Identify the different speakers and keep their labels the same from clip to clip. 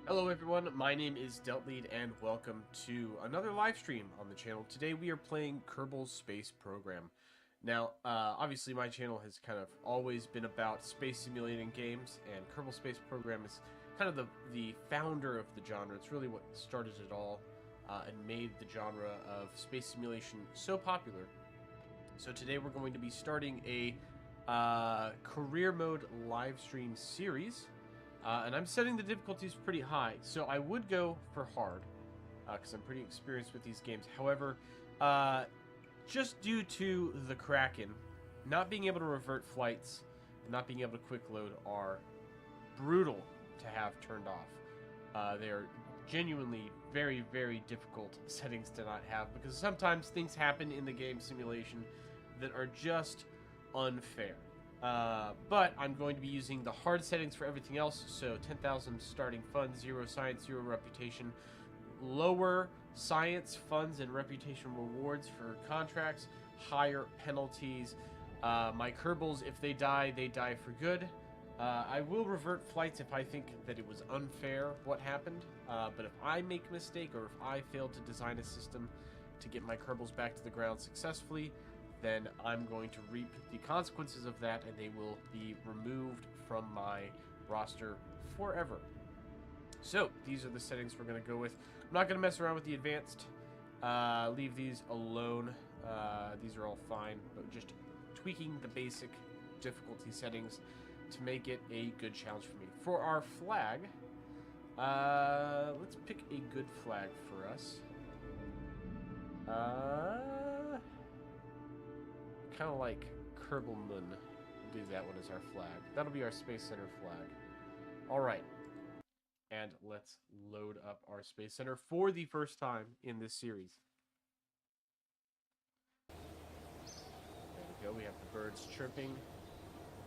Speaker 1: Hello everyone, my name is Deltlead and welcome to another live stream on the channel. Today we are playing Kerbal's Space Program. Now, obviously my channel has kind of always been about space simulating games, and Kerbal Space Program is kind of the founder of the genre. It's really what started it all and made the genre of space simulation so popular. So today we're going to be starting a career mode live stream series. And I'm setting the difficulties pretty high, so I would go for hard, because I'm pretty experienced with these games. However, just due to the Kraken, not being able to revert flights, and not being able to quick load are brutal to have turned off. They are genuinely very, very difficult settings to not have, because sometimes things happen in the game simulation that are just unfair. But I'm going to be using the hard settings for everything else, so 10,000 starting funds, 0 science, 0 reputation, lower science funds and reputation rewards for contracts, higher penalties. My Kerbals, if they die for good. I will revert flights if I think that it was unfair what happened, but if I make a mistake or if I fail to design a system to get my Kerbals back to the ground successfully, then I'm going to reap the consequences of that, and they will be removed from my roster forever. So, these are the settings we're going to go with. I'm not going to mess around with the advanced. Leave these alone. These are all fine, but just tweaking the basic difficulty settings to make it a good challenge for me. For our flag, let's pick a good flag for us. Kind of like Kerbal Moon. We'll do that one as our flag. That'll be our Space Center flag. Alright. And let's load up our Space Center for the first time in this series. There we go. We have the birds chirping.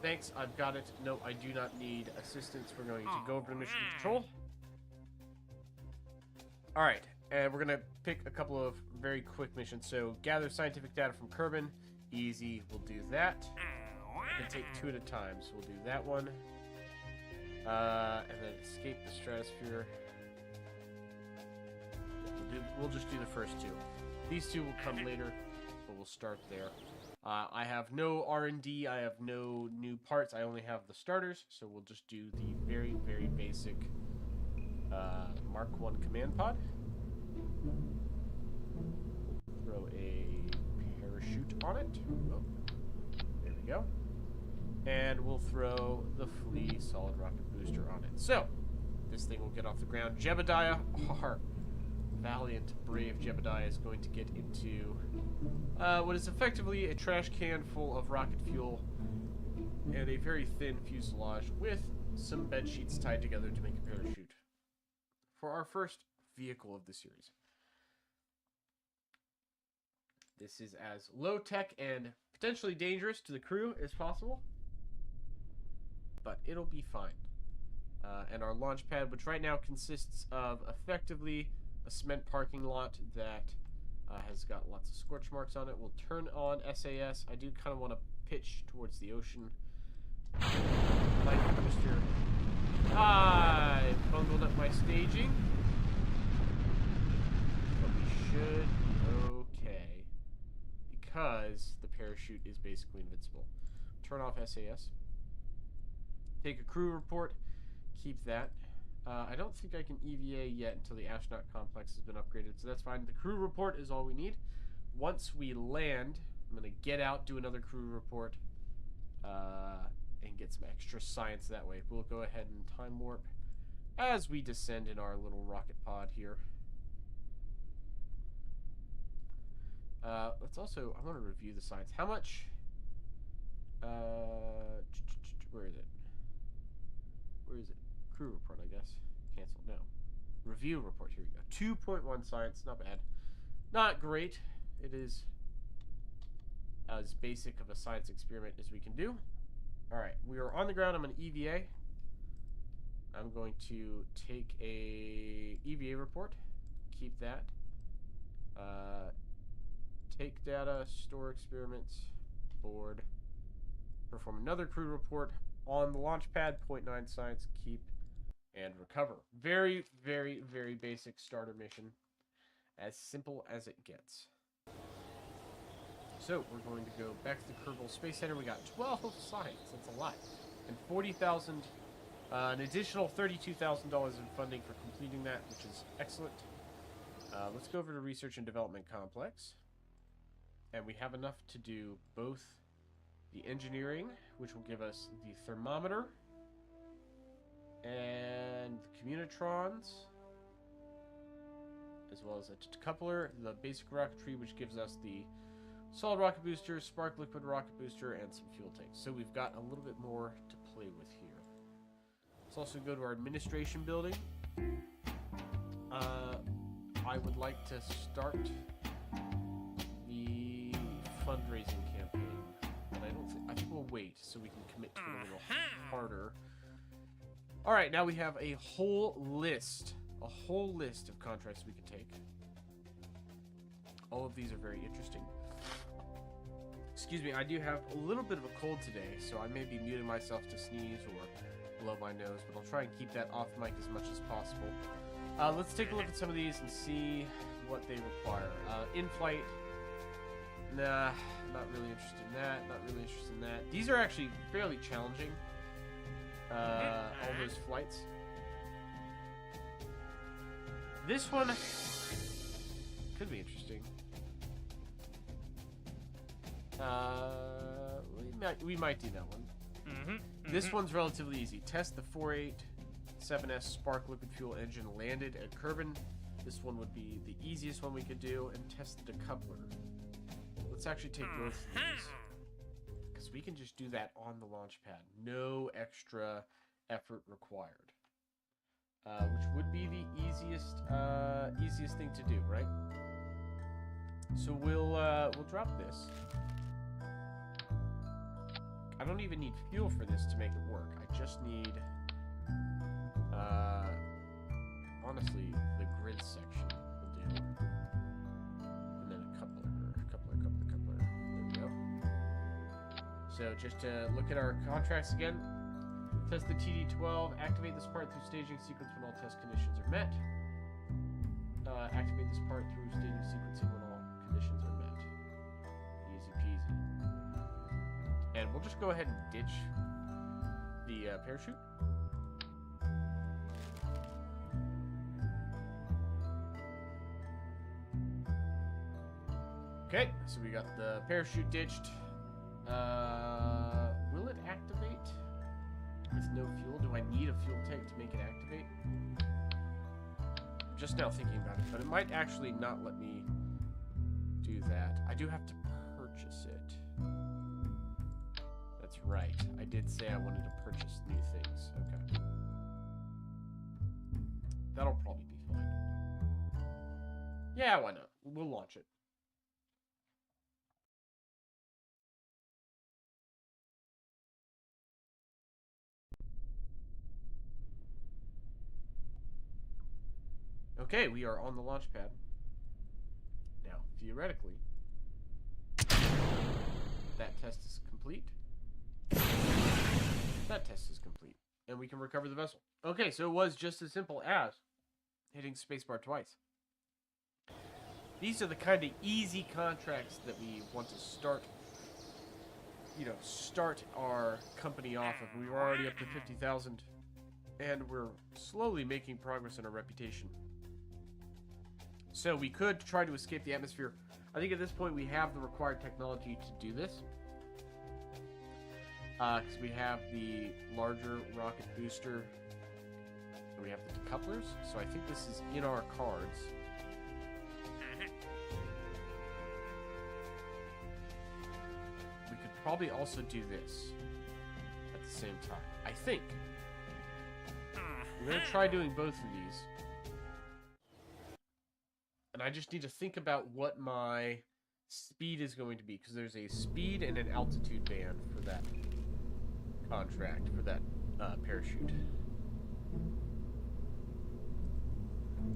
Speaker 1: Thanks, I've got it. No, I do not need assistance. We're going to go over to mission control. Alright. And we're going to pick a couple of very quick missions. So, gather scientific data from Kerbin. Easy, we'll do that. We can take 2 at a time, so we'll do that one. And then escape the stratosphere. We'll just do the first 2. These 2 will come later, but we'll start there. I have no R&D, I have no new parts, I only have the starters, so we'll just do the very, very basic Mark 1 command pod. Throw a parachute on it. Oh, there we go. And we'll throw the Flea solid rocket booster on it. So, this thing will get off the ground. Jebediah, our valiant, brave Jebediah, is going to get into what is effectively a trash can full of rocket fuel and a very thin fuselage with some bed sheets tied together to make a parachute for our first vehicle of the series. This is as low-tech and potentially dangerous to the crew as possible, but it'll be fine. And our launch pad, which right now consists of effectively a cement parking lot that has got lots of scorch marks on it. We'll turn on SAS. I do kind of want to pitch towards the ocean. Like Mr. I bungled up my staging, but we should okay. Because the parachute is basically invincible. Turn off SAS. Take a crew report. Keep that. I don't think I can EVA yet until the astronaut complex has been upgraded, so that's fine. The crew report is all we need. Once we land, I'm going to get out, do another crew report, and get some extra science that way. We'll go ahead and time warp as we descend in our little rocket pod here. Let's also, I want to review the science. How much, where is it? Where is it? Crew report, I guess. Cancel, no. Review report, here we go. 2.1 science, not bad. Not great. It is as basic of a science experiment as we can do. Alright, we are on the ground. I'm an EVA. I'm going to take a EVA report. Keep that. Take data, store experiments, board. Perform another crew report on the launch pad, 0.9 science, keep. and recover. Very, very, very basic starter mission. As simple as it gets. So, we're going to go back to the Kerbal Space Center. We got 12 sites. That's a lot. And 40,000, an additional $32,000 in funding for completing that, which is excellent. Let's go over to Research and Development Complex. And we have enough to do both the engineering, which will give us the thermometer, and the communitrons, as well as a decoupler, the basic rocketry, which gives us the solid rocket booster, spark liquid rocket booster, and some fuel tanks. So we've got a little bit more to play with here. Let's also go to our administration building. I would like to start the fundraising campaign, but I think we'll wait so we can commit to it a little harder. All right, now we have a whole list of contracts we can take. All of these are very interesting. Excuse me, I do have a little bit of a cold today, so I may be muting myself to sneeze or blow my nose, but I'll try and keep that off mic as much as possible. Let's take a look at some of these and see what they require. In-flight, nah, not really interested in that, not really interested in that. These are actually fairly challenging, all those flights. This one could be interesting. We might do that one. This one's relatively easy. Test the 487S Spark Liquid Fuel engine landed at Kerbal. This one would be the easiest one we could do, and test the decoupler. Let's actually take both of these, because we can just do that on the launch pad. No extra effort required. Which would be the easiest thing to do, right? So we'll drop this. I don't even need fuel for this to make it work. I just need, honestly, the grid section will do. And then a coupler. There we go. So just to look at our contracts again. Test the TD-12. Activate this part through staging sequence when all test conditions are met. Activate this part through staging sequencing when all conditions are met. Easy peasy. And we'll just go ahead and ditch the parachute. Okay, so we got the parachute ditched. Will it activate with no fuel? Do I need a fuel tank to make it activate? I'm just now thinking about it, but it might actually not let me do that. I do have to purchase it. That's right. I did say I wanted to purchase new things. Okay. That'll probably be fine. Yeah, why not? We'll launch it. Okay, we are on the launch pad. Now, theoretically, that test is complete. That test is complete. And we can recover the vessel. Okay, so it was just as simple as hitting spacebar twice. These are the kind of easy contracts that we want to start, start our company off of. We were already up to 50,000, and we're slowly making progress in our reputation. So we could try to escape the atmosphere. I think at this point we have the required technology to do this. Because we have the larger rocket booster. And we have the decouplers. So I think this is in our cards. We could probably also do this at the same time. I think. We're going to try doing both of these. And I just need to think about what my speed is going to be, because there's a speed and an altitude band for that contract, for that parachute.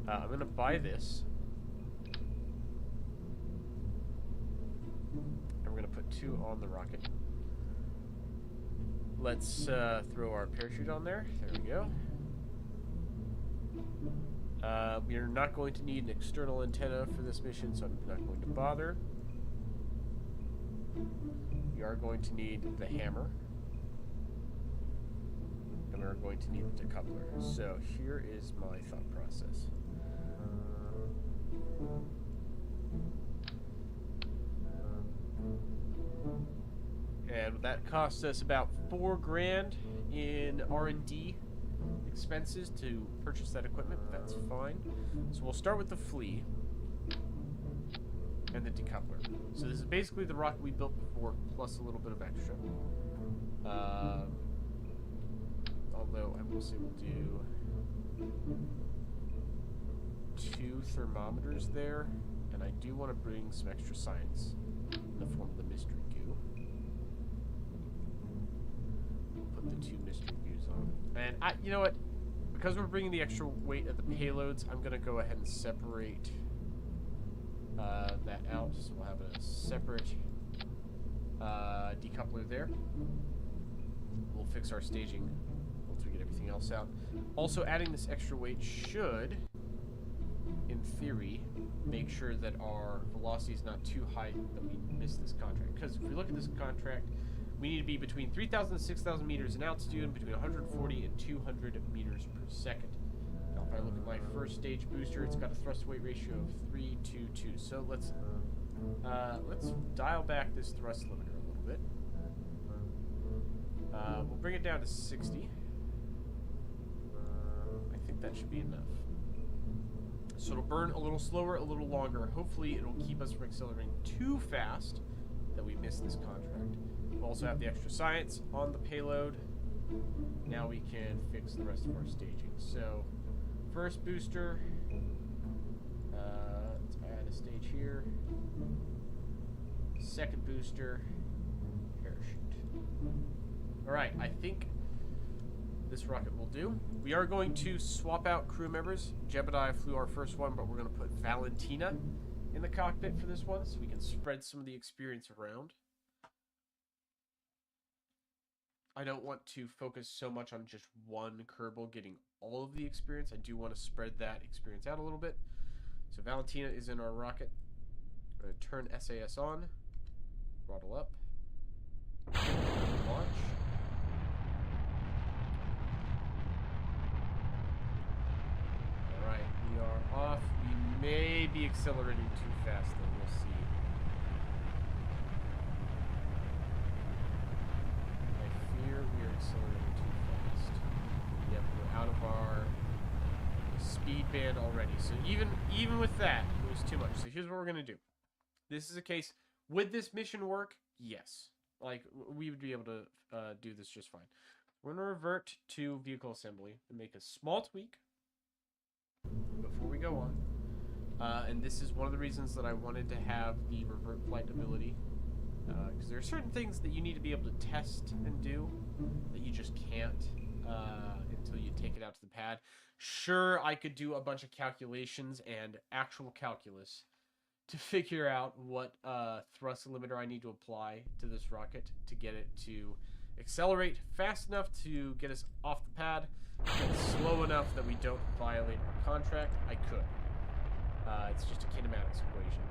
Speaker 1: I'm going to buy this. And we're going to put 2 on the rocket. Let's throw our parachute on there. There we go. We are not going to need an external antenna for this mission, so I'm not going to bother. We are going to need the hammer. And we're going to need the decoupler. So here is my thought process. And that costs us about $4 grand in R&D expenses to purchase that equipment. That's fine. So we'll start with the flea and the decoupler. So this is basically the rocket we built before, plus a little bit of extra. Although I will say we'll do 2 thermometers there, and I do want to bring some extra science in the form of the mystery goo. We'll put the 2 mystery goos on. And you know what? Because we're bringing the extra weight of the payloads, I'm going to go ahead and separate that out. So we'll have a separate decoupler there. We'll fix our staging once we get everything else out. Also, adding this extra weight should, in theory, make sure that our velocity is not too high that we miss this contract. Because if we look at this contract, we need to be between 3,000 and 6,000 meters in altitude and between 140 and 200 meters per second. Now, if I look at my first stage booster, it's got a thrust weight ratio of 3:2:2. So let's dial back this thrust limiter a little bit. We'll bring it down to 60. I think that should be enough. So it'll burn a little slower, a little longer. Hopefully it'll keep us from accelerating too fast that we miss this contract. We'll also have the extra science on the payload. Now we can fix the rest of our staging. So, first booster. Let's add a stage here. Second booster. Parachute. Alright, I think this rocket will do. We are going to swap out crew members. Jebediah flew our first one, but we're going to put Valentina in the cockpit for this one so we can spread some of the experience around. I don't want to focus so much on just one Kerbal getting all of the experience. I do want to spread that experience out a little bit. So Valentina is in our rocket. We're going to turn SAS on. Throttle up. Launch. Alright, we are off. We may be accelerating too fast, though. We'll see. We are accelerating too fast. Yep, we're out of our speed band already. So even with that, it was too much. So here's what we're gonna do. This is a case. Would this mission work? Yes. Like, we would be able to do this just fine. We're gonna revert to vehicle assembly and make a small tweak before we go on. And this is one of the reasons that I wanted to have the revert flight ability. Because there are certain things that you need to be able to test and do that you just can't until you take it out to the pad. Sure, I could do a bunch of calculations and actual calculus to figure out what thrust limiter I need to apply to this rocket to get it to accelerate fast enough to get us off the pad, but slow enough that we don't violate our contract. I could. It's just a kinematics equation.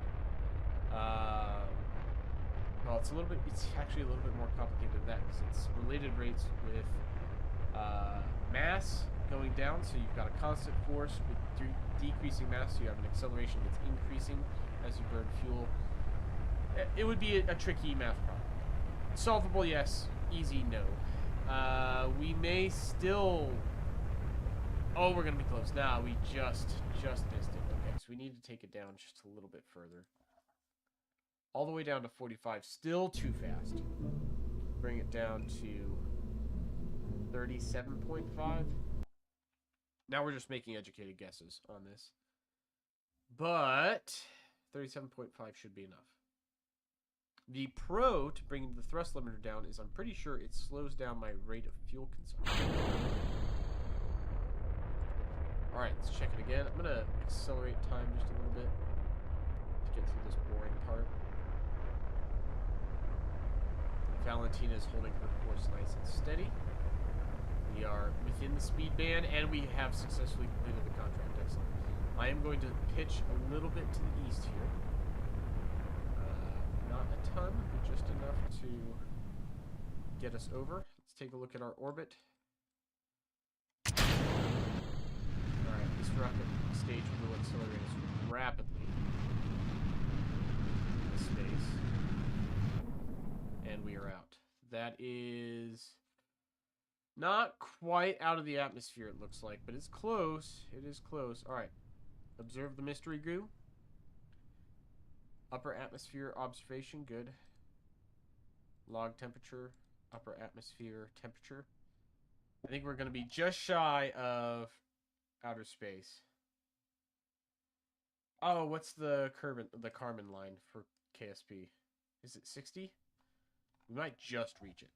Speaker 1: Well, it's actually a little bit more complicated than that because it's related rates with mass going down. So you've got a constant force with decreasing mass. So you have an acceleration that's increasing as you burn fuel. It would be a tricky math problem. Solvable, yes. Easy, no. We may still... Oh, we're going to be close. Nah, we just missed it. Okay, so we need to take it down just a little bit further. All the way down to 45. Still too fast. Bring it down to 37.5. Now we're just making educated guesses on this. But 37.5 should be enough. The pro to bring the thrust limiter down is I'm pretty sure it slows down my rate of fuel consumption. Alright, let's check it again. I'm going to accelerate time just a little bit to get through this boring part. Valentina is holding her course nice and steady. We are within the speed band, and we have successfully completed the contract. Excellent. I am going to pitch a little bit to the east here. Not a ton, but just enough to get us over. Let's take a look at our orbit. Alright, this rocket stage will accelerate us rapidly into space. And we are out. That is not quite out of the atmosphere, it looks like, but it's close. It is close. Alright. Observe the mystery goo. Upper atmosphere observation, good. Log temperature, upper atmosphere temperature. I think we're going to be just shy of outer space. Oh, what's the Kármán line for KSP? Is it 60? We might just reach it.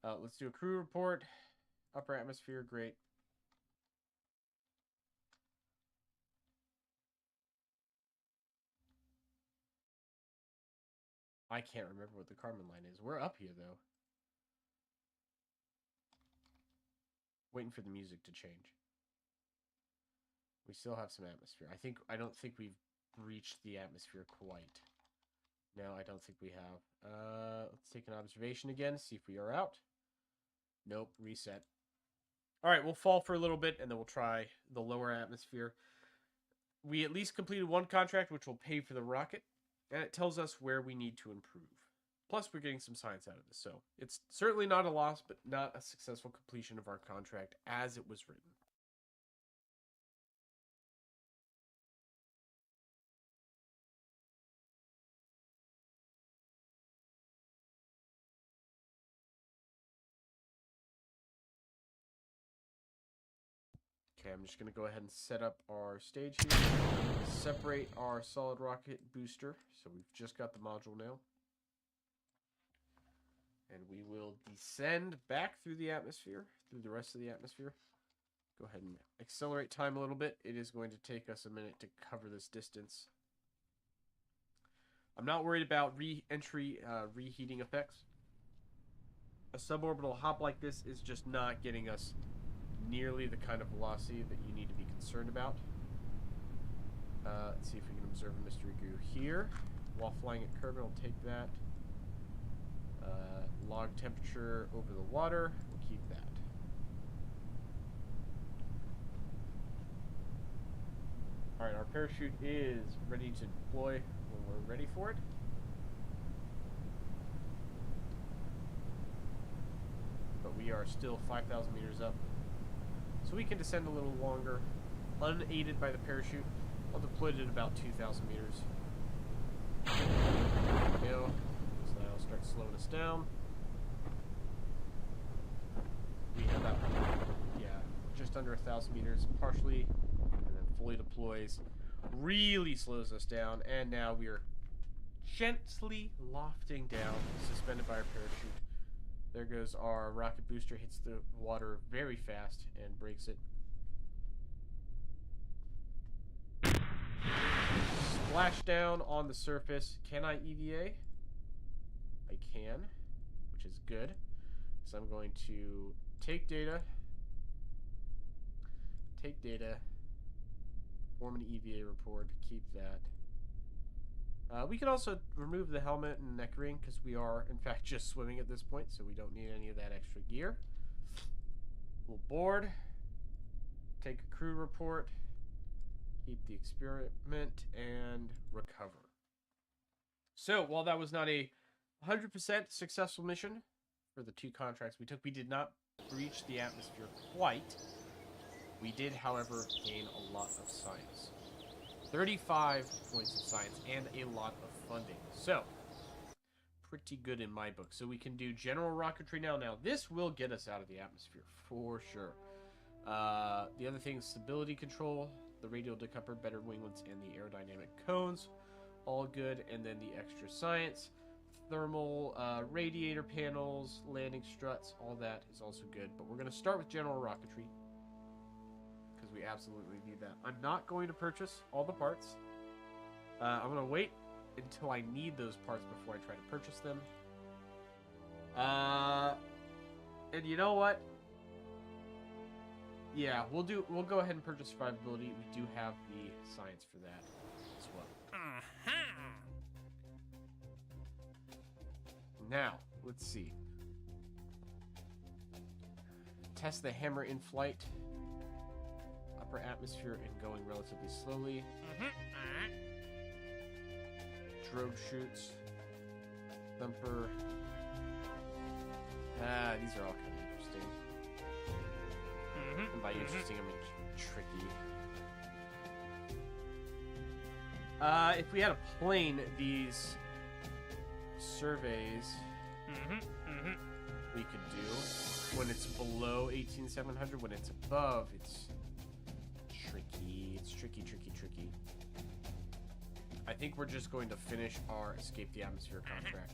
Speaker 1: Let's do a crew report. Upper atmosphere, great. I can't remember what the Kármán line is. We're up here, though. Waiting for the music to change. We still have some atmosphere. I don't think we've reached the atmosphere quite. No, I don't think we have. Let's take an observation again, see if we are out. Nope, reset. Alright, we'll fall for a little bit, and then we'll try the lower atmosphere. We at least completed one contract, which will pay for the rocket, and it tells us where we need to improve. Plus, we're getting some science out of this, so it's certainly not a loss, but not a successful completion of our contract as it was written. Okay, I'm just going to go ahead and set up our stage here. Separate our solid rocket booster. So we've just got the module now. And we will descend back through the atmosphere, through the rest of the atmosphere. Go ahead and accelerate time a little bit. It is going to take us a minute to cover this distance. I'm not worried about re-entry reheating effects. A suborbital hop like this is just not getting us nearly the kind of velocity that you need to be concerned about. Let's see if we can observe a mystery goo here. While flying at Kerbal, I'll take that. Log temperature over the water, we'll keep that. Alright, our parachute is ready to deploy when we're ready for it. But we are still 5,000 meters up. So we can descend a little longer, unaided by the parachute. I'll deploy it at about 2,000 meters. There we go. So that'll start slowing us down. We have about, just under 1,000 meters, partially, and then fully deploys. Really slows us down, and now we are gently lofting down, suspended by our parachute. There goes our rocket booster, hits the water very fast and breaks it. Splash down on the surface. Can I EVA? I can, which is good. So I'm going to take data, form an EVA report, keep that. We can also remove the helmet and neck ring because we are, in fact, just swimming at this point, so we don't need any of that extra gear. We'll board, take a crew report, keep the experiment, and recover. So, while that was not a 100% successful mission for the 2 contracts we took, we did not breach the atmosphere quite. We did, however, gain a lot of science. 35 points of science and a lot of funding. So, pretty good in my book. So we can do general rocketry now. Now, this will get us out of the atmosphere for sure. The other thing is stability control, the radial decoupler, better winglets, and the aerodynamic cones. All good. And then the extra science, thermal radiator panels, landing struts, all that is also good. But we're going to start with general rocketry, because we absolutely need that. I'm not going to purchase all the parts. I'm going to wait until I need those parts before I try to purchase them. And you know what? Yeah, we'll go ahead and purchase survivability. We do have the science for that as well. Now, let's see. Test the hammer in flight. Upper atmosphere and going relatively slowly. Drogue shoots. Thumper. These are all kind of interesting. And by interesting, I mean tricky. If we had a plane, these surveys we could do when it's below 18,700. When it's above, it's tricky. It's tricky. I think we're just going to finish our escape the atmosphere contract.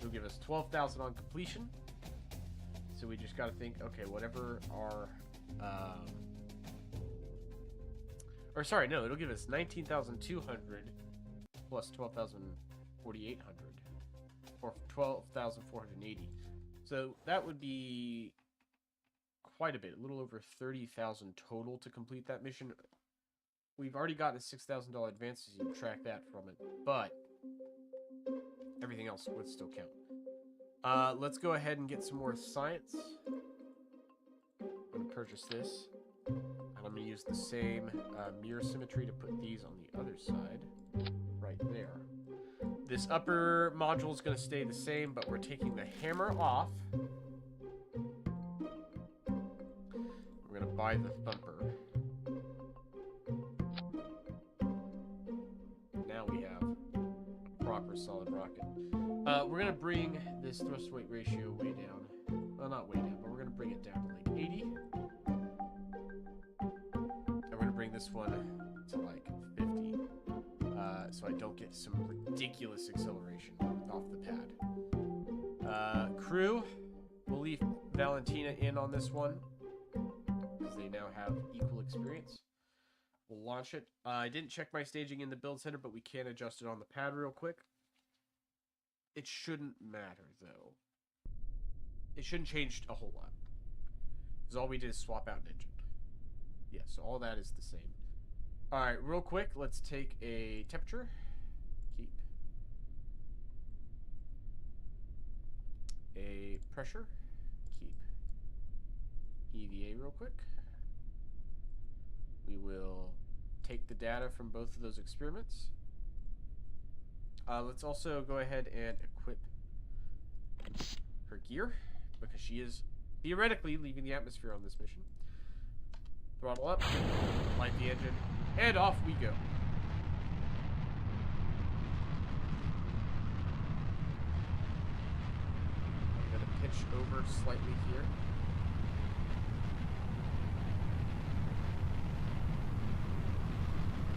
Speaker 1: It'll give us 12,000 on completion. So we just got to think, okay, whatever our or sorry, no, it'll give us 19,200 plus 12,480 or 12,480. So that would be quite a bit, a little over 30,000 total to complete that mission. We've already gotten a $6,000 advance, as you subtract that from it, but everything else would still count. Let's go ahead and get some more science. I'm going to purchase this. And I'm going to use the same mirror symmetry to put these on the other side. Right there. This upper module is going to stay the same, but we're taking the hammer off. We're going to buy the thumper. Now we have a proper solid rocket. We're going to bring this thrust weight ratio way down. Well, not way down, but we're going to bring it down to like 80. This one to like 50, so I don't get some ridiculous acceleration off the pad. Crew, we'll leave Valentina in on this one because they now have equal experience. We'll launch it. I didn't check my staging in the build center, but we can adjust it on the pad real quick. It shouldn't matter though. It shouldn't change a whole lot because all we did is swap out an engine. Yeah, so all that is the same. Alright, real quick, let's take a temperature. Keep. A pressure. Keep. EVA real quick. We will take the data from both of those experiments. Let's also go ahead and equip her gear, because she is theoretically leaving the atmosphere on this mission. Throttle up, light the engine, and off we go. I'm going to pitch over slightly here.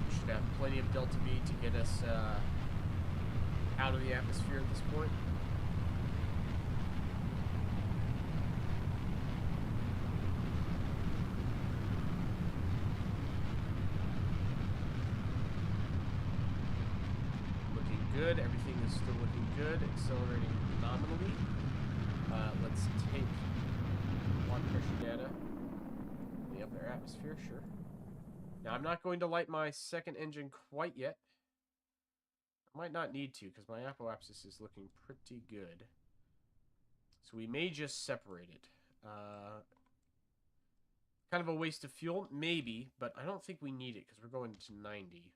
Speaker 1: We should have plenty of delta V to get us out of the atmosphere at this point. Good. Everything is still looking good. Accelerating nominally. Let's take water pressure data. The upper atmosphere, sure. Now I'm not going to light my second engine quite yet. I might not need to because my apoapsis is looking pretty good. So we may just separate it. Kind of a waste of fuel, maybe, but I don't think we need it because we're going to 90.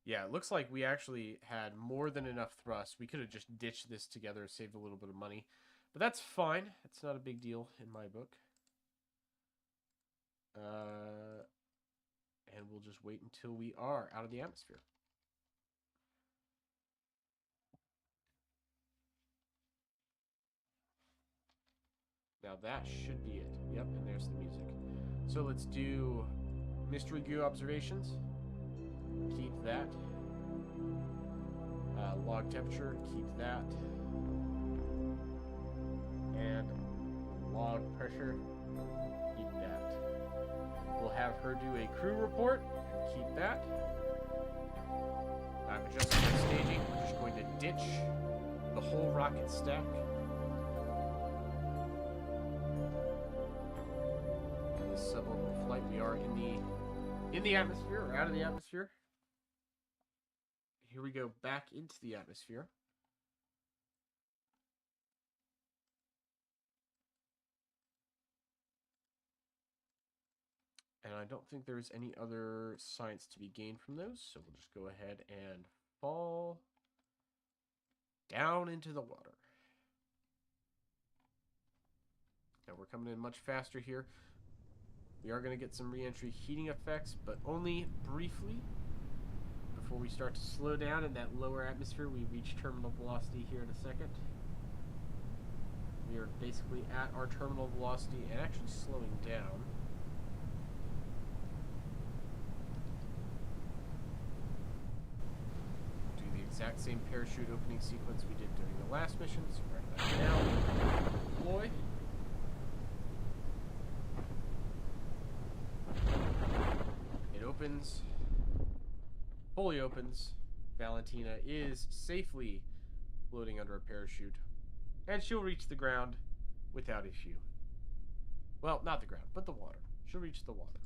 Speaker 1: Yeah, it looks like we actually had more than enough thrust. We could have just ditched this together, saved a little bit of money. But that's fine. It's not a big deal in my book. And we'll just wait until we are out of the atmosphere. Now that should be it. Yep, and there's the music. So let's do mystery goo observations. Keep that. Log temperature, keep that. And log pressure, keep that. We'll have her do a crew report, and keep that. I'm adjusting my staging. We're just going to ditch the whole rocket stack. suborbital flight. We are in the atmosphere, or out of the atmosphere. Here we go, back into the atmosphere. And I don't think there's any other science to be gained from those, so we'll just go ahead and fall down into the water. Now we're coming in much faster here. We are going to get some re-entry heating effects, but only briefly before we start to slow down in that lower atmosphere. We reach terminal velocity here in a second. We are basically at our terminal velocity and actually slowing down. Do the exact same parachute opening sequence we did during the last mission. So right back now, deploy. It opens, fully opens. Valentina is safely floating under a parachute, and she'll reach the ground without issue. Well, not the ground, but the water. She'll reach the water.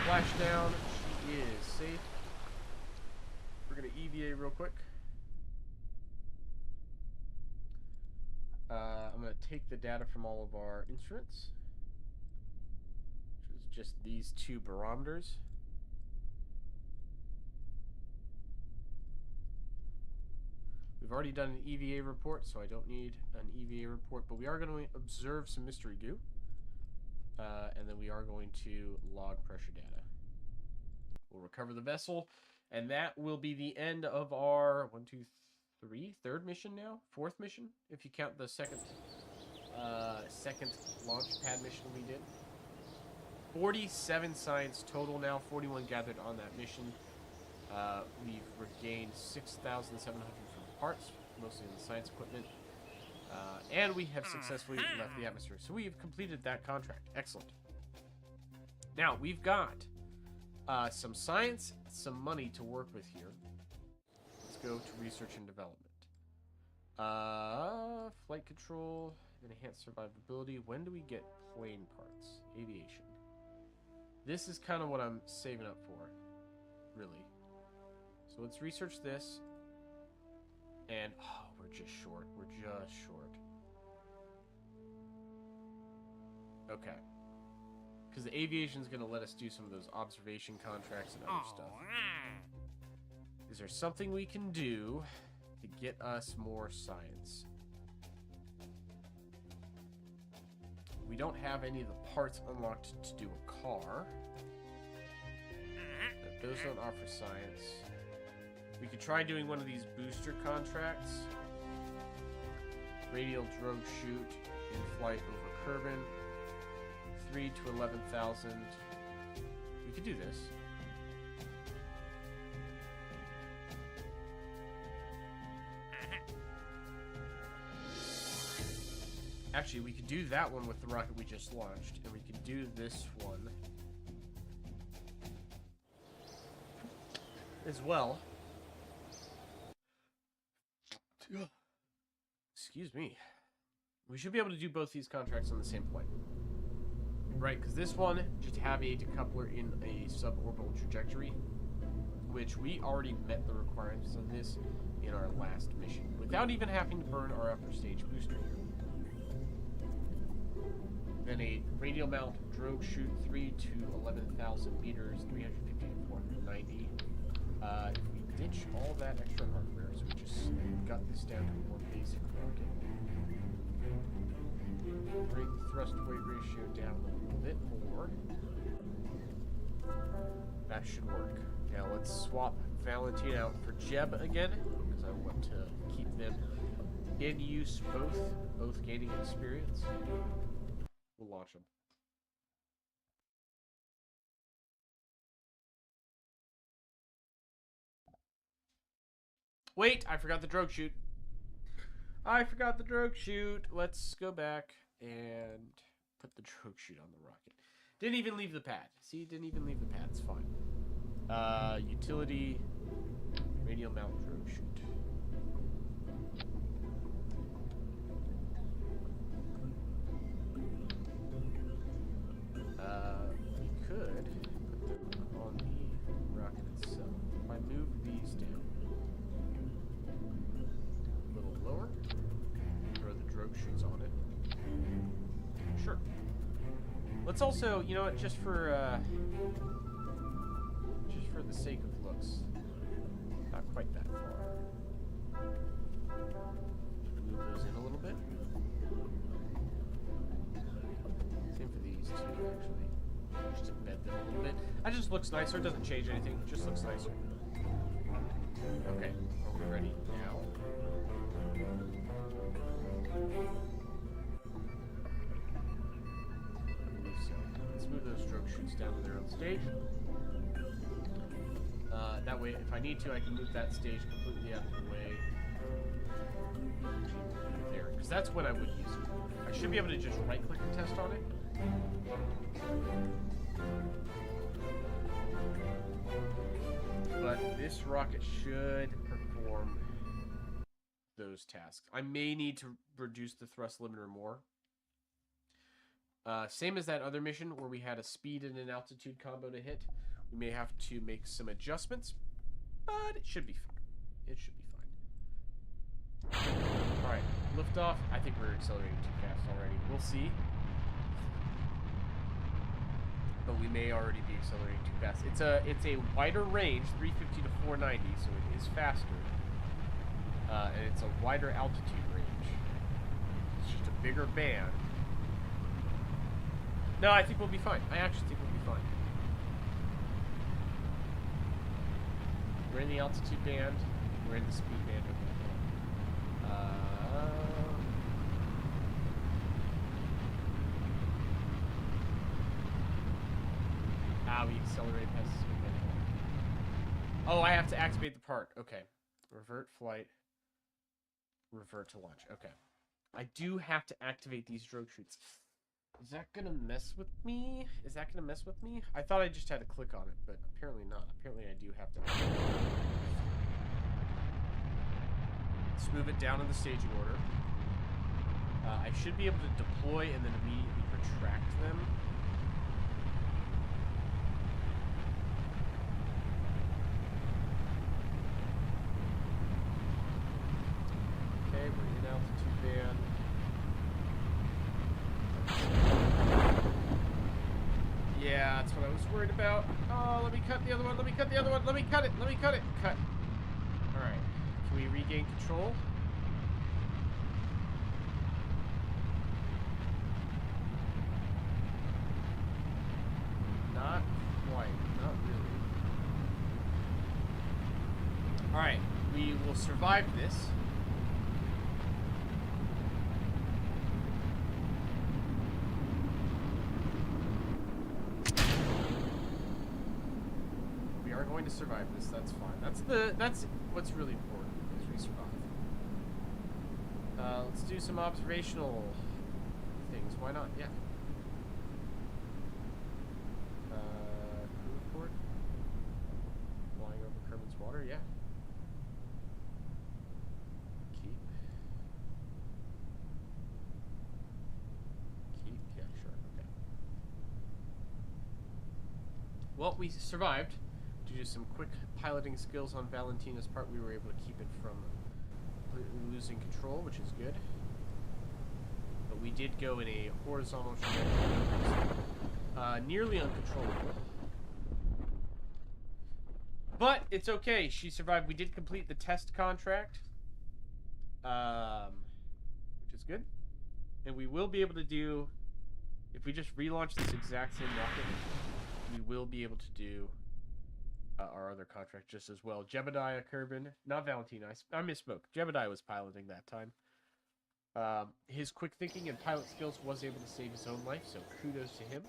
Speaker 1: Splashdown. She is safe. We're going to EVA real quick. I'm going to take the data from all of our instruments, which is just these two barometers. We've already done an EVA report, so I don't need an EVA report, but we are going to observe some mystery goo, and then we are going to log pressure data. We'll recover the vessel, and that will be the end of our third mission now? Fourth mission, if you count the second launch pad mission we did. 47 science total now, 41 gathered on that mission. We've regained 6,700 from parts, mostly in the science equipment. And we have successfully left the atmosphere. So we've completed that contract. Excellent. Now, we've got some science, some money to work with here. Let's go to research and development. Flight control, enhanced survivability. When do we get plane parts? Aviation. This is kind of what I'm saving up for, really. So let's research this. And, oh, we're just short. We're just short. Okay. Because the aviation's going to let us do some of those observation contracts and other stuff. Is there something we can do to get us more science? We don't have any of the parts unlocked to do a car. Those don't offer science. We could try doing one of these booster contracts. Radial drogue shoot in flight over Kerbal. 3 to 11,000. We could do this. Actually, we could do that one with the rocket we just launched, and we could do this one as well. Excuse me. We should be able to do both these contracts on the same flight. Right, because this one just have a decoupler in a suborbital trajectory, which we already met the requirements of this in our last mission, without even having to burn our upper stage booster here. Then a radial mount drogue shoot 3 to 11,000 meters, 350 to 490. If we ditch all that extra hardware, so we just got this down to a more basic rocket. Bring the thrust weight ratio down a little bit more. That should work. Now let's swap Valentina out for Jeb again, because I want to keep them in use both gaining experience. We'll launch them. Wait, I forgot the drogue chute. I forgot the drogue chute. Let's go back and put the drogue chute on the rocket. Didn't even leave the pad. See, didn't even leave the pad. It's fine. Utility, radial mount drogue chute. Let's also, you know what, just for the sake of looks, not quite that far. Move those in a little bit. Same for these two, actually. Just embed them a little bit. That just looks nicer. It doesn't change anything. It just looks nicer. Okay, are we ready now? So, let's move those stroke shoots down to their own stage. That way, if I need to, I can move that stage completely out of the way. There, because that's when I would use it. I should be able to just right-click and test on it. But this rocket should perform those tasks. I may need to reduce the thrust limiter more. Same as that other mission where we had a speed and an altitude combo to hit. We may have to make some adjustments, but it should be fine. It should be fine. Alright, liftoff. I think we're accelerating too fast already. We'll see. But we may already be accelerating too fast. It's a wider range, 350 to 490, so it is faster. And it's a wider altitude range. It's just a bigger band. No, I think we'll be fine. I actually think we'll be fine. We're in the altitude band. We're in the speed band. We accelerate past the speed band. Oh, I have to activate the part. Okay. Revert flight. Revert to launch. Okay. I do have to activate these drogue shoots. Is that gonna mess with me? Is that gonna mess with me? I thought I just had to click on it, but apparently not. Apparently I do have to. Let's move it down in the staging order. I should be able to deploy and then immediately retract them. Okay, we're in altitude band. Yeah, that's what I was worried about. Oh, let me cut the other one. Let me cut the other one. Let me cut it. Let me cut it. Cut. Alright. Can we regain control? Not quite. Not really. Alright. We will survive this. Going to survive this. That's fine. That's what's really important is we survive. Let's do some observational things. Why not? Yeah. Crew report. Flying over Kerbal's water. Yeah. Keep. Yeah. Sure. Okay. Well, we survived. Due to some quick piloting skills on Valentina's part, we were able to keep it from completely losing control, which is good. But we did go in a horizontal trajectory, nearly uncontrollable. But it's okay. She survived. We did complete the test contract, which is good. And we will be able to do, if we just relaunch this exact same rocket, we will be able to do our other contract just as well. Jebediah Kerbin, not Valentina. I misspoke. Jebediah was piloting that time. His quick thinking and pilot skills was able to save his own life, so kudos to him.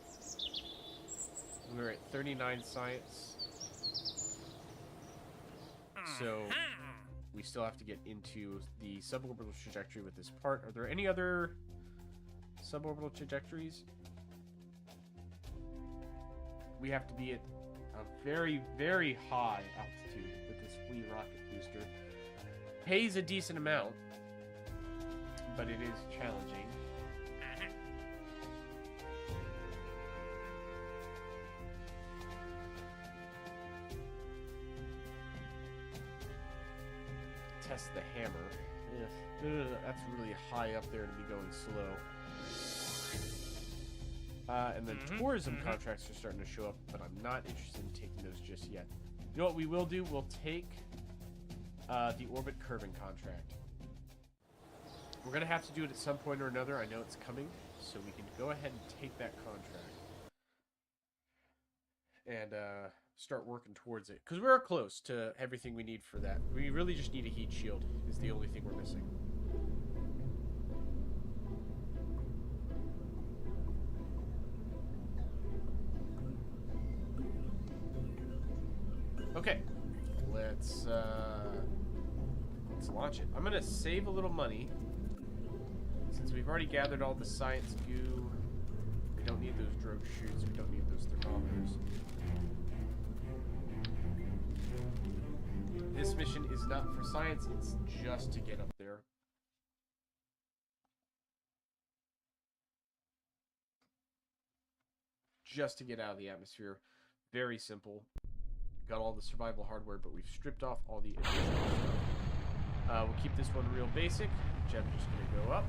Speaker 1: We're at 39 science. So we still have to get into the suborbital trajectory with this part. Are there any other suborbital trajectories? We have to be at a very, very high altitude with this flea rocket booster. Pays a decent amount, but it is challenging. Test the hammer. Ugh, that's really high up there to be going slow. And then tourism contracts are starting to show up, but I'm not interested in taking those just yet. You know what we will do? We'll take the orbit curving contract. We're going to have to do it at some point or another. I know it's coming, so we can go ahead and take that contract. And start working towards it. Because we're close to everything we need for that. We really just need a heat shield is the only thing we're missing. Okay, let's launch it. I'm gonna save a little money since we've already gathered all the science goo. We don't need those drogue chutes. We don't need those thermometers. This mission is not for science. It's just to get up there. Just to get out of the atmosphere. Very simple. Got all the survival hardware, but we've stripped off all the additional stuff. We'll keep this one real basic. Jeb's just going to go up.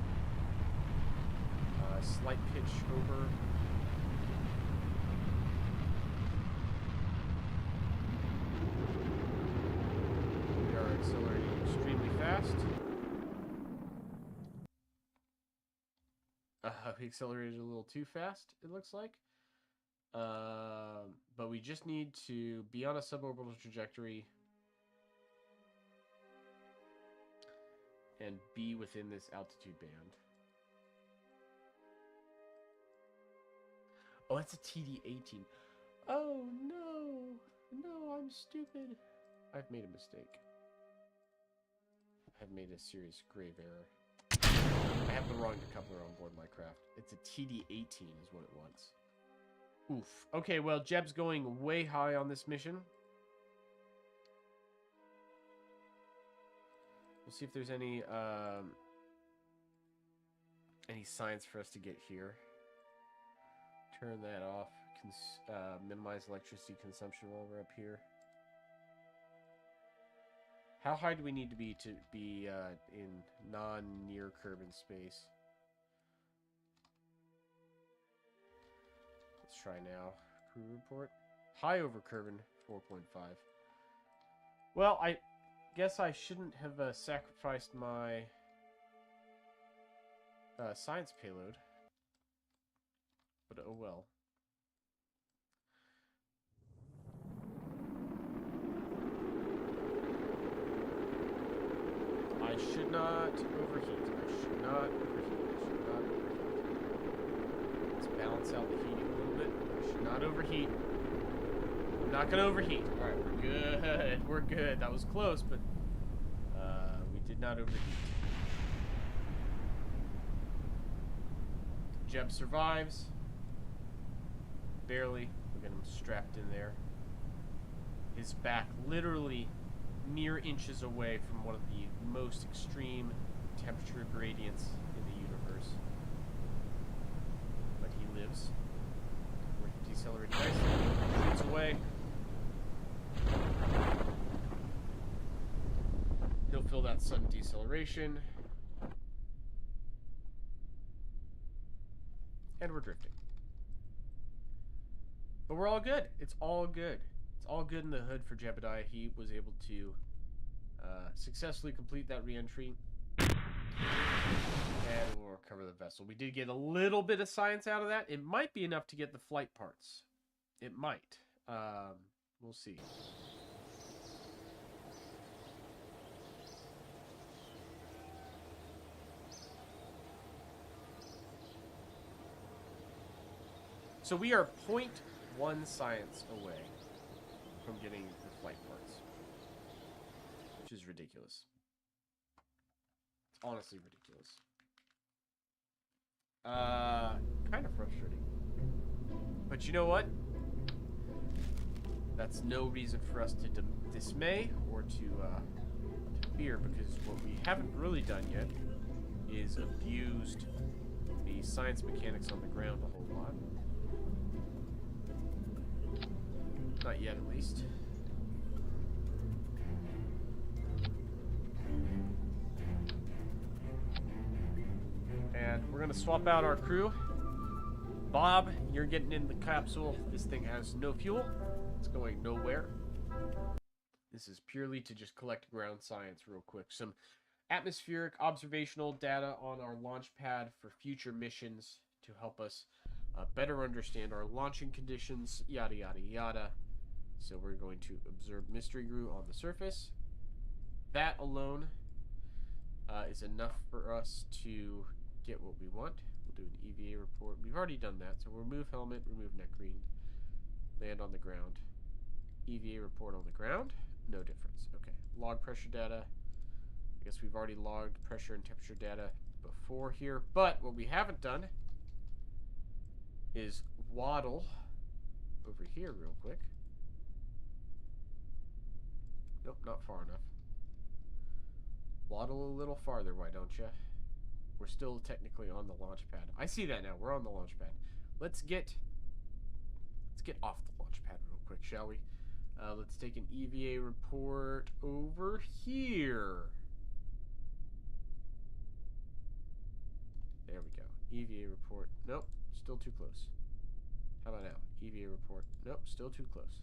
Speaker 1: Slight pitch over. We are accelerating extremely fast. We accelerated a little too fast, it looks like. But we just need to be on a suborbital trajectory and be within this altitude band. Oh, that's a TD-18. Oh, no. No, I'm stupid. I've made a mistake. I've made a serious grave error. I have the wrong decoupler on board my craft. It's a TD-18 is what it wants. Oof. Okay, well, Jeb's going way high on this mission. We'll see if there's any science for us to get here. Turn that off. Minimize electricity consumption while we're up here. How high do we need to be in non-near Kerbal space? Let's try now. Crew report. High over Kerbal, 4.5. Well, I guess I shouldn't have sacrificed my science payload. But oh well. I should not overheat. I should not overheat. I should not overheat. Let's balance out the heating a little bit. I should not overheat. I'm not going to overheat. Alright, we're good. We're good. That was close, but we did not overheat. Jeb survives. Barely. We'll get him strapped in there. His back literally mere inches away from one of the most extreme temperature gradients in the universe. But he lives. We're decelerating nicely. Shoots away. He'll feel that sudden deceleration. And we're drifting. But we're all good. It's all good. It's all good in the hood for Jebediah. He was able to successfully complete that re-entry. And we'll recover the vessel. We did get a little bit of science out of that. It might be enough to get the flight parts. It might. We'll see. So we are 0.1 science away from getting the flight parts, which is ridiculous. It's honestly ridiculous. Kind of frustrating. But you know what? That's no reason for us to dismay or to fear, because what we haven't really done yet is abused the science mechanics on the ground a whole lot. Not yet, at least. And we're going to swap out our crew. Bob, you're getting in the capsule. This thing has no fuel. It's going nowhere. This is purely to just collect ground science real quick. Some atmospheric observational data on our launch pad for future missions to help us better understand our launching conditions, yada, yada, yada. So we're going to observe mystery grew on the surface. That alone is enough for us to get what we want. We'll do an EVA report. We've already done that. So remove helmet, remove neck ring, land on the ground. EVA report on the ground. No difference. Okay. Log pressure data. I guess we've already logged pressure and temperature data before here. But what we haven't done is waddle over here real quick. Nope, not far enough. Waddle a little farther, why don't you? We're still technically on the launch pad. I see that now. We're on the launch pad. Let's get off the launch pad real quick, shall we? Let's take an EVA report over here. There we go. EVA report. Nope, still too close. How about now? EVA report. Nope, still too close.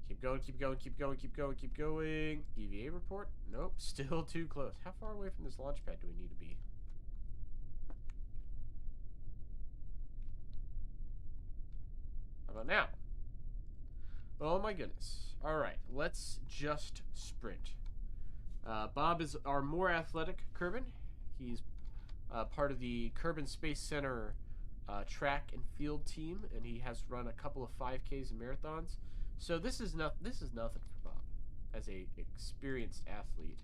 Speaker 1: Keep going, keep going, keep going, keep going, keep going. EVA report? Nope, still too close. How far away from this launch pad do we need to be? How about now? Oh my goodness. Alright, let's just sprint. Bob is our more athletic Kerbin. He's part of the Kerbin Space Center track and field team, and he has run a couple of 5Ks and marathons. So this is nothing for Bob as a experienced athlete.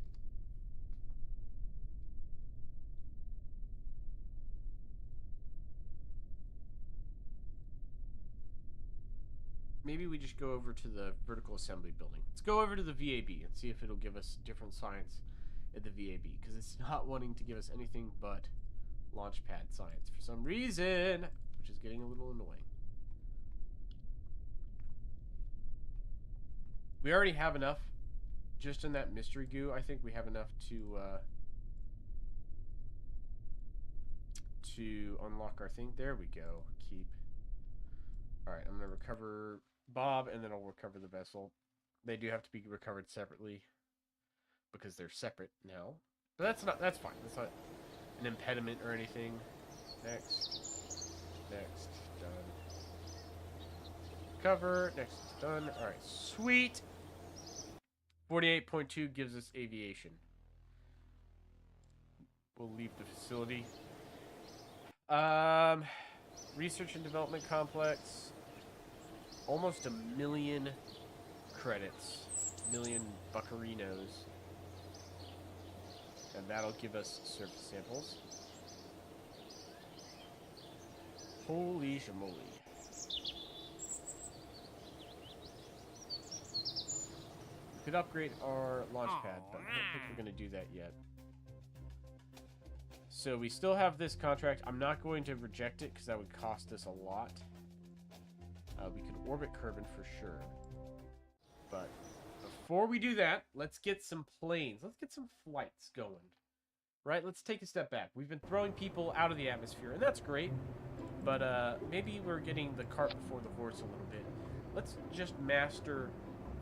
Speaker 1: Maybe we just go over to the vertical assembly building. Let's go over to the VAB and see if it'll give us different science at the VAB, because it's not wanting to give us anything but launch pad science for some reason, which is getting a little annoying. We already have enough just in that mystery goo. I think we have enough to unlock our thing. There we go. Keep. Alright, I'm going to recover Bob, and then I'll recover the vessel. They do have to be recovered separately because they're separate now. But that's fine. That's not an impediment or anything. Next. Next. Done. Recover. Next. Done. Alright, sweet. 48.2 gives us aviation. We'll leave the facility. Research and development complex. Almost 1,000,000 credits. 1,000,000 buccarinos. And that'll give us surface samples. Holy shamoly. We could upgrade our launch pad, but I don't think we're going to do that yet. So we still have this contract. I'm not going to reject it because that would cost us a lot. We could orbit Kerbin for sure. But before we do that, let's get some planes. Let's get some flights going. Right? Let's take a step back. We've been throwing people out of the atmosphere, and that's great. But maybe we're getting the cart before the horse a little bit. Let's just master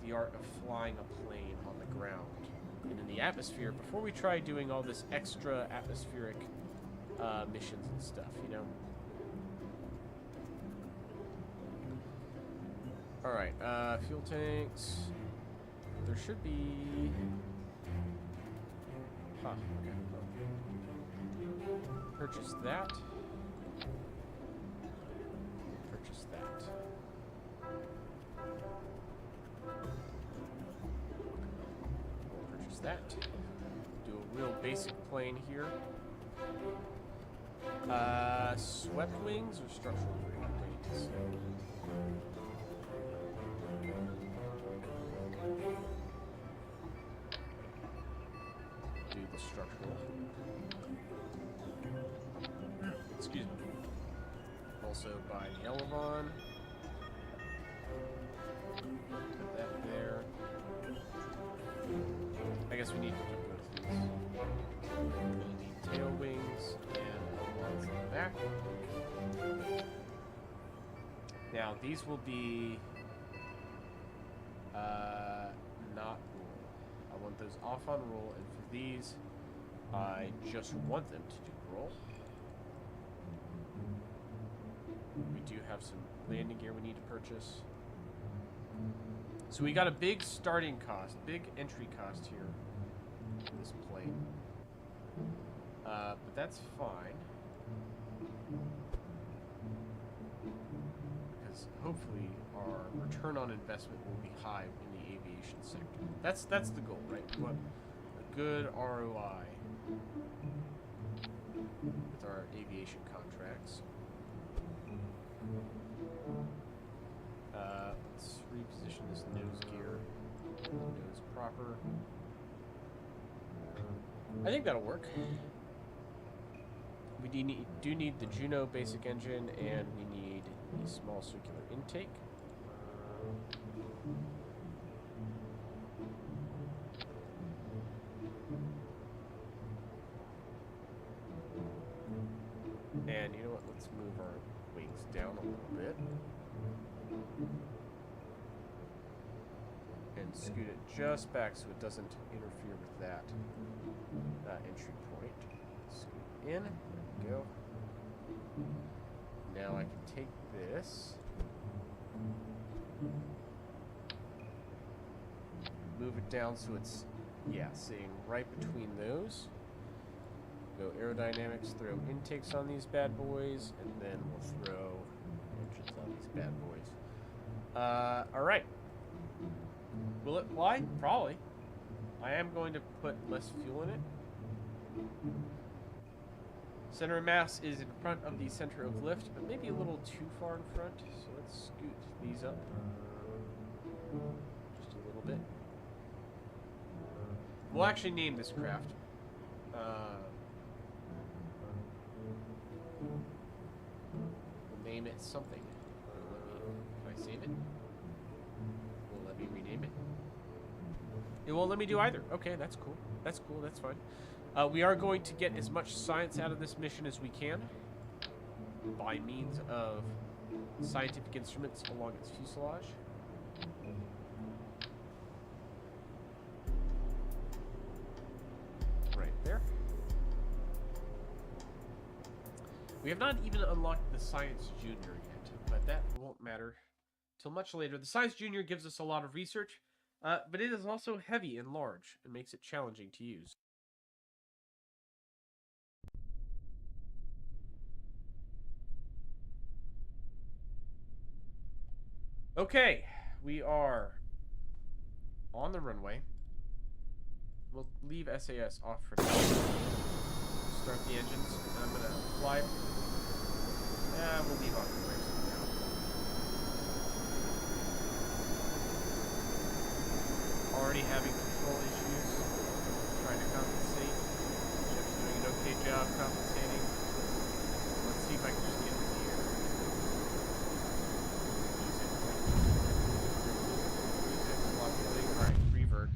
Speaker 1: the art of flying a plane on the ground and in the atmosphere before we try doing all this extra atmospheric missions and stuff, you know? Alright, fuel tanks. There should be... Huh, okay. Purchase that. Purchase that. Purchase that. Do a real basic plane here. Swept wings or structural wings? Do the structural. Excuse me. Also buy the Elevon. Put that there. I guess we need to do both of these. We need tail wings and Elevons on the back. Now, these will be not roll. I want those off on roll, and for these, I just want them to do roll. We do have some landing gear we need to purchase. So we got a big starting cost, big entry cost here for this plane. But that's fine. Because hopefully our return on investment will be high in the aviation sector. That's the goal, right? We want a good ROI with our aviation contracts. Let's reposition this nose gear. Nose proper. I think that'll work. We do need the Juno basic engine, and we need a small circular intake. And you know what? Let's move our wings down a little bit. And scoot it just back so it doesn't interfere with that entry point. Scoot in. There we go. Now I can take this. Move it down so it's, yeah, sitting right between those. Go aerodynamics, throw intakes on these bad boys, and then we'll throw engines on these bad boys. Alright. Will it fly? Probably. I am going to put less fuel in it. Center of mass is in front of the center of lift, but maybe a little too far in front. So let's scoot these up just a little bit. We'll actually name this craft. We'll name it something. Can I save it? Will let me rename it? It won't let me do either. Okay, that's cool. That's cool. That's fine. We are going to get as much science out of this mission as we can by means of scientific instruments along its fuselage. Right there. We have not even unlocked the Science Junior yet, but that won't matter till much later. The Science Junior gives us a lot of research, but it is also heavy and large and makes it challenging to use. Okay, we are on the runway. We'll leave SAS off for now. Start the engines, and I'm gonna fly. We'll leave off the brakes for now. Already having control issues. Trying to compensate. Jeff's doing an okay job compensating. Let's see if I can just get in the air. Alright, revert.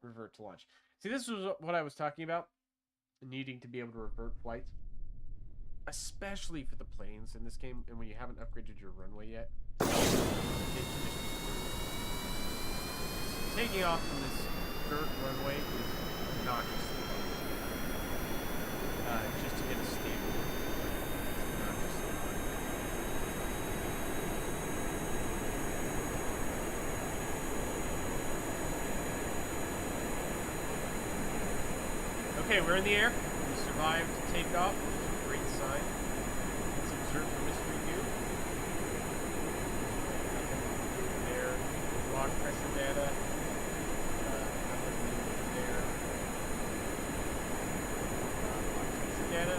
Speaker 1: Revert to launch. See, this was what I was talking about. Needing to be able to revert flights. Especially for the planes in this game, and when you haven't upgraded your runway yet. Taking off from this dirt runway is obnoxiously hard. Just to get a stable. It's obnoxiously hard. Okay, we're in the air. We survived takeoff, which is a great sign. Let's observe the mystery view. There, log pressure data. Nothing new there. Log pressure data.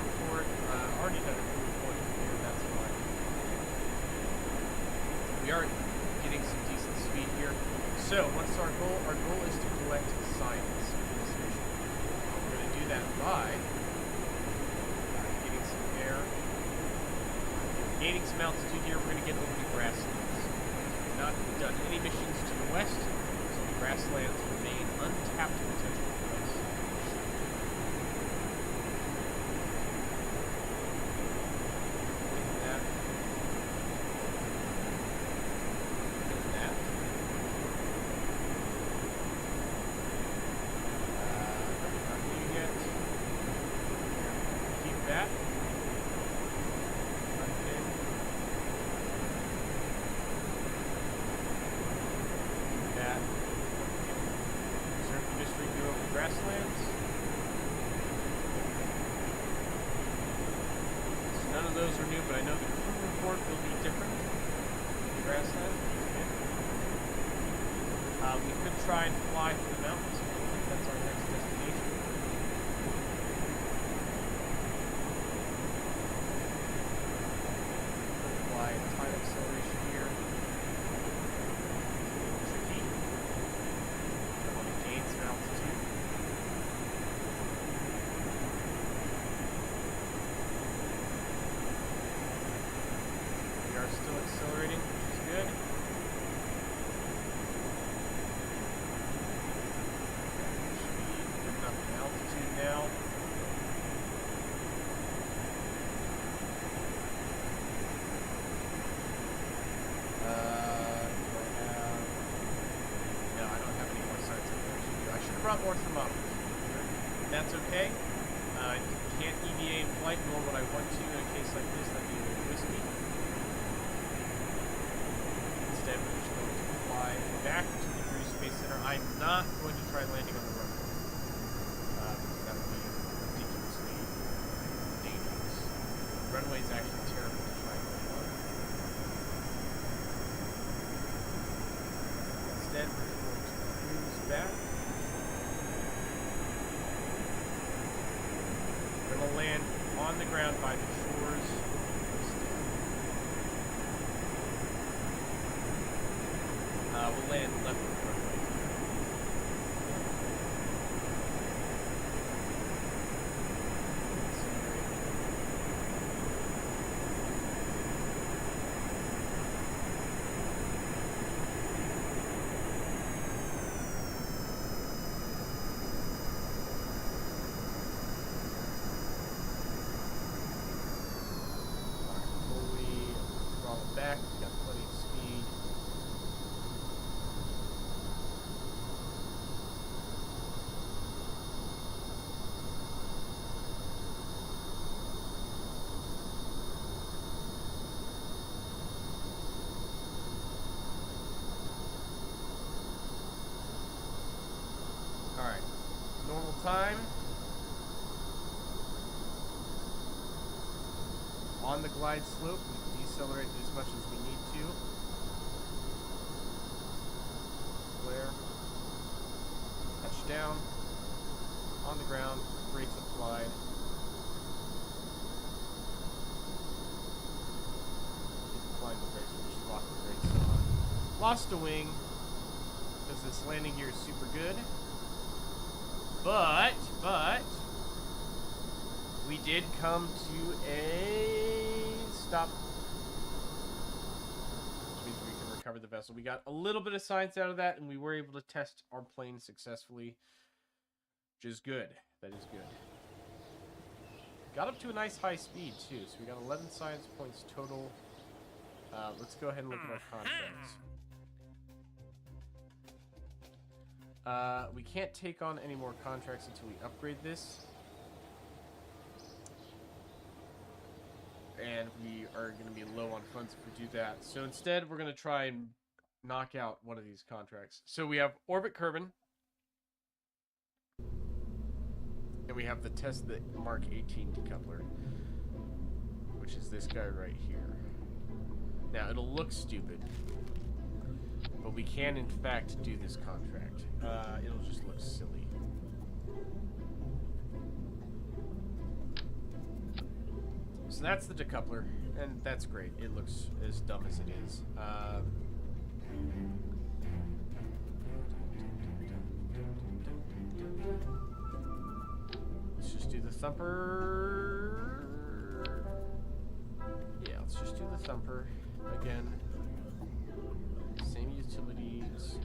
Speaker 1: Report. Already done a crew report here. That's fine. We are getting some decent speed here. So, what's our goal? Our goal is to collect science in this mission. We're going to do that by getting some air, gaining some altitude here. We're going to get over the grasslands. We've not done any missions to the west, so the grasslands remain untapped potential for us. those are new, but I know the crew report will be different. Grassland. We could try and fly through the mountains. I think that's our next destination. Fly at time acceleration here. Tricky. I want to gain some altitude. We are still accelerating, which is good. Altitude now. No, I don't have any more signs of I should have brought more thermometers. That's okay. I can't EVA in flight, nor would I want to in a case like this. That'd be a little risky. Instead, we're just going to fly back to the Cruise Space Center. I'm not going to try landing on the runway. That would be ridiculously dangerous. The runway is actually terrible to try and land on. Instead, we're going to cruise back. We're going to land on the ground by the shores of Stan. We'll land left of the runway. Back, we got plenty of speed. Alright, normal time. On the glide slope, we decelerate as much as we need to. Flare. Touchdown. On the ground. Brakes applied. Keep applying the brakes. We'll just lock the brakes on. Lost a wing. Because this landing here is super good. But we did come to a stop. Which means we can recover the vessel. We got a little bit of science out of that, and we were able to test our plane successfully, which is good. That is good. Got up to a nice high speed, too, so we got 11 science points total. Let's go ahead and look at our contracts. We can't take on any more contracts until we upgrade this. And we are going to be low on funds if we do that. So instead, we're going to try and knock out one of these contracts. So we have Orbit Kerbal. And we have the test the Mark 18 decoupler. Which is this guy right here. Now, it'll look stupid. But we can, in fact, do this contract. It'll just look silly. So that's the decoupler, and that's great. It looks as dumb as it is. Let's just do the thumper. Yeah, let's just do the thumper again. Same utilities.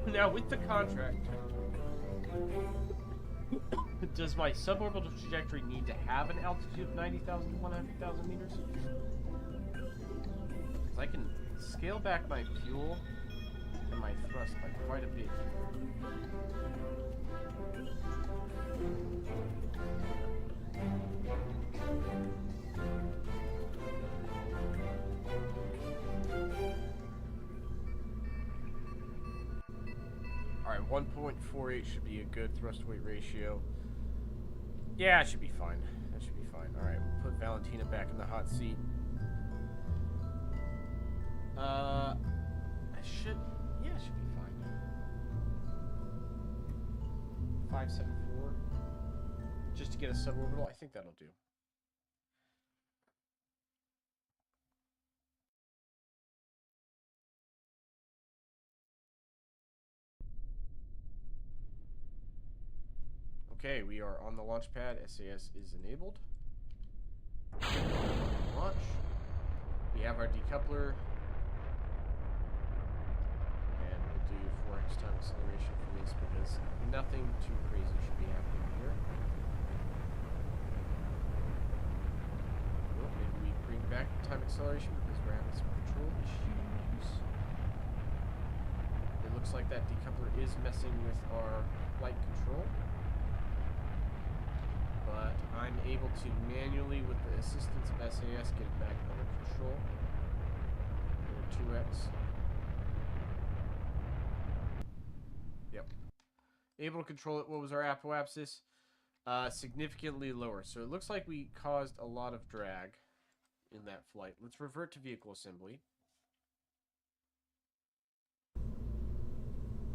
Speaker 1: Now with the contract, does my suborbital trajectory need to have an altitude of 90,000 to 100,000 meters? Because I can scale back my fuel and my thrust by quite a bit 1.48 should be a good thrust weight ratio. Yeah, it should be fine. That should be fine. Alright, we'll put Valentina back in the hot seat. Yeah, it should be fine. 574. Just to get a suborbital, I think that'll do. Okay, we are on the launch pad. SAS is enabled. Launch. We have our decoupler. And we'll do 4x time acceleration for this because nothing too crazy should be happening here. Well, maybe we bring back time acceleration because we're having some control issues. It looks like that decoupler is messing with our flight control. But I'm able to manually, with the assistance of SAS, get it back under control. 2x. Yep. Able to control it. What was our apoapsis? Significantly lower. So it looks like we caused a lot of drag in that flight. Let's revert to vehicle assembly.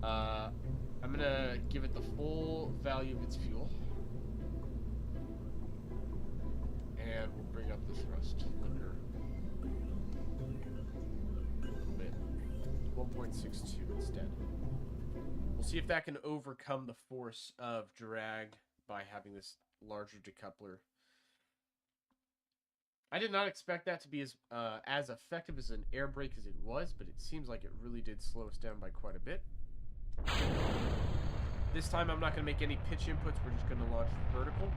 Speaker 1: I'm going to give it the full value of its fuel. And we'll bring up the thrust limiter a little bit. 1.62 instead. We'll see if that can overcome the force of drag by having this larger decoupler. I did not expect that to be as effective as an air brake as it was, but it seems like it really did slow us down by quite a bit. This time I'm not going to make any pitch inputs. We're just going to launch vertical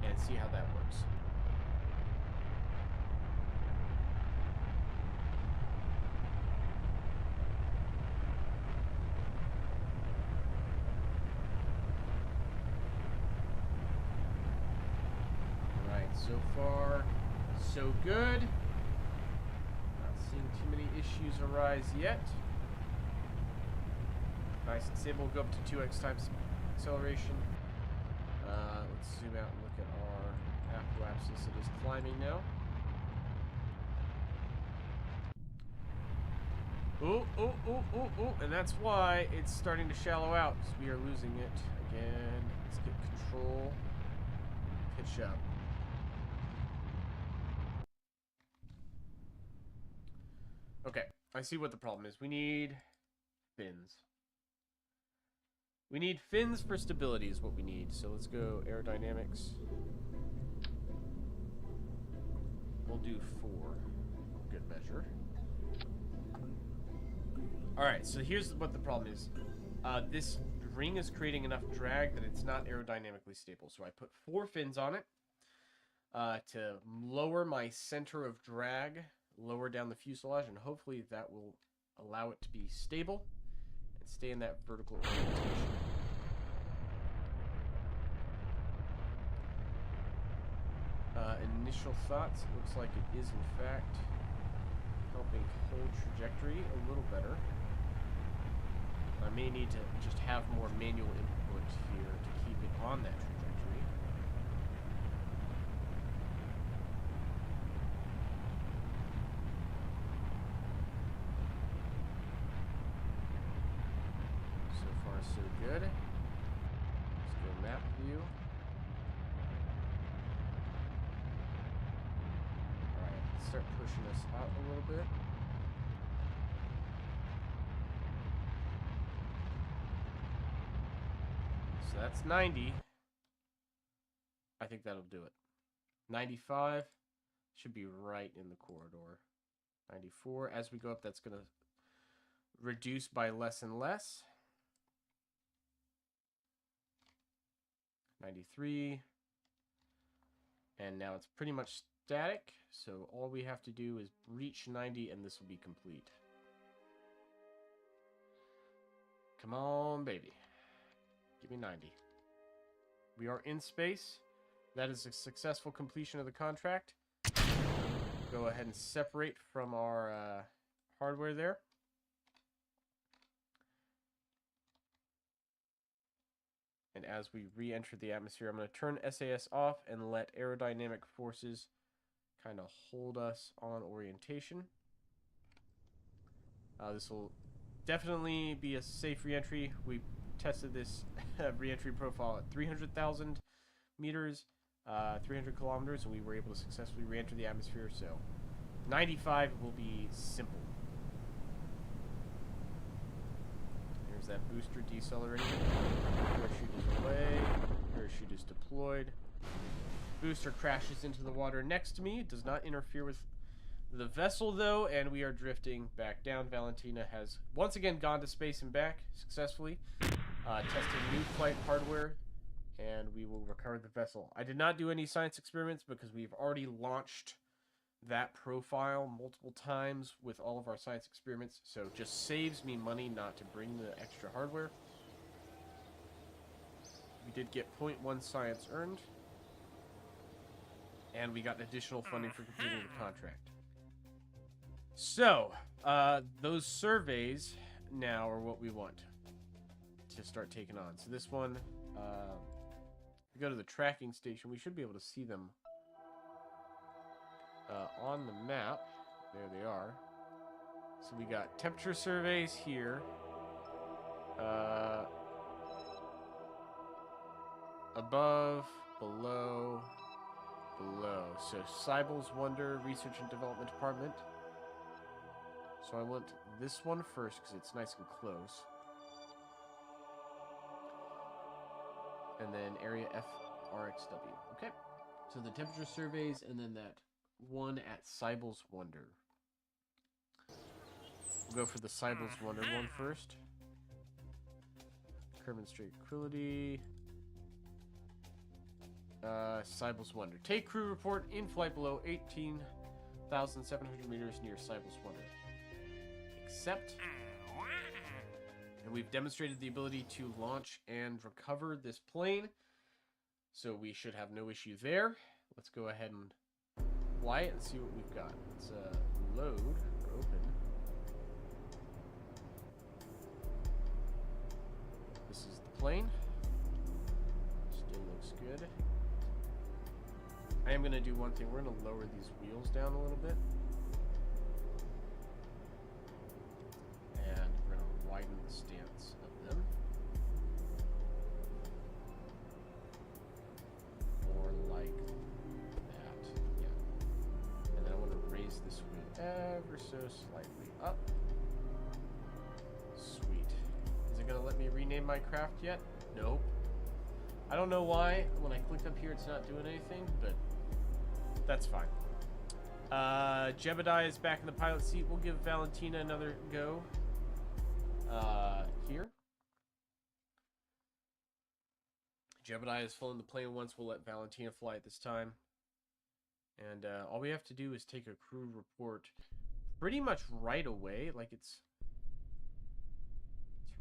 Speaker 1: and see how that works. Alright, so far, so good. Not seeing too many issues arise yet. Nice and stable. We'll go up to 2x times acceleration. Let's zoom out and look at our apoapsis. It is climbing now. Oh, and that's why it's starting to shallow out, because we are losing it again. Let's get control. Pitch up. Okay, I see what the problem is. We need fins. We need fins for stability is what we need. So let's go aerodynamics. We'll do 4. Good measure. Alright, so here's what the problem is. This ring is creating enough drag that it's not aerodynamically stable. So I put 4 fins on it to lower my center of drag, lower down the fuselage, and hopefully that will allow it to be stable and stay in that vertical orientation. Initial thoughts, it looks like it is in fact helping hold trajectory a little better. I may need to just have more manual input here to keep it on that trajectory. So far so good. Let's go map view. Start pushing us out a little bit. So that's 90. I think that'll do it. 95 should be right in the corridor. 94. As we go up, that's going to reduce by less and less. 93. And now it's pretty much static, so all we have to do is reach 90 and this will be complete. Come on, baby. Give me 90. We are in space. That is a successful completion of the contract. Go ahead and separate from our hardware there. And as we re-enter the atmosphere, I'm going to turn SAS off and let aerodynamic forces kind of hold us on orientation. This will definitely be a safe re-entry. We tested this re-entry profile at 300,000 meters, 300 kilometers, and we were able to successfully re-enter the atmosphere. So 95 will be simple. There's that booster decelerating. Parachute is away. Parachute is deployed. Booster crashes into the water next to me. It does not interfere with the vessel, though, and we are drifting back down. Valentina has once again gone to space and back successfully, testing new flight hardware, and we will recover the vessel. I did not do any science experiments because we've already launched that profile multiple times with all of our science experiments, so it just saves me money not to bring the extra hardware. We did get 0.1 science earned, and we got additional funding for completing the contract. So, those surveys now are what we want to start taking on. So this one, if we go to the tracking station, we should be able to see them on the map. There they are. So we got temperature surveys here. Above, below, below. So Cybel's Wonder Research and Development Department. So I want this one first because it's nice and close. And then area FRXW. Okay. So the temperature surveys and then that one at Cybel's Wonder. We'll go for the Cybel's Wonder one first. Kerbal tranquility. Cybel's Wonder. Take crew report in flight below 18,700 meters near Cybel's Wonder. Accept. And we've demonstrated the ability to launch and recover this plane, so we should have no issue there. Let's go ahead and fly it and see what we've got. Let's load or open. This is the plane. Still looks good. I am going to do one thing. We're going to lower these wheels down a little bit. And we're going to widen the stance of them. More like that. Yeah. And then I want to raise this wheel ever so slightly up. Sweet. Is it going to let me rename my craft yet? Nope. I don't know why. When I click up here, it's not doing anything, but that's fine. Jebediah is back in the pilot seat. We'll give Valentina another go. Here. Jebediah has flown the plane once. We'll let Valentina fly it this time. And all we have to do is take a crew report pretty much right away. Like it's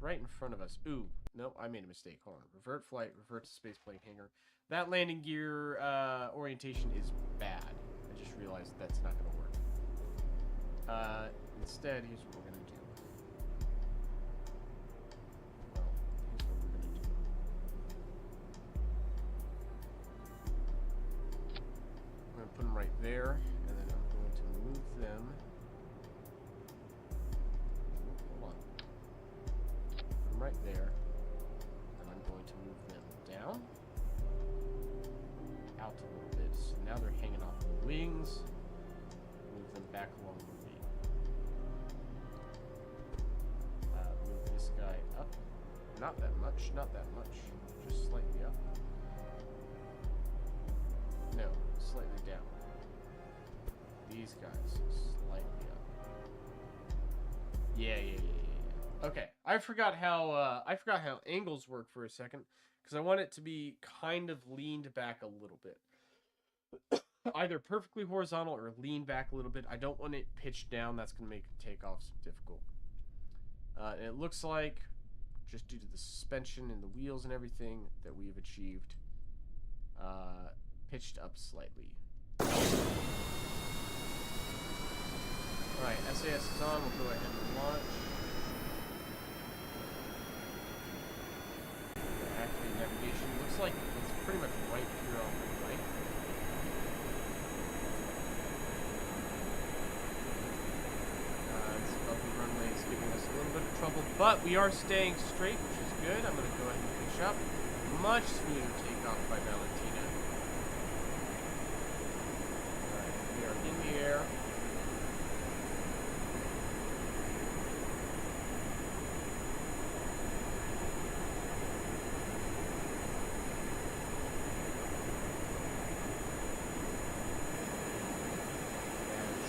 Speaker 1: right in front of us. Ooh, no, I made a mistake. Hold on. Revert flight, revert to spaceplane hangar. That landing gear orientation is bad. I just realized that's not going to work. Instead, here's what we're going to do. Well, here's what we're going to do. I'm going to put them right there, and then I'm going to move them. Hold on. Put them right there, and I'm going to move them down. Out a little bit, so now they're hanging off the wings. Move them back along the wing. Move this guy up. Not that much, not that much. Just slightly up. No, slightly down. These guys, slightly up. Yeah. Okay, I forgot how angles work for a second. Because I want it to be kind of leaned back a little bit. Either perfectly horizontal or lean back a little bit. I don't want it pitched down. That's going to make takeoffs difficult. And it looks like, just due to the suspension and the wheels and everything, that we've achieved pitched up slightly. Alright, SAS is on. We'll go ahead and launch. activate navigation. Looks like it's pretty much right here on the right. This bumpy runway is giving us a little bit of trouble, but we are staying straight, which is good. I'm going to go ahead and finish up. Much smoother takeoff by Valentina. Alright, we are in the air.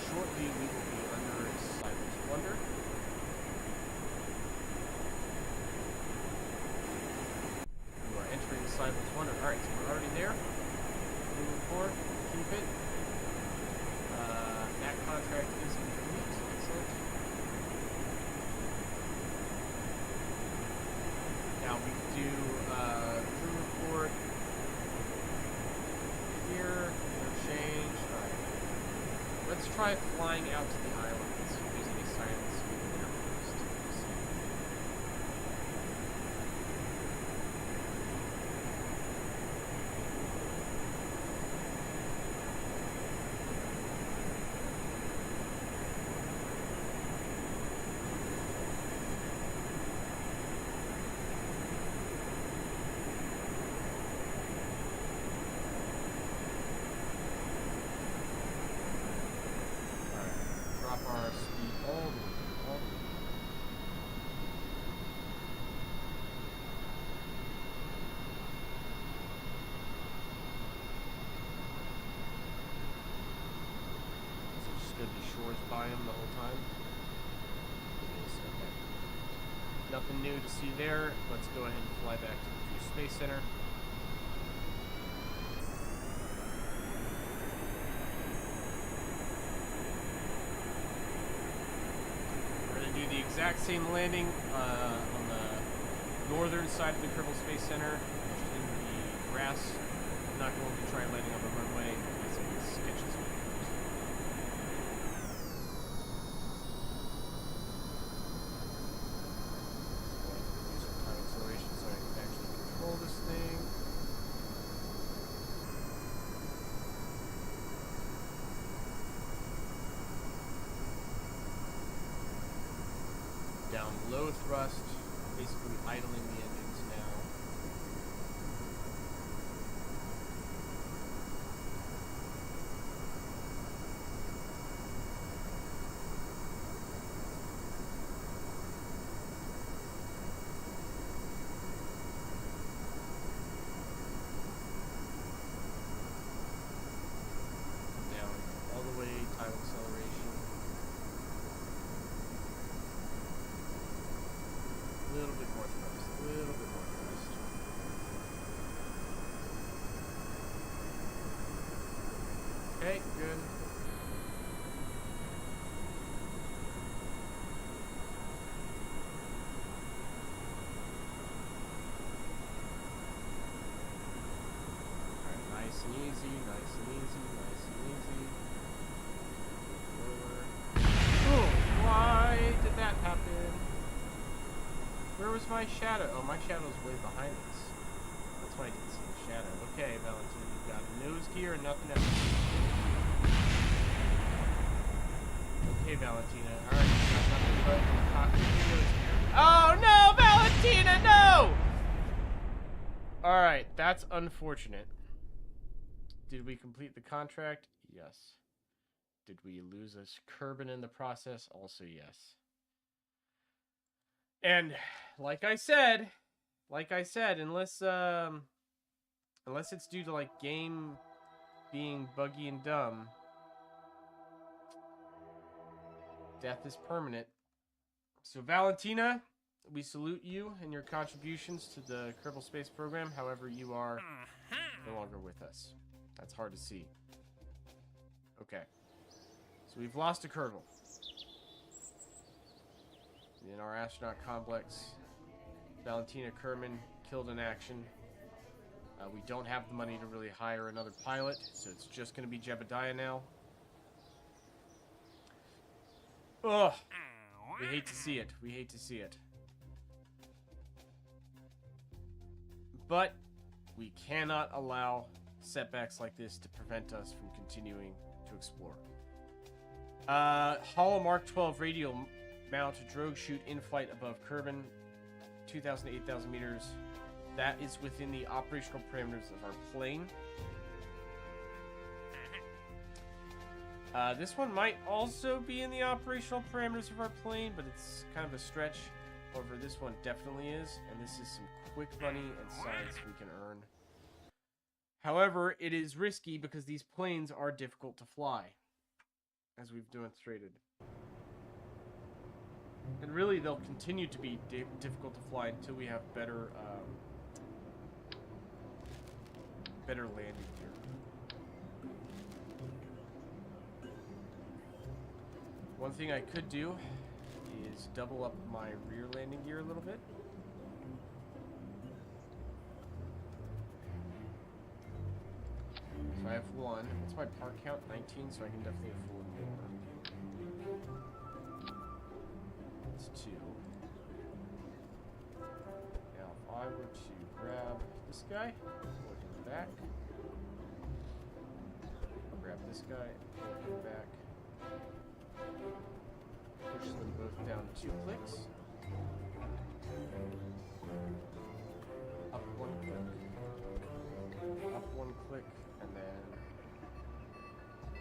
Speaker 1: Shortly, we will be under Cyber's Wonder. We are entering Cyber's Wonder. Alright, so we're already there. Moving forward. Keep it. That contract is complete. Excellent. Now we can do crew report. Here. Interchange. Alright. Let's try flying out to the island and see if there's any silence there first. Our speed all the way. So just gonna be shores by him the whole time. It is, okay. Nothing new to see there. Let's go ahead and fly back to the Crew Space Center. The exact same landing on the northern side of the Kerbal Space Center, just in the grass. I'm not going to try landing on the runway because it sketches me. Use our time acceleration so I can actually control this thing. Down low thrust, basically idling the engines now. Down all the way, time acceleration. A little bit more thrust, a little bit more thrust. Okay, good. Alright, nice and easy, nice and easy, nice and easy. Lower. Oh, why did that happen? Where was my shadow? Oh, my shadow's way behind us. That's why I didn't see the shadow. Okay, Valentina, you've got a nose gear and nothing else. Okay, Valentina. Alright, you've got nothing but cockpit and nose gear. Oh, no, Valentina, no! Alright, that's unfortunate. Did we complete the contract? Yes. Did we lose a Kerbal in the process? Also, yes. And like I said, unless it's due to like game being buggy and dumb, death is permanent. So Valentina, we salute you and your contributions to the Kerbal Space Program. However, you are no longer with us. That's hard to see. Okay. So we've lost a Kerbal in our astronaut complex. Valentina Kerman killed in action. We don't have the money to really hire another pilot, so it's just going to be Jebediah now. Ugh. We hate to see it. We hate to see it. But we cannot allow setbacks like this to prevent us from continuing to explore. Hollow Mark 12 radial mount drogue chute in flight above Kerbal, 2,000 to 8,000 meters. That is within the operational parameters of our plane. This one might also be in the operational parameters of our plane, but it's kind of a stretch. However, this one definitely is, and this is some quick money and science we can earn. However, it is risky because these planes are difficult to fly, as we've demonstrated. And really, they'll continue to be difficult to fly until we have better landing gear. One thing I could do is double up my rear landing gear a little bit. So I have one. What's my part count? 19, so I can definitely afford more. That's 2. Now, if I were to grab this guy, pull him back. Grab this guy, pull him back. Push them both down 2 clicks. Up 1 click. Up 1 click, and then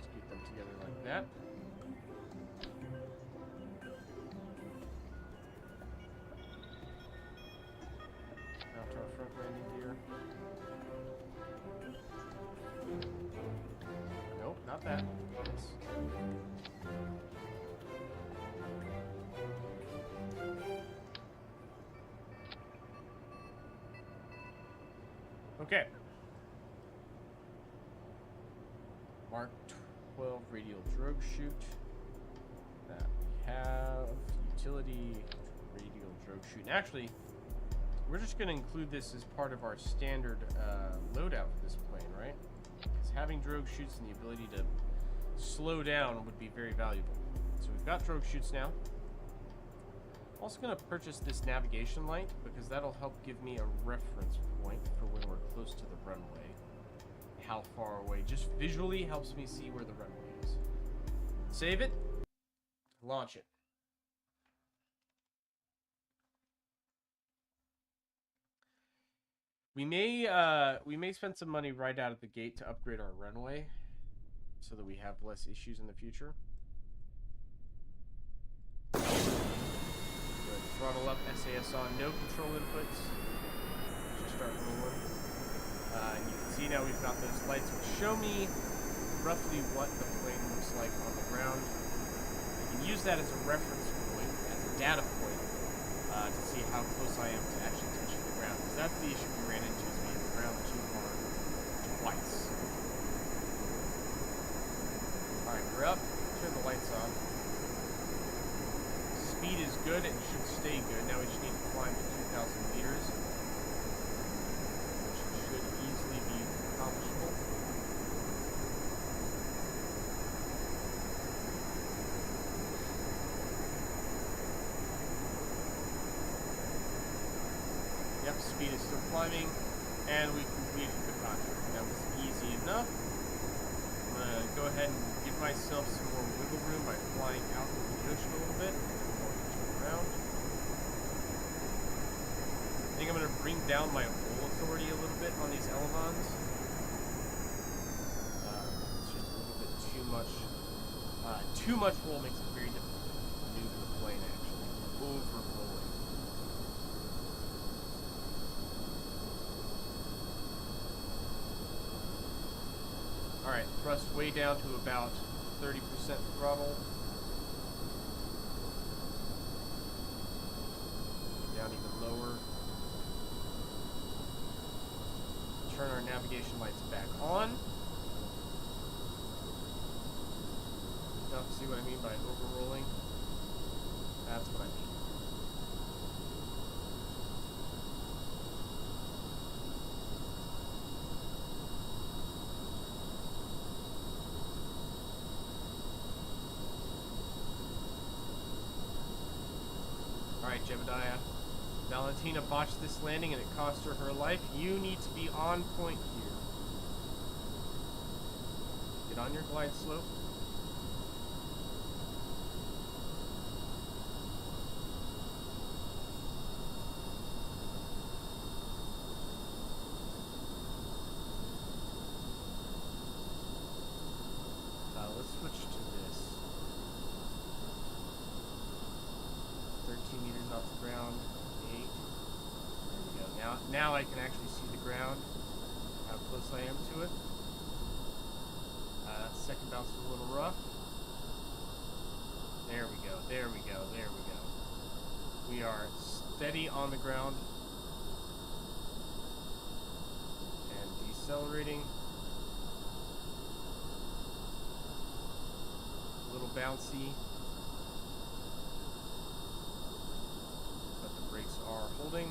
Speaker 1: scoot them together like that. Now to our front landing gear. Nope, not that. Yes. Okay. Mark 12 radial drogue chute. That we have. Utility radial drogue chute. And actually, we're just going to include this as part of our standard loadout for this plane, right? Because having drogue chutes and the ability to slow down would be very valuable. So we've got drogue chutes now. I'm also going to purchase this navigation light because that'll help give me a reference point for when we're close to the runway. How far away. Just visually helps me see where the runway is. Save it. Launch it. We may spend some money right out of the gate to upgrade our runway so that we have less issues in the future. Throttle up, SAS on, no control inputs. Just start rolling. And you can see now we've got those lights which show me roughly what the plane looks like on the ground. I can use that as a reference point, as a data point, to see how close I am to actually touching the ground. Because that's the issue we ran into, is we hit the ground too hard twice. Alright, we're up. Turn the lights on. Speed is good and should stay good. Now we just need to climb to 2,000 meters, which should easily be accomplishable. Yep, speed is still climbing, and we completed the contract. That was easy enough. I'm going to go ahead and give myself some more wiggle room by flying out into the ocean a little bit. Around. I think I'm going to bring down my roll authority a little bit on these elevons. It's just a little bit too much. Too much roll makes it very difficult to maneuver the plane, actually. Over-rolling. Alright, thrust way down to about 30% throttle. Down even lower. Turn our navigation lights back on. Now, see what I mean by overrolling? That's what I mean. Alright, Jebediah. Valentina botched this landing and it cost her her life. You need to be on point here. Get on your glide slope. Let's switch to this. 13 meters off the ground. 8. There we go. Now I can actually see the ground. How close I am to it. Second bounce was a little rough. There we go. There we go. There we go. We are steady on the ground. And decelerating. A little bouncy. But the brakes are holding.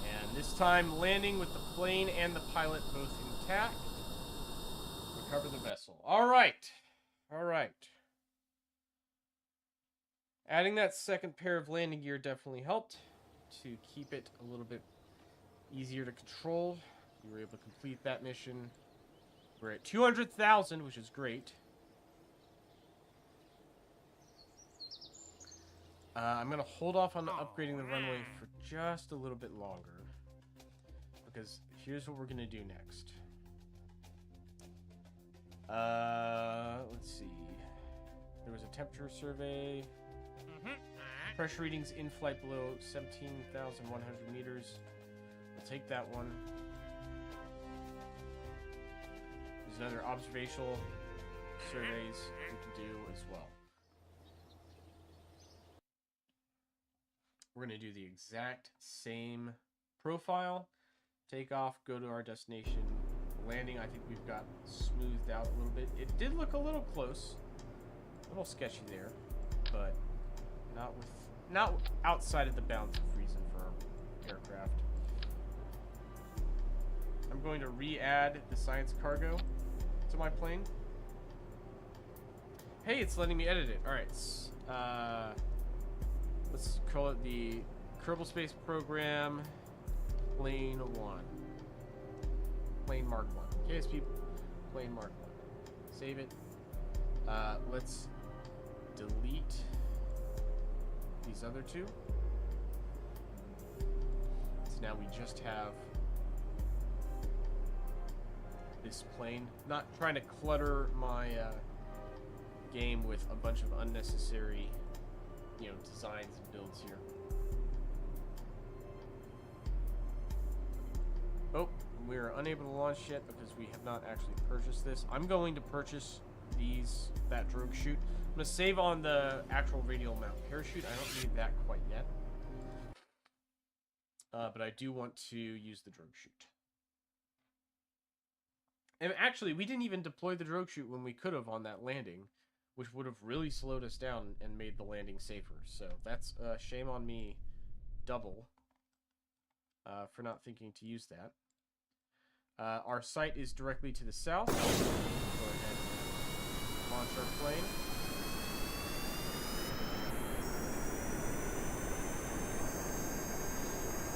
Speaker 1: And this time landing with the plane and the pilot both intact. Recover the vessel. Alright. Alright. Adding that second pair of landing gear definitely helped to keep it a little bit easier to control. We were able to complete that mission. We're at 200,000, which is great. I'm going to hold off on upgrading the runway for just a little bit longer. Because here's what we're going to do next. Let's see. There was a temperature survey. Pressure readings in flight below 17,100 meters. We'll take that one. There's another observational surveys we can do as well. We're going to do the exact same profile. Take off, go to our destination. Landing, I think we've got smoothed out a little bit. It did look a little close. A little sketchy there. But not outside of the bounds of reason for our aircraft. I'm going to re-add the science cargo to my plane. Hey, it's letting me edit it. Alright. Let's call it the Kerbal Space Program Plane 1. Plane Mark 1. KSP Plane Mark 1. Save it. Let's delete these other two. So now we just have this plane. Not trying to clutter my game with a bunch of unnecessary, designs and builds here. Oh, we are unable to launch yet because we have not actually purchased this. I'm going to purchase that drogue chute. I'm going to save on the actual radial mount parachute. I don't need that quite yet. But I do want to use the drogue chute. And actually, we didn't even deploy the drogue chute when we could have on that landing, which would have really slowed us down and made the landing safer. So that's shame on me double for not thinking to use that. Our site is directly to the south. Go ahead and launch our plane.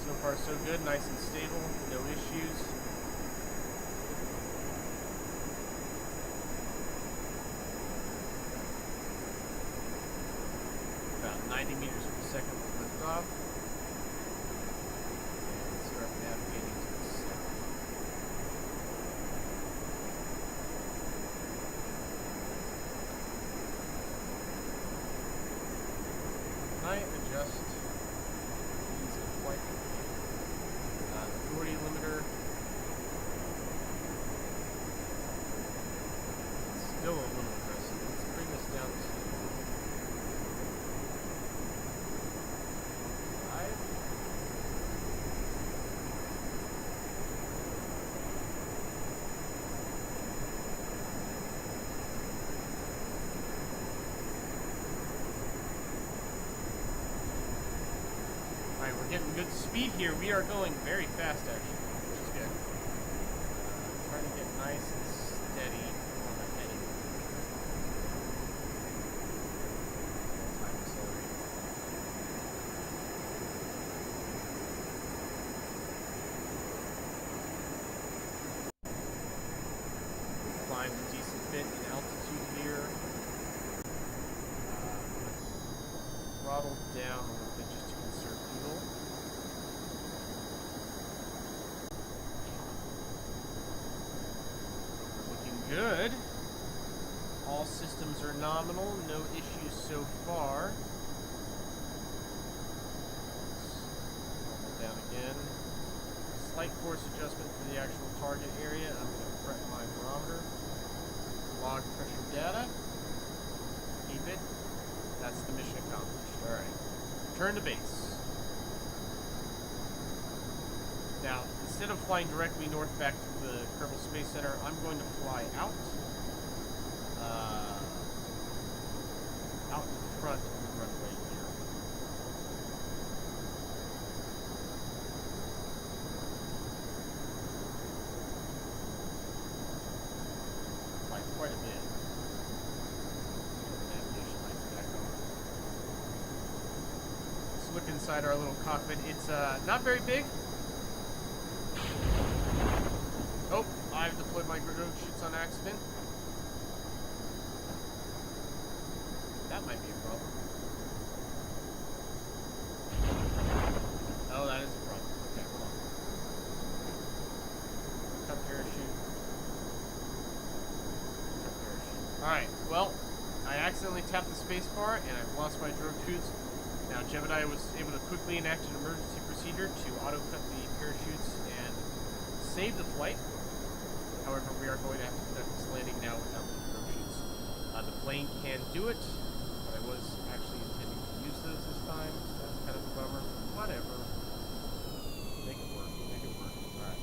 Speaker 1: So far so good, nice and stable, no issues. About 90 meters per second with liftoff. And start navigating to the south. Can I adjust these in flight? Authority limiter. It's still a little aggressive. Let's bring this down to 5. Alright, we're getting good speed here. We are going very fast, actually, which is good. Trying to get nice and steady on the heading. climbed a decent bit in altitude here. Throttle down a little bit just to conserve fuel. Looking good. All systems are nominal, no issues so far. Throttle down again. Slight course adjustment for the actual target area. I'm going to prep my barometer. Log pressure data. Keep it. That's the mission accomplished. Alright. Return to base. Now, instead of flying directly north back to the Kerbal Space Center, I'm going to fly out. Out in front of the runway here. Like quite a bit. Navigation lights back on. Let's look inside our little cockpit. It's not very big. Oh, I've deployed my drone chutes on accident. That might be a problem. Oh, that is a problem. Okay, hold on. Cut parachute. Cut parachute. Alright, well, I accidentally tapped the spacebar and I've lost my drone chutes. Now, Jebediah was able to quickly enact an emergency procedure to auto-cut the parachutes and save the flight. However, we are going to have to conduct this landing now without the drone chutes. The plane can do it. I was actually intending to use those this time, so that's kind of a bummer. Whatever. Make it work. Make it work. Alright.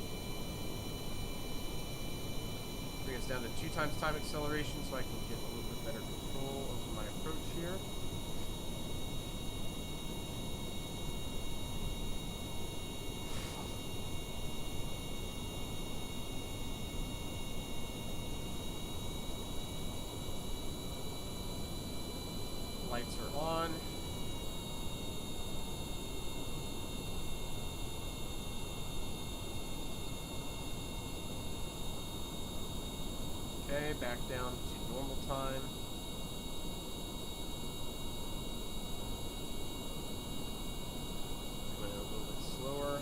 Speaker 1: Bring us down to 2 times time acceleration so I can get a little bit better control over my approach here. Lights are on. Okay, back down to normal time. Going a little bit slower.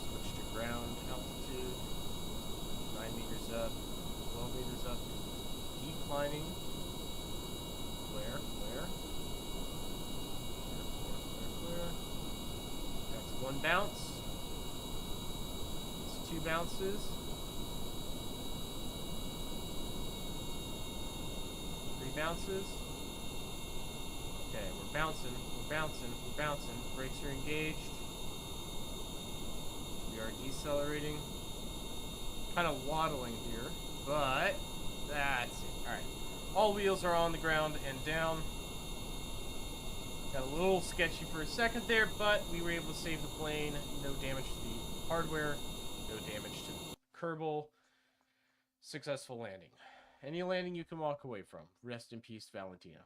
Speaker 1: Switch to ground altitude. 9 meters up, 12 meters up. Declining. Flare. That's 1 bounce. It's 2 bounces. 3 bounces. Okay, we're bouncing. Brakes are engaged. We are decelerating. Kind of waddling here, but that's it. Alright. All wheels are on the ground and down. Got a little sketchy for a second there, but we were able to save the plane. No damage to the hardware. No damage to the Kerbal. Successful landing. Any landing you can walk away from. Rest in peace, Valentina.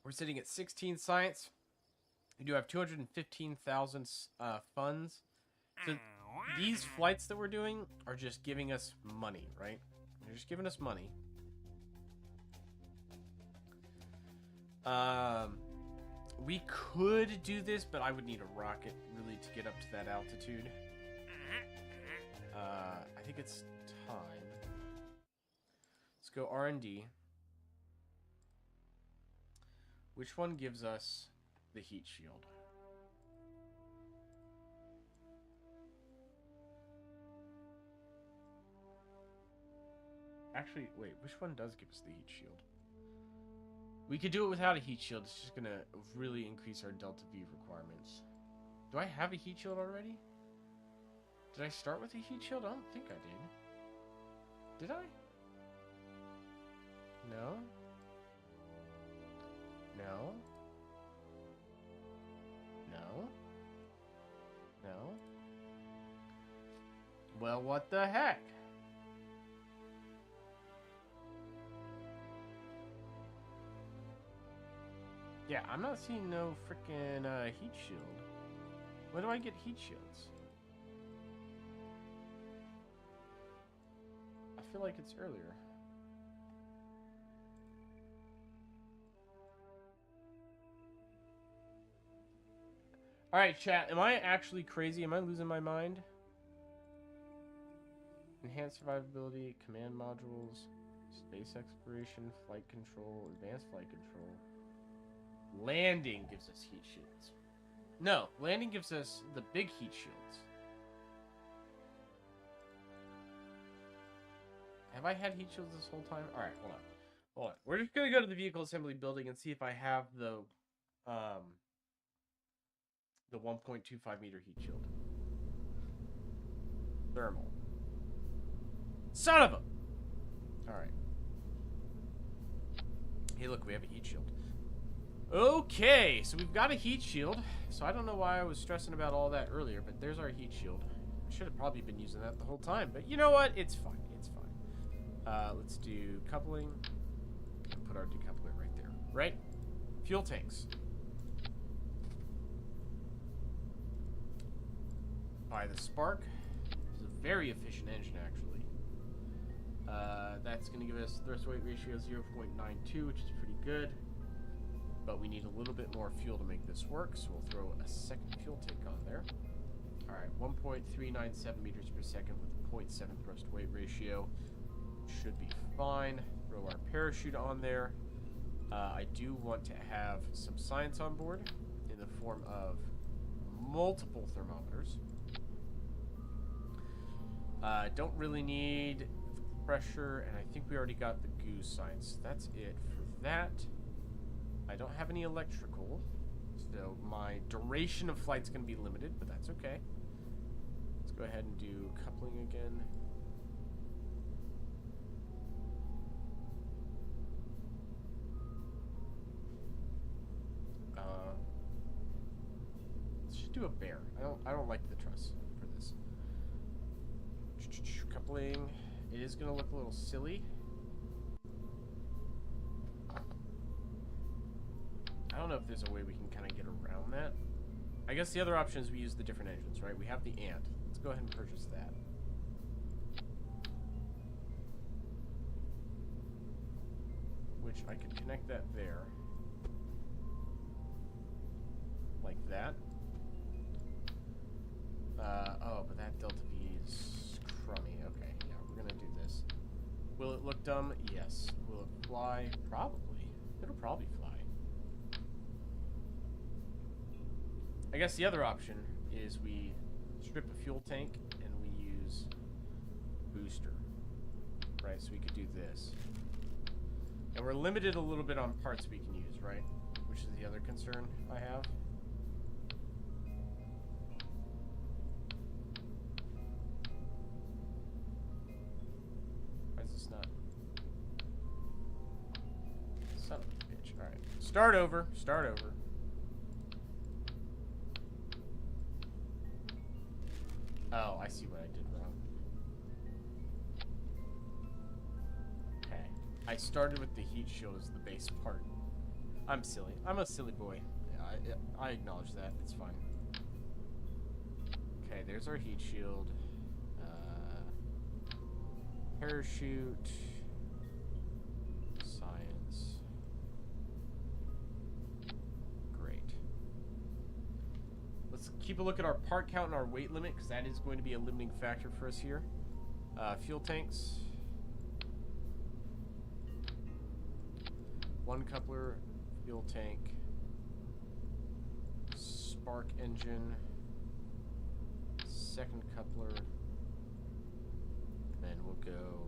Speaker 1: We're sitting at 16 science. We do have 215,000 funds. So these flights that we're doing are just giving us money, right? They're just giving us money. We could do this, but I would need a rocket really to get up to that altitude. I think it's time. Let's go R&D. Which one gives us the heat shield? Actually, wait, which one does give us the heat shield? We could do it without a heat shield. It's just gonna really increase our Delta V requirements. Do I have a heat shield already? Did I start with a heat shield? I don't think I did. Did I? No? No? No? No? Well, what the heck? Yeah, I'm not seeing no freaking heat shield. When do I get heat shields? feel like it's earlier. Alright, chat. Am I actually crazy? Am I losing my mind? Enhanced survivability, command modules, space exploration, flight control, advanced flight control. Landing gives us heat shields. No, landing gives us the big heat shields. Have I had heat shields this whole time? Alright, hold on. Hold on. We're just going to go to the vehicle assembly building and see if I have the 1.25 meter heat shield. Thermal. Son of a... Alright. Hey, look, we have a heat shield. Okay, so we've got a heat shield. So I don't know why I was stressing about all that earlier, but there's our heat shield. I should have probably been using that the whole time, but you know what? It's fine. It's fine. Let's do coupling. Put our decoupler right there. Right? Fuel tanks. Buy the Spark. This is a very efficient engine, actually. That's going to give us thrust weight ratio 0.92, which is pretty good. But we need a little bit more fuel to make this work, so we'll throw a second fuel tank on there. Alright, 1.397 meters per second with a 0.7 thrust weight ratio. Should be fine. Throw our parachute on there. I do want to have some science on board in the form of multiple thermometers. Don't really need pressure, and I think we already got the goo science. That's it for that. I don't have any electrical, so my duration of flight's going to be limited, but that's okay. Let's go ahead and do coupling again. Let's just do a bear. I don't like the truss for this. Coupling. It is going to look a little silly. I don't know if there's a way we can kind of get around that. I guess the other option is we use the different engines, right? We have the Ant. Let's go ahead and purchase that. Which I could connect that there. Like that. Oh, but that delta V is crummy. Okay, yeah, we're gonna do this. Will it look dumb? Yes. Will it fly? Probably. It'll probably fly. I guess the other option is we strip a fuel tank and we use booster. Right, so we could do this. And we're limited a little bit on parts we can use, right? Which is the other concern I have. Why is this not? Son of a bitch. Alright. Start over. Start over. Oh, I see what I did wrong. Okay. I started with the heat shield as the base part. I'm silly. I'm a silly boy. Yeah, I acknowledge that. It's fine. Okay, there's our heat shield. Parachute. Science. Great. Let's keep a look at our part count and our weight limit, because that is going to be a limiting factor for us here. Fuel tanks. One coupler, fuel tank, spark engine, second coupler, then we'll go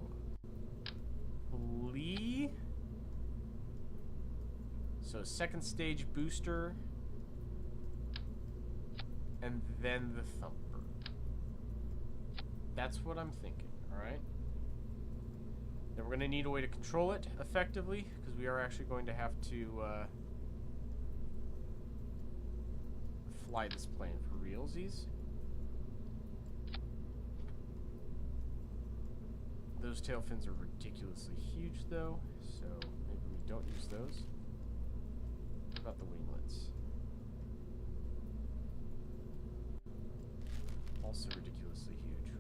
Speaker 1: Lee. So second stage booster, and then the thumper. That's what I'm thinking, alright? Then we're going to need a way to control it effectively, because we are actually going to have to fly this plane for realsies. Those tail fins are ridiculously huge, though, so maybe we don't use those. What about the winglets? Also ridiculously huge.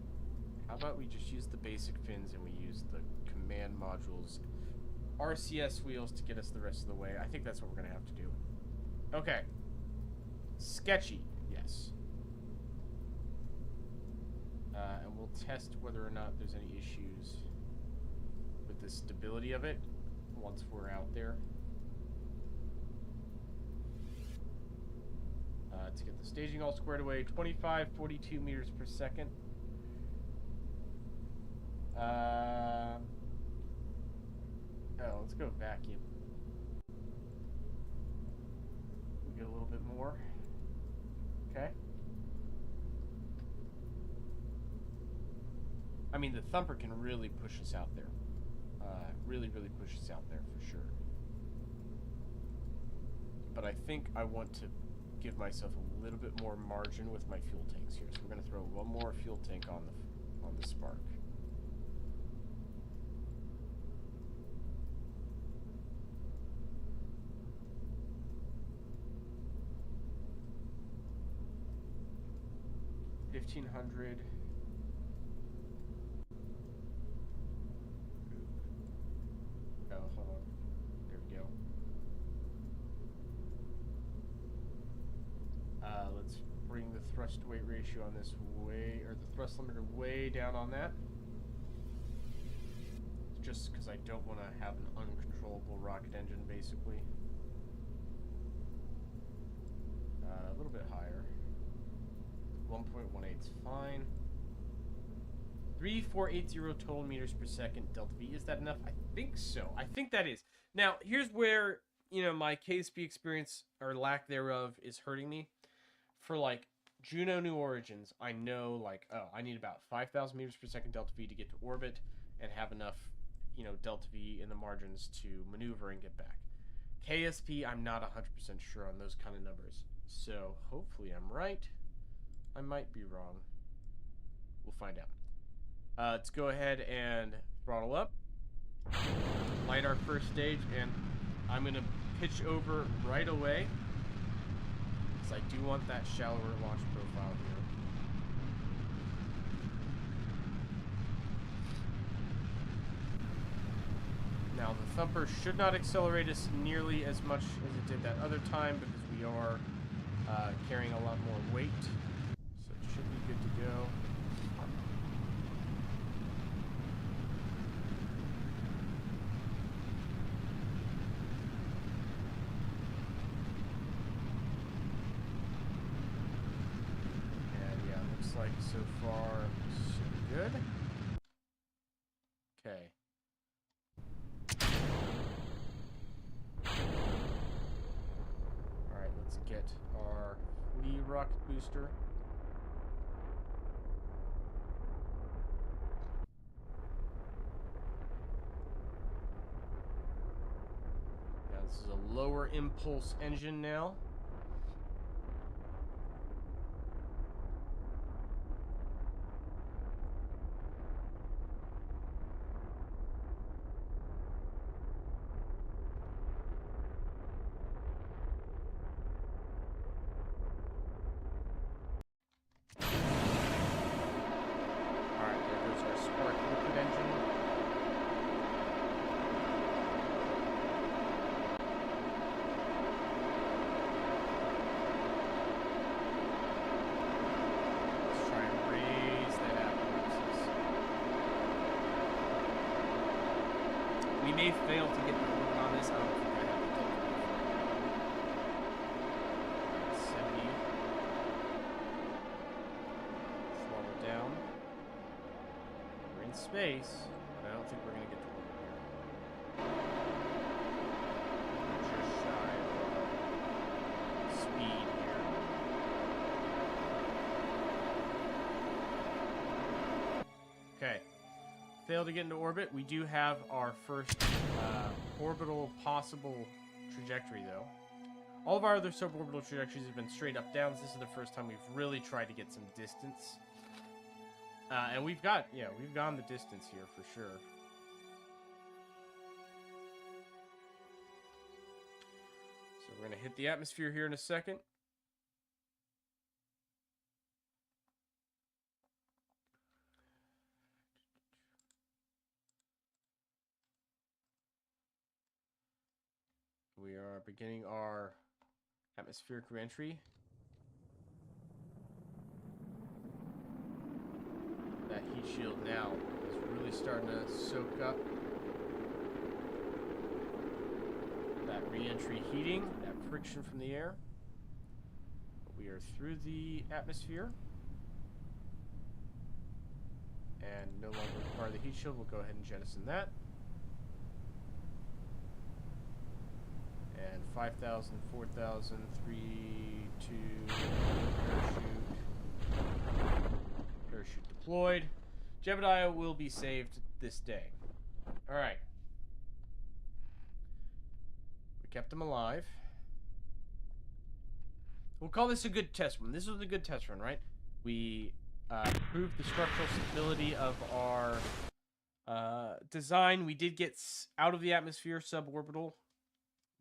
Speaker 1: How about we just use the basic fins and we use the command module's RCS wheels to get us the rest of the way? I think that's what we're going to have to do. Okay. Sketchy, yes. And we'll test whether or not there's any issues with the stability of it once we're out there. To get the staging all squared away, 2542 meters per second. Oh, let's go vacuum. We'll get a little bit more. Okay. I mean, the thumper can really push us out there. Really push us out there for sure. But I think I want to give myself a little bit more margin with my fuel tanks here. So we're going to throw one more fuel tank on the Spark. $1,500. Oh, hold on. There we go. Let's bring the thrust to weight ratio on this way, or the thrust limiter way down on that. Just because I don't want to have an uncontrollable rocket engine, basically. A little bit higher. 1.18 is fine. 3480 total meters per second delta V. Is that enough? I think so. I think that is. Now, here's where, you know, my KSP experience, or lack thereof, is hurting me. For, like, Juno New Origins, I know, like, oh, I need about 5,000 meters per second delta V to get to orbit and have enough, you know, delta V in the margins to maneuver and get back. KSP, I'm not 100% sure on those kind of numbers. So, hopefully I'm right. I might be wrong. We'll find out. Let's go ahead and throttle up. Light our first stage, and I'm going to pitch over right away. Because I do want that shallower launch profile here. Now, the Thumper should not accelerate us nearly as much as it did that other time, because we are carrying a lot more weight. So it should be good to go. And yeah, looks like so far so good. Okay. Alright, let's get our flea rocket booster. Now this is a lower impulse engine now. We may fail to get the orbit on this. I don't think I have the delta V. 70. Slow it down. We're in space, but I don't think we're going to get to orbit here. Just shy of speed here. Okay. Failed to get into orbit. We do have our first orbital possible trajectory, though. All of our other suborbital trajectories have been straight up downs. This is the first time we've really tried to get some distance. And we've gone the distance here for sure. So we're going to hit the atmosphere here in a second. beginning our atmospheric reentry. That heat shield now is really starting to soak up that reentry heating, that friction from the air. We are through the atmosphere and no longer require the heat shield. We'll go ahead and jettison that. And 5,000, 4,000, 3, 2, parachute deployed. Jebediah will be saved this day. Alright. We kept him alive. We'll call this a good test run. This was a good test run, right? We proved the structural stability of our design. We did get out of the atmosphere suborbital.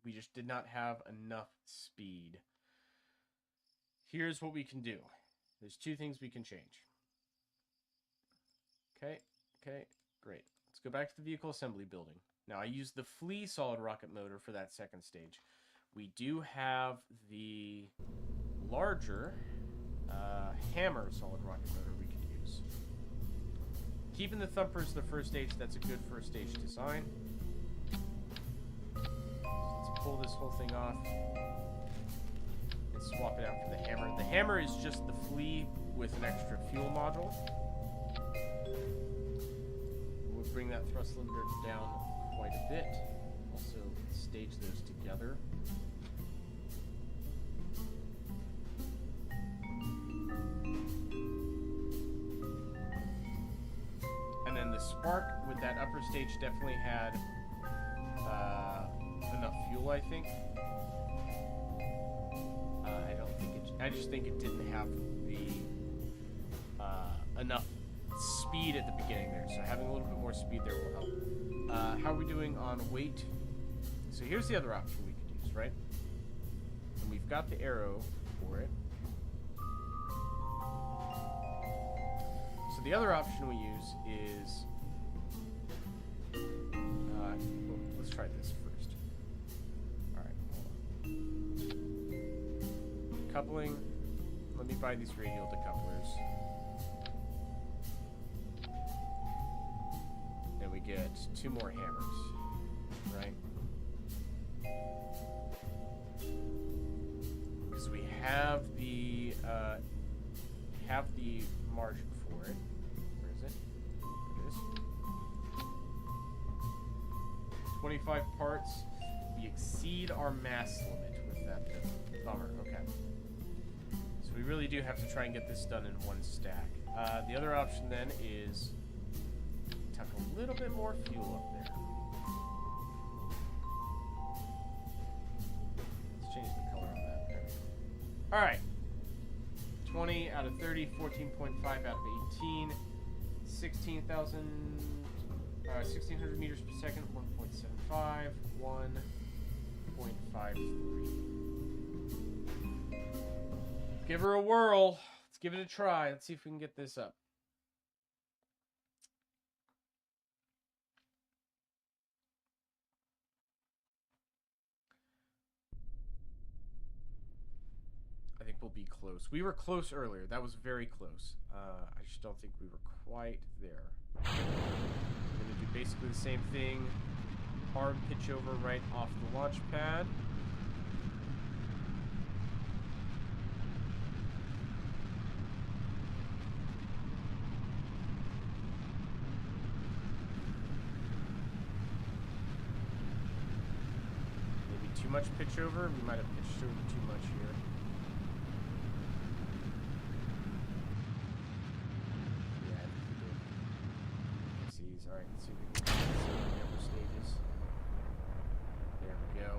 Speaker 1: We just did not have enough speed. Here's what we can do. There's two things we can change. Okay, great. Let's go back to the vehicle assembly building. Now, I used the Flea solid rocket motor for that second stage. We do have the larger hammer solid rocket motor we can use. Keeping the Thumper as the first stage, that's a good first stage design. So let's pull this whole thing off and swap it out for the hammer. The hammer is just the Flea with an extra fuel module. We'll bring that thrust limiter down quite a bit. Also stage those together. And then the Spark with that upper stage definitely had enough fuel, I think. I just think it didn't have the enough speed at the beginning there. So having a little bit more speed there will help. How are we doing on weight? So here's the other option we could use, right? And we've got the arrow for it. So the other option we use is... let's try this first. Alright, hold on. Coupling. Let me buy these radial decouplers. And we get 2 more hammers, right? Because we have the margin for it. Where is it? There it is. 25 parts. We exceed our mass limit with that bummer. Okay. So we really do have to try and get this done in one stack. The other option then is tuck a little bit more fuel up there. Let's change the color on that there. Alright. 20 out of 30, 14.5 out of 18, 1600 meters per second, 1.75, 1.53. Let's give her a whirl. Let's give it a try. Let's see if we can get this up. I think we'll be close. We were close earlier. That was very close. I just don't think we were quite there. We're going to do basically the same thing. Hard pitch over right off the launch pad. Maybe too much pitch over. We might have pitched over too much here. Alright, let's see if we can see the upper stages. There we go.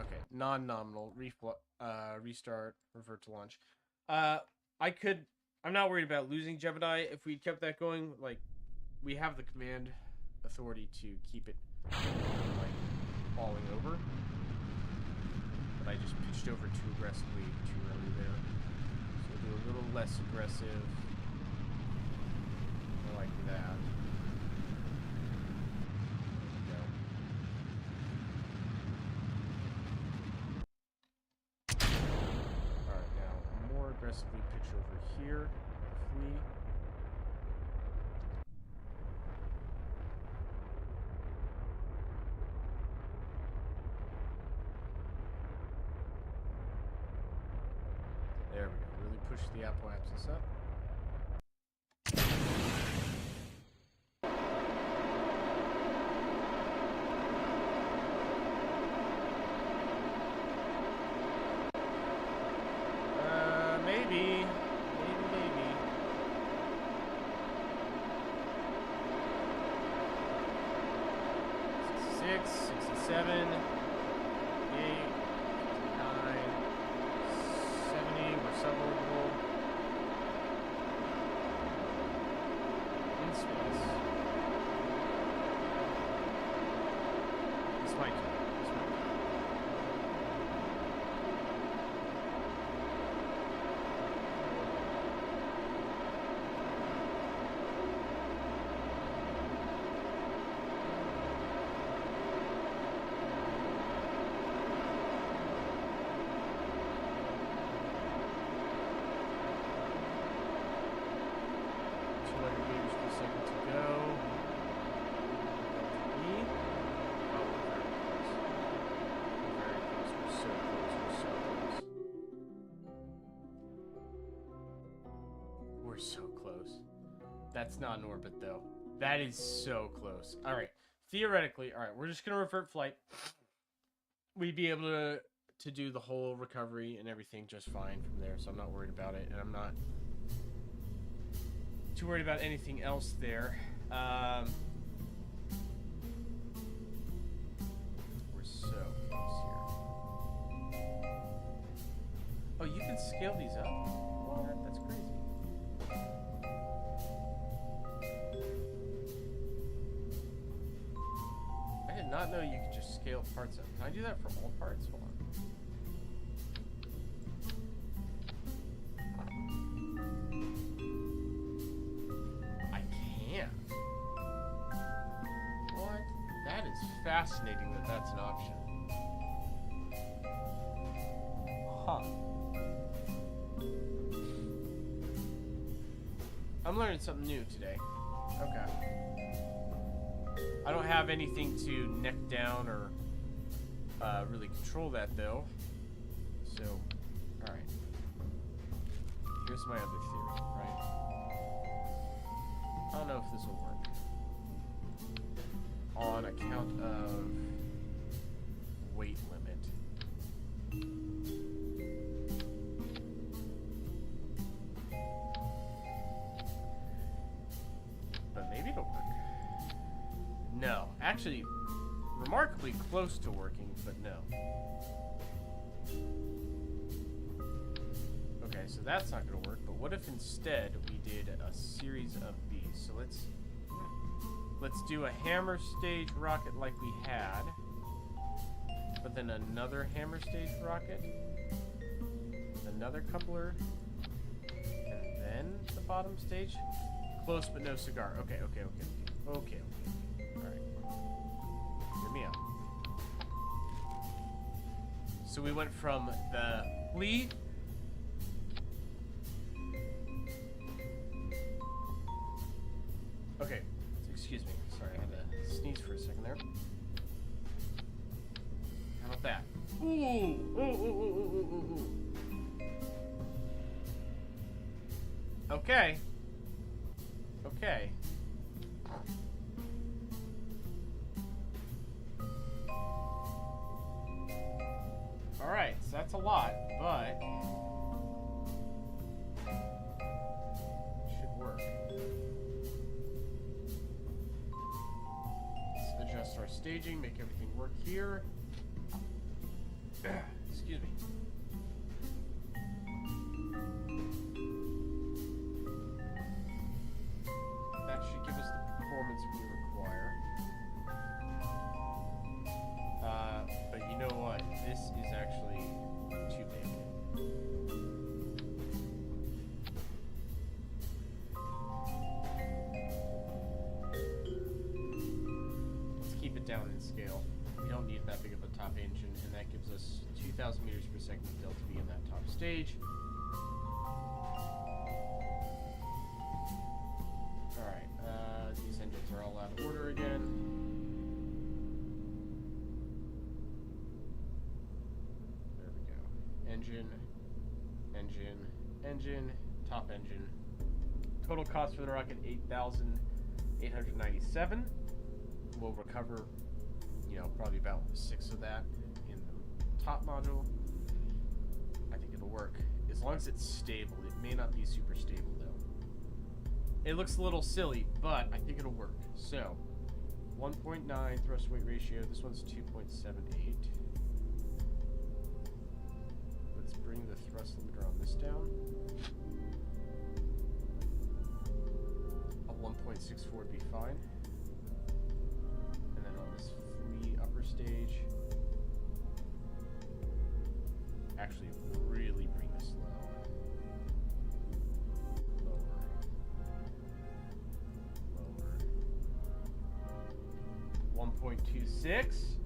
Speaker 1: Okay, non-nominal, restart, revert to launch. I'm not worried about losing Jebediah. If we kept that going, like, we have the command authority to keep it like falling over. But I just pitched over too aggressively too early there. So we'll do a little less aggressive. More like that. Aggressively pitch over here, flee. There we go. Really push the apoapsis up. Maybe. 66, 67, 68, 69, 70, we're suborbital. In space. This might do it. We're so close. That's not an orbit, though. That is so close. All right. Theoretically, all right, we're just going to revert flight. We'd be able to do the whole recovery and everything just fine from there, so I'm not worried about it. And I'm not too worried about anything else there. We're so close here. Oh, you can scale these up? What? That's crazy. I did not know you could just scale parts up. Can I do that for all parts? Hold on. I can. What? That is fascinating that that's an option. Huh. I'm learning something new today. Okay. I don't have anything to neck down or really control that, though. So, alright. Here's my other theory, right? I don't know if this will work. On account of weight limit. But maybe it'll work. No, actually, remarkably close to working, but no. Okay, so that's not going to work, but what if instead we did a series of these? So let's do a hammer stage rocket like we had, but then another hammer stage rocket, another coupler, and then the bottom stage. Close but no cigar. Okay. Alright. Hear me out. So we went from the flee. Okay. Excuse me. Sorry, I had to sneeze for a second there. How about that? Ooh. Okay. Okay. Alright, so that's a lot, but it should work. Let's adjust our staging, make everything work here. Excuse me. That should give us the performance we require. down in scale. We don't need that big of a top engine, and that gives us 2,000 meters per second delta V in that top stage. Alright, these engines are all out of order again. There we go. Engine, engine, engine, top engine. Total cost for the rocket, $8,897. We'll recover, you know, probably about 6 of that in the top module. I think it'll work. As long as it's stable. It may not be super stable, though. It looks a little silly, but I think it'll work. So, 1.9 thrust weight ratio. This one's 2.78. Let's bring the thrust limiter on this down. A 1.64 would be fine. And then on this free upper stage, actually really bring this low. Lower. 1.26.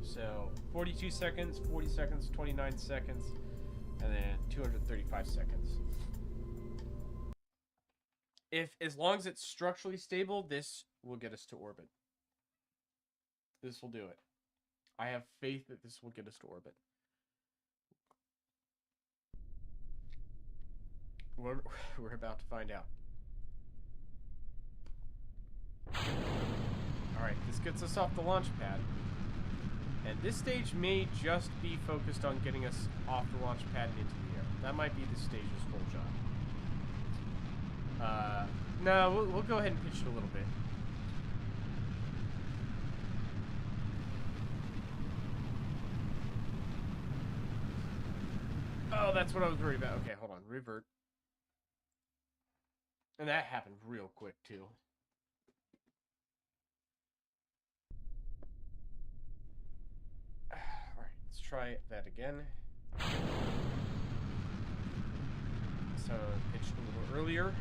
Speaker 1: So 42 seconds, 40 seconds, 29 seconds, and then 235 seconds. As long as it's structurally stable, this will get us to orbit. This will do it. I have faith that this will get us to orbit. We're about to find out. Alright, this gets us off the launch pad. And this stage may just be focused on getting us off the launch pad and into the air. That might be this stage's full job. No, we'll go ahead and pitch it a little bit. Oh, that's what I was worried about. Okay, hold on. Revert. And that happened real quick, too. Alright, let's try that again. So, pitched a little earlier.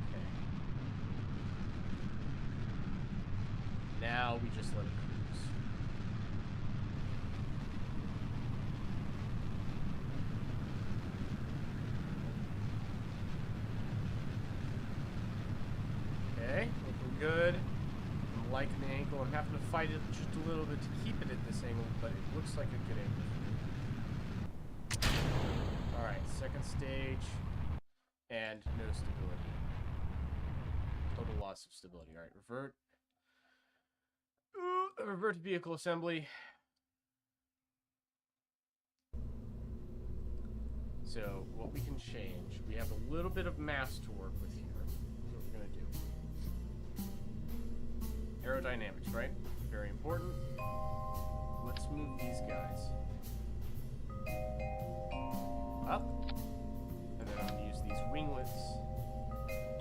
Speaker 1: Okay. Now we just let it cruise. Okay, looking good. I'm liking the angle. I'm having to fight it just a little bit to keep it at this angle, but it looks like a good angle. Alright, second stage. And no stability. Total loss of stability. Alright, revert. Revert to vehicle assembly. So, what we can change, we have a little bit of mass to work with here. Here's what we're going to do. Aerodynamics, right? Very important. Let's move these guys up. And then I'm going to use these winglets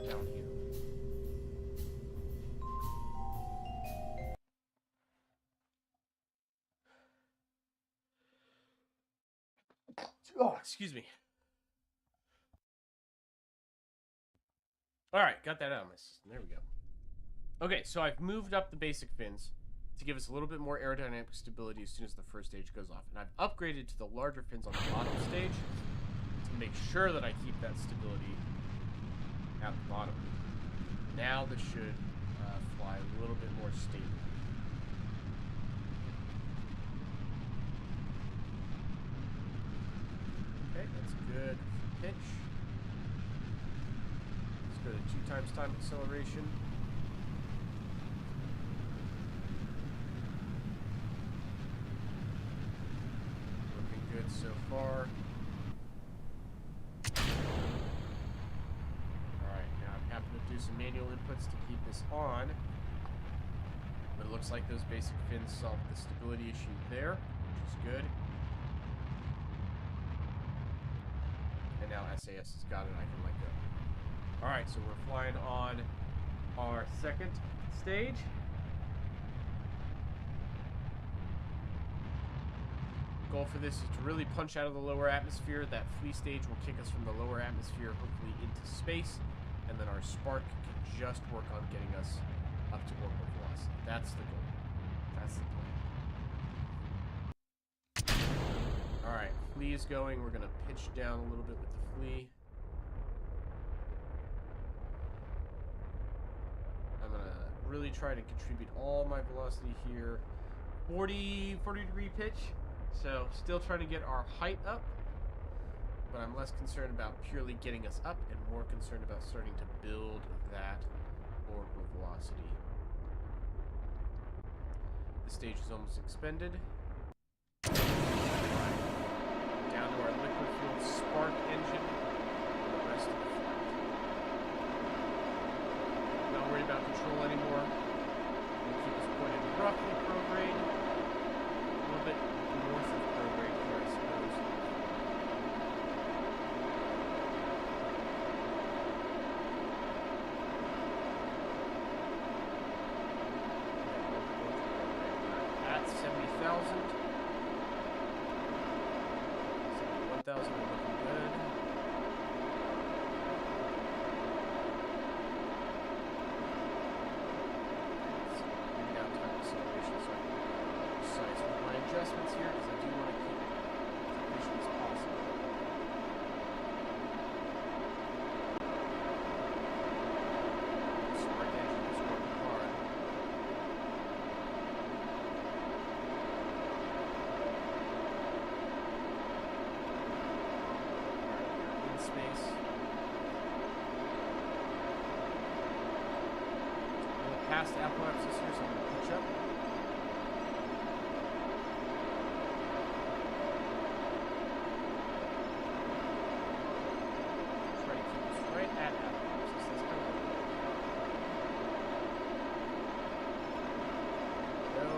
Speaker 1: down here. Oh, excuse me. Alright, got that out of my system. There we go. Okay, so I've moved up the basic fins to give us a little bit more aerodynamic stability as soon as the first stage goes off. And I've upgraded to the larger fins on the bottom stage to make sure that I keep that stability at the bottom. Now this should fly a little bit more stable. Okay, that's good for pitch. Let's go to 2 times time acceleration. Looking good so far. Alright, now I'm having to do some manual inputs to keep this on. But it looks like those basic fins solved the stability issue there, which is good. And now SAS has got it, I can let go. Alright, so we're flying on our second stage. Goal for this is to really punch out of the lower atmosphere. That free stage will kick us from the lower atmosphere, hopefully into space. and then our spark can just work on getting us up to orbital velocity. That's the goal. That's the plan. Alright, flea is going. We're going to pitch down a little bit with the flea. I'm going to really try to contribute all my velocity here. 40 degree pitch. So still trying to get our height up. But I'm less concerned about purely getting us up and more concerned about starting to build that orbital velocity. The stage is almost expended. Down to our liquid-fueled spark engine for the rest of the flight. Not worried about control anymore. We'll keep us pointed roughly prograde. A little bit north of prograde here, I suppose. At 70,000. 71,000 are looking good. Bring down time acceleration so I can be precise with my adjustments here because I do want to keep it as efficient as possible. Spark engine is working hard. Space. We're past apoapsis here, so I'm going to pitch up. Try to keep us right at apoapsis. That's kind of go.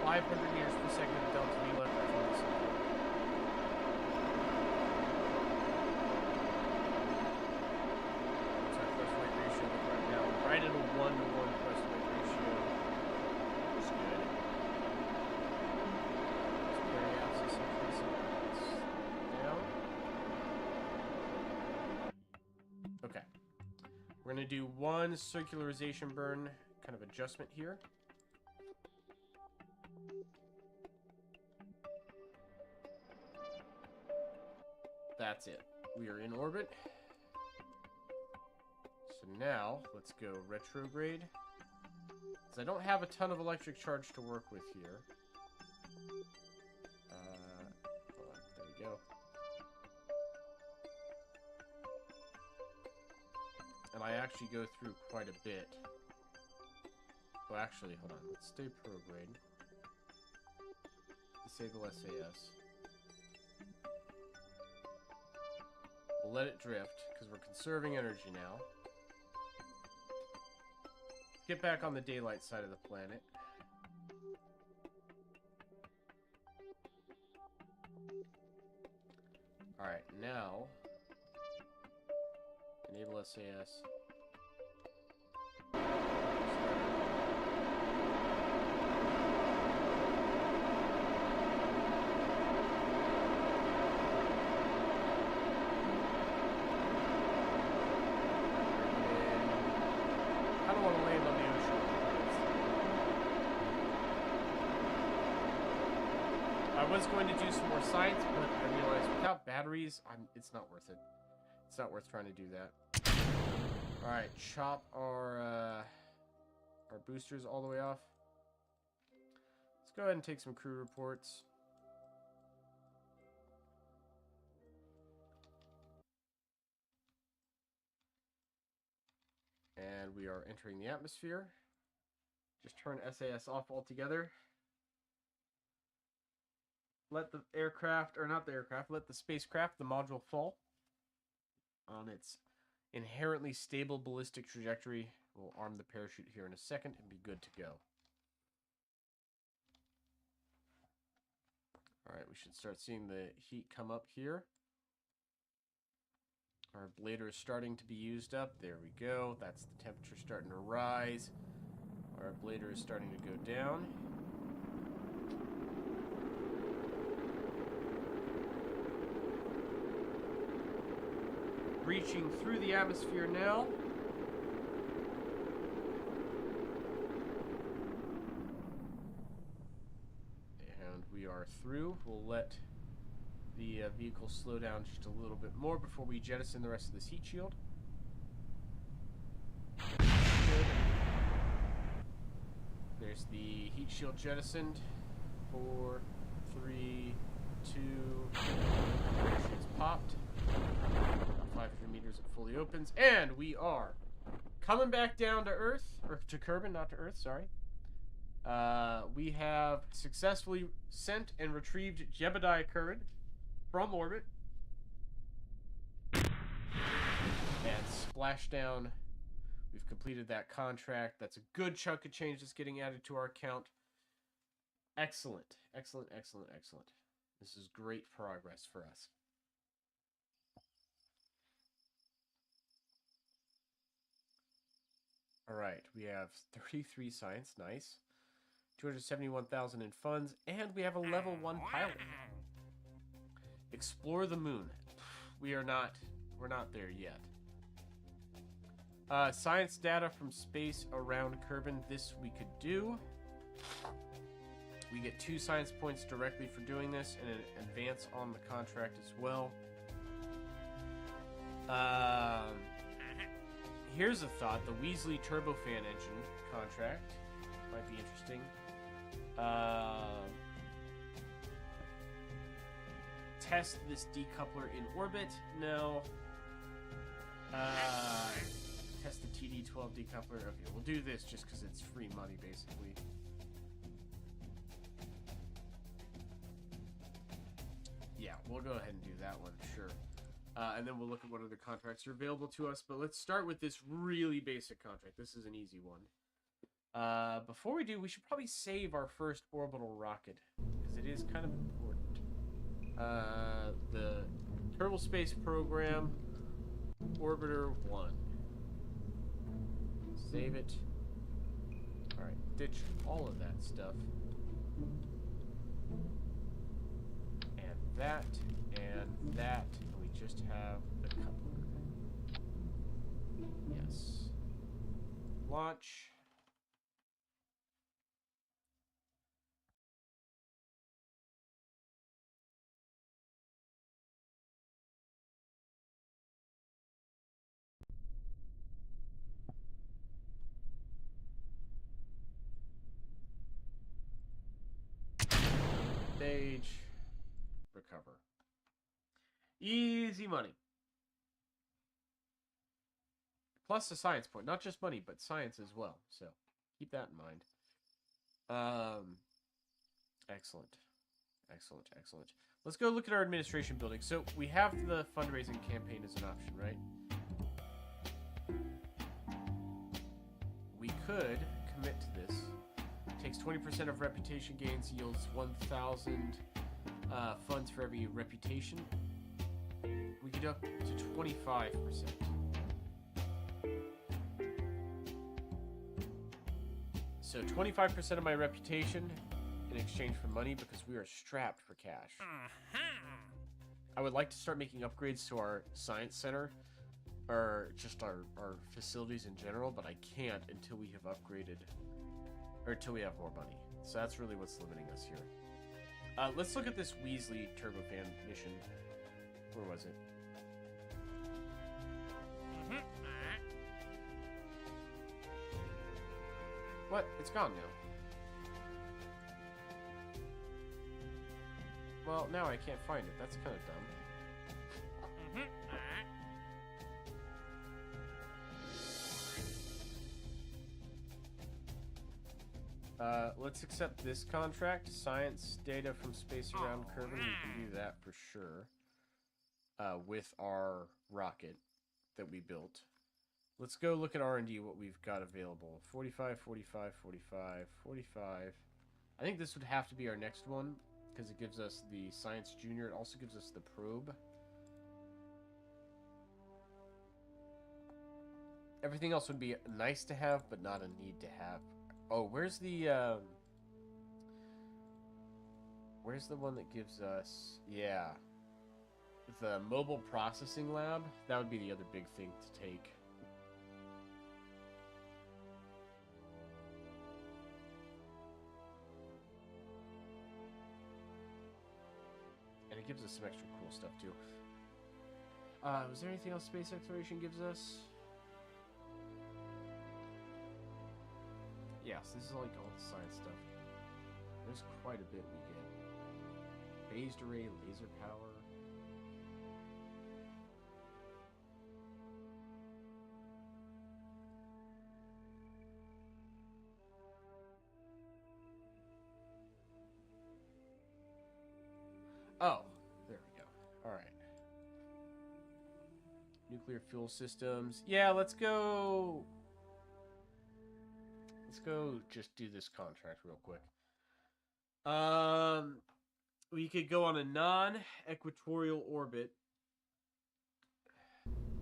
Speaker 1: 500 meters per second of delta V left. I think that's okay. Right at a 1-to-1 thrust-weight ratio. That's good. Let's periapsis increasing down. Okay. We're going to do one circularization burn kind of adjustment here. That's it. We are in orbit. So now, let's go retrograde. Because I don't have a ton of electric charge to work with here. Hold on, there we go. And I actually go through quite a bit. Well, actually, hold on. Let's stay prograde. Disable SAS. We'll let it drift, because we're conserving energy now. Get back on the daylight side of the planet. Alright, now enable SAS. I don't want to land on the ocean. I was going to do some more science, but I realized without batteries, it's not worth it. It's not worth trying to do that. All right, chop our boosters all the way off. Let's go ahead and take some crew reports. And we are entering the atmosphere. Just turn SAS off altogether. Let the aircraft, or not the aircraft, let the spacecraft, the module fall on its inherently stable ballistic trajectory. We'll arm the parachute here in a second and be good to go. Alright, we should start seeing the heat come up here. Our blader is starting to be used up. There we go. That's the temperature starting to rise. Our blader is starting to go down. breaching through the atmosphere now. And we are through. We'll let the vehicle slow down just a little bit more before we jettison the rest of this heat shield. Good. There's the heat shield jettisoned. 4, 3, 2, it's popped. 500 meters, it fully opens, and we are coming back down to Earth, or to Kerbal, not to Earth, sorry. We have successfully sent and retrieved Jebediah Kerbal from orbit. And splashdown. We've completed that contract. That's a good chunk of change that's getting added to our account. Excellent, excellent, excellent, excellent. This is great progress for us. All right, we have 33 science, nice. 271,000 in funds, and we have a level 1 pilot. Explore the moon. We're not there yet. Science data from space around Kerbal. This we could do. We get 2 science points directly for doing this, and an advance on the contract as well. Here's a thought: the Weasley turbofan engine contract might be interesting. Test this decoupler in orbit. No. Test the TD12 decoupler. Okay, we'll do this just because it's free money, basically. Yeah, we'll go ahead and do that one, sure. And then we'll look at what other contracts are available to us. But let's start with this really basic contract. This is an easy one. Before we do, we should probably save our first orbital rocket, because it is kind of important. The Kerbal Space Program, Orbiter 1. Save it. Alright, ditch all of that stuff. And that, and that. And we just have the coupler. Yes. Launch. Stage. Recover. Easy money. Plus a science point. Not just money, but science as well. So, keep that in mind. Excellent. Excellent, excellent. Let's go look at our administration building. So, we have the fundraising campaign as an option, right? We could commit to this. Takes 20% of reputation gains, yields 1,000 funds for every reputation. We could up to 25%. So 25% of my reputation in exchange for money, because we are strapped for cash. I would like to start making upgrades to our science center, or just our facilities in general, but I can't until we have upgraded, or until we have more money. So that's really what's limiting us here. Let's look at this Weasley turbofan mission. Where was it? What? It's gone now. Well, now I can't find it. That's kind of dumb. Let's accept this contract. Science data from space around Kerbal. We can do that for sure. With our rocket that we built. Let's go look at R&D, what we've got available. 45, 45, 45, 45. I think this would have to be our next one, because it gives us the Science Junior. It also gives us the probe. Everything else would be nice to have, but not a need to have. Oh, where's the one that gives us... Yeah. the mobile processing lab. That would be the other big thing to take. And it gives us some extra cool stuff too. Was there anything else space exploration gives us? Yes, this is like all the science stuff. There's quite a bit we get. Phased array, laser power. Oh, there we go. Alright. Nuclear fuel systems. Yeah, let's go... Let's go just do this contract real quick. We could go on a non-equatorial orbit.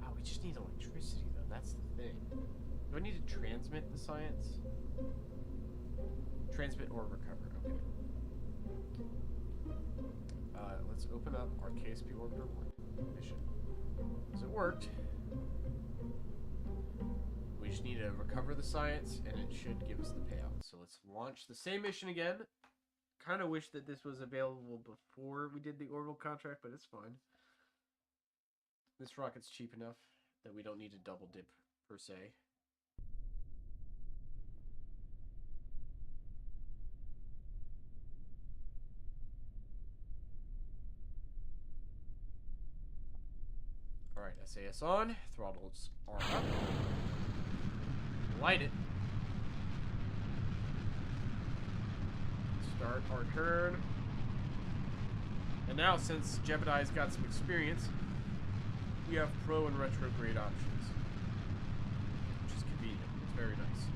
Speaker 1: Oh, we just need electricity, though. That's the thing. Do I need to transmit the science? Transmit or recover. Okay. Let's open up our KSP Orbiter 1 mission. So it worked. We just need to recover the science, and it should give us the payout. So let's launch the same mission again. Kind of wish that this was available before we did the orbital contract, but it's fine. This rocket's cheap enough that we don't need to double dip, per se. Alright, SAS on. Throttles are up. Light it. Start our turn. And now, since Jebediah's got some experience, we have pro and retrograde options. Which is convenient. It's very nice.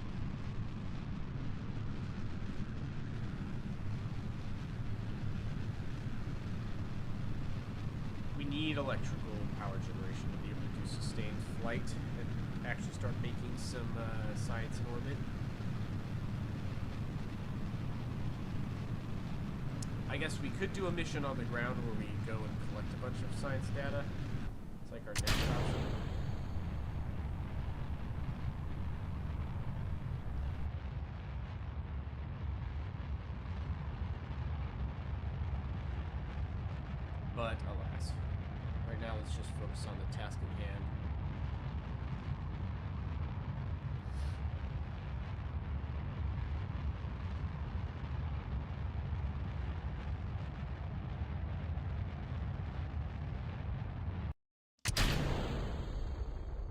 Speaker 1: We need electrical power generation to be able to do sustained flight and actually start making some science in orbit. I guess we could do a mission on the ground where we go and collect a bunch of science data. It's like our next option. But alas, right now let's just focus on the task at hand.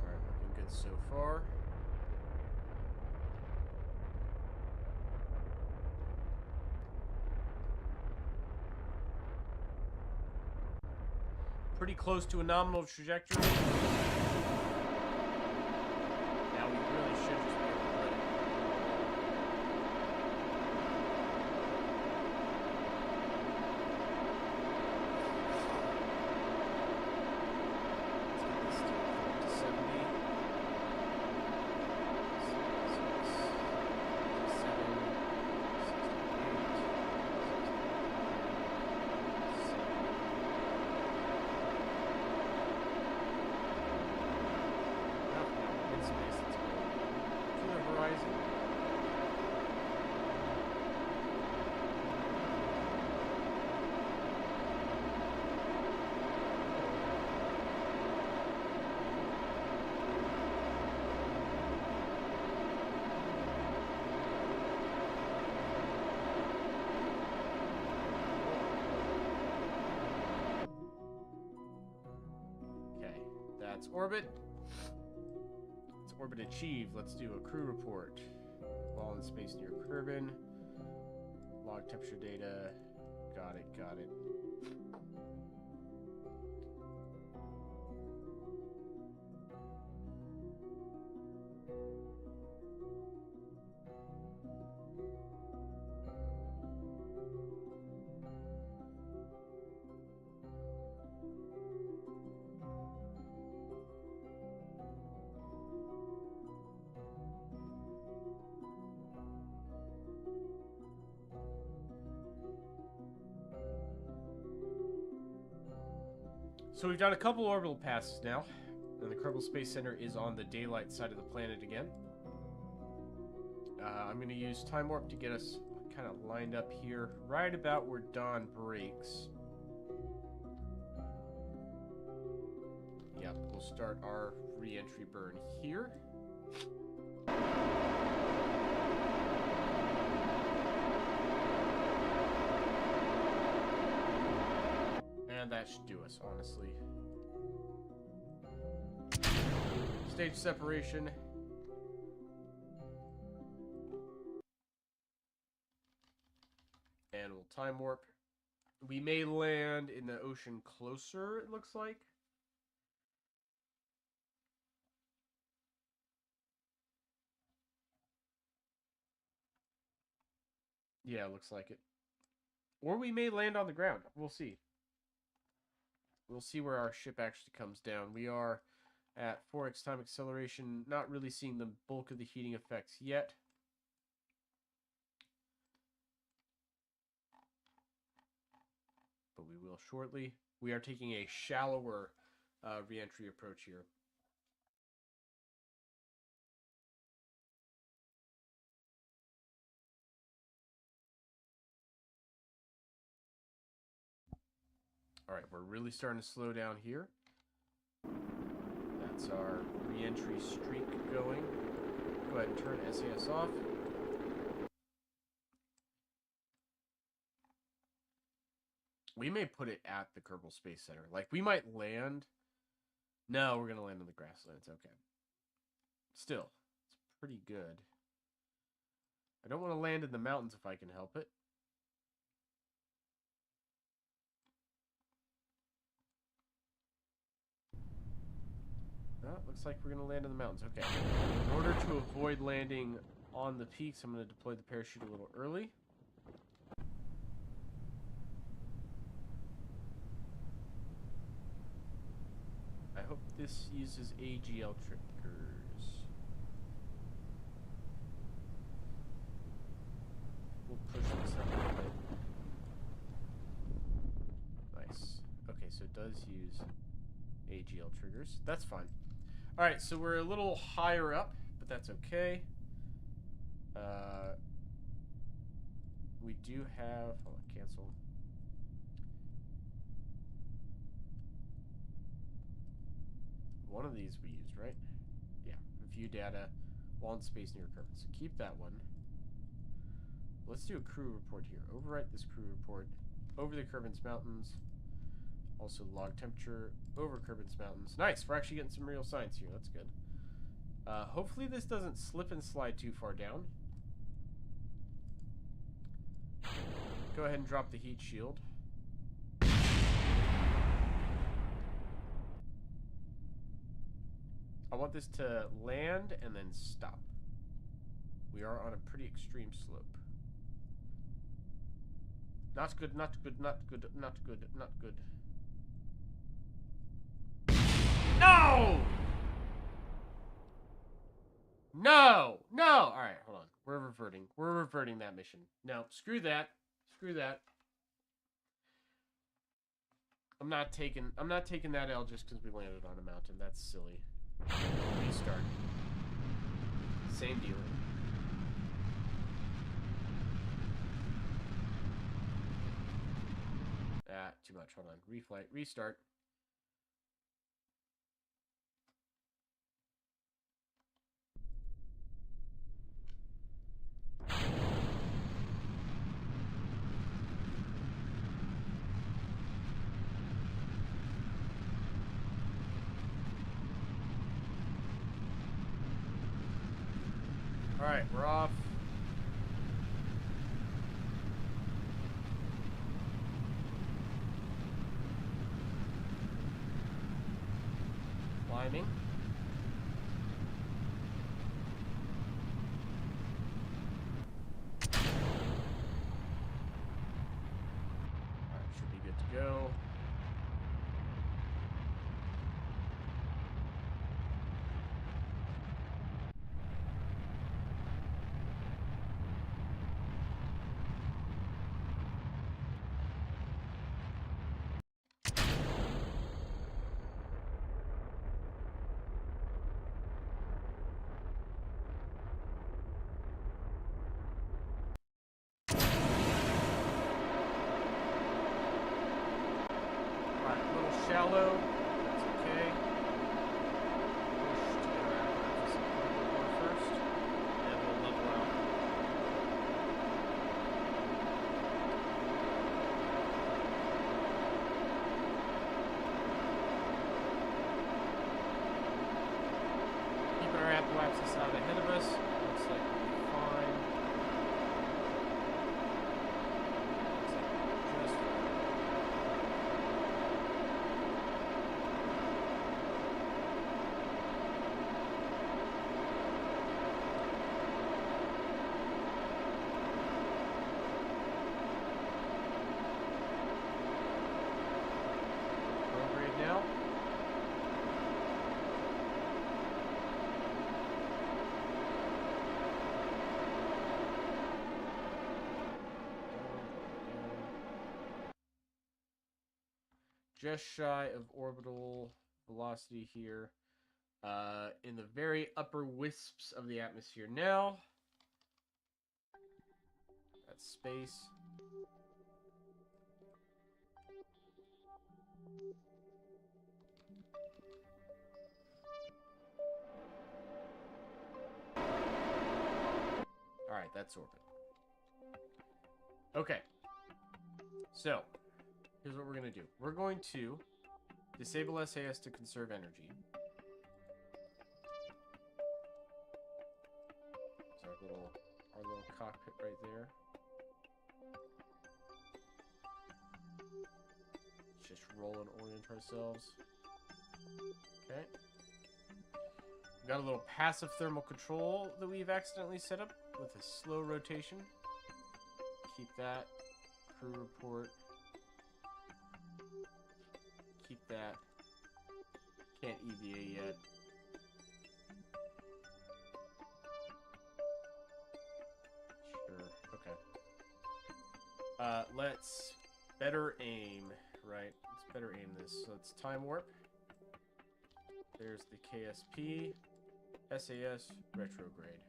Speaker 1: Alright, looking good so far. Pretty close to a nominal trajectory. Now we really should just be able to let it. Let's get this to 70. 66, 67, 68. Okay, that's orbit. It's orbit achieved. Let's do a crew report. While in space near Kerbal. Log temperature data. Got it, got it. So we've done a couple orbital passes now, and the Kerbal Space Center is on the daylight side of the planet again. I'm going to use Time Warp to get us kind of lined up here, right about where dawn breaks. Yep, we'll start our re-entry burn here. And that should do us, honestly. Stage separation. And we'll time warp. We may land in the ocean closer, it looks like. Yeah, it looks like it. Or we may land on the ground. We'll see. We'll see where our ship actually comes down. We are at 4x time acceleration, not really seeing the bulk of the heating effects yet. But we will shortly. We are taking a shallower re-entry approach here. All right, we're really starting to slow down here. That's our re-entry streak going. Go ahead and turn SAS off. We may put it at the Kerbal Space Center. Like, we might land. No, we're going to land on the grasslands. Okay. Still, it's pretty good. I don't want to land in the mountains if I can help it. Oh, looks like we're going to land in the mountains. Okay. In order to avoid landing on the peaks, I'm going to deploy the parachute a little early. I hope this uses AGL triggers. We'll push this up a little bit. Nice. Okay, so it does use AGL triggers. That's fine. Alright, so we're a little higher up, but that's okay. We do have... Hold on, cancel. One of these we used, right? Yeah. View data while in space near Kerbal. So keep that one. Let's do a crew report here. Overwrite this crew report. Over the Kerbal Mountains. Also log temperature over Kerbal Mountains. Nice! We're actually getting some real science here. That's good. Hopefully this doesn't slip and slide too far down. Go ahead and drop the heat shield. I want this to land and then stop. We are on a pretty extreme slope. Not good, not good, not good, not good, not good. No! No! No! Alright, hold on. We're reverting. We're reverting that mission. No, screw that. Screw that. I'm not taking that L just because we landed on a mountain. That's silly. Restart. Same deal. Ah, too much. Hold on. Reflight. Restart. Alright, we're off. Climbing. Alright, should be good to go. yellow. That's okay. Push to get our apparatus a little bit more first. Then we'll level out. Keeping our apparatus out ahead of us. Looks like we'll be fine. Looks like we're just fine. Prograde now. Just shy of orbital velocity here. In the very upper wisps of the atmosphere now. That's space. Alright, that's orbit. Okay. So, here's what we're going to do. We're going to disable SAS to conserve energy. So our little cockpit right there. Let's just roll and orient ourselves. Okay. We've got a little passive thermal control that we've accidentally set up with a slow rotation. Keep that. Crew report. Keep that. Can't EVA yet. Sure. Okay. Let's better aim. Right. Let's better aim this. So let's time warp. There's the KSP. SAS retrograde.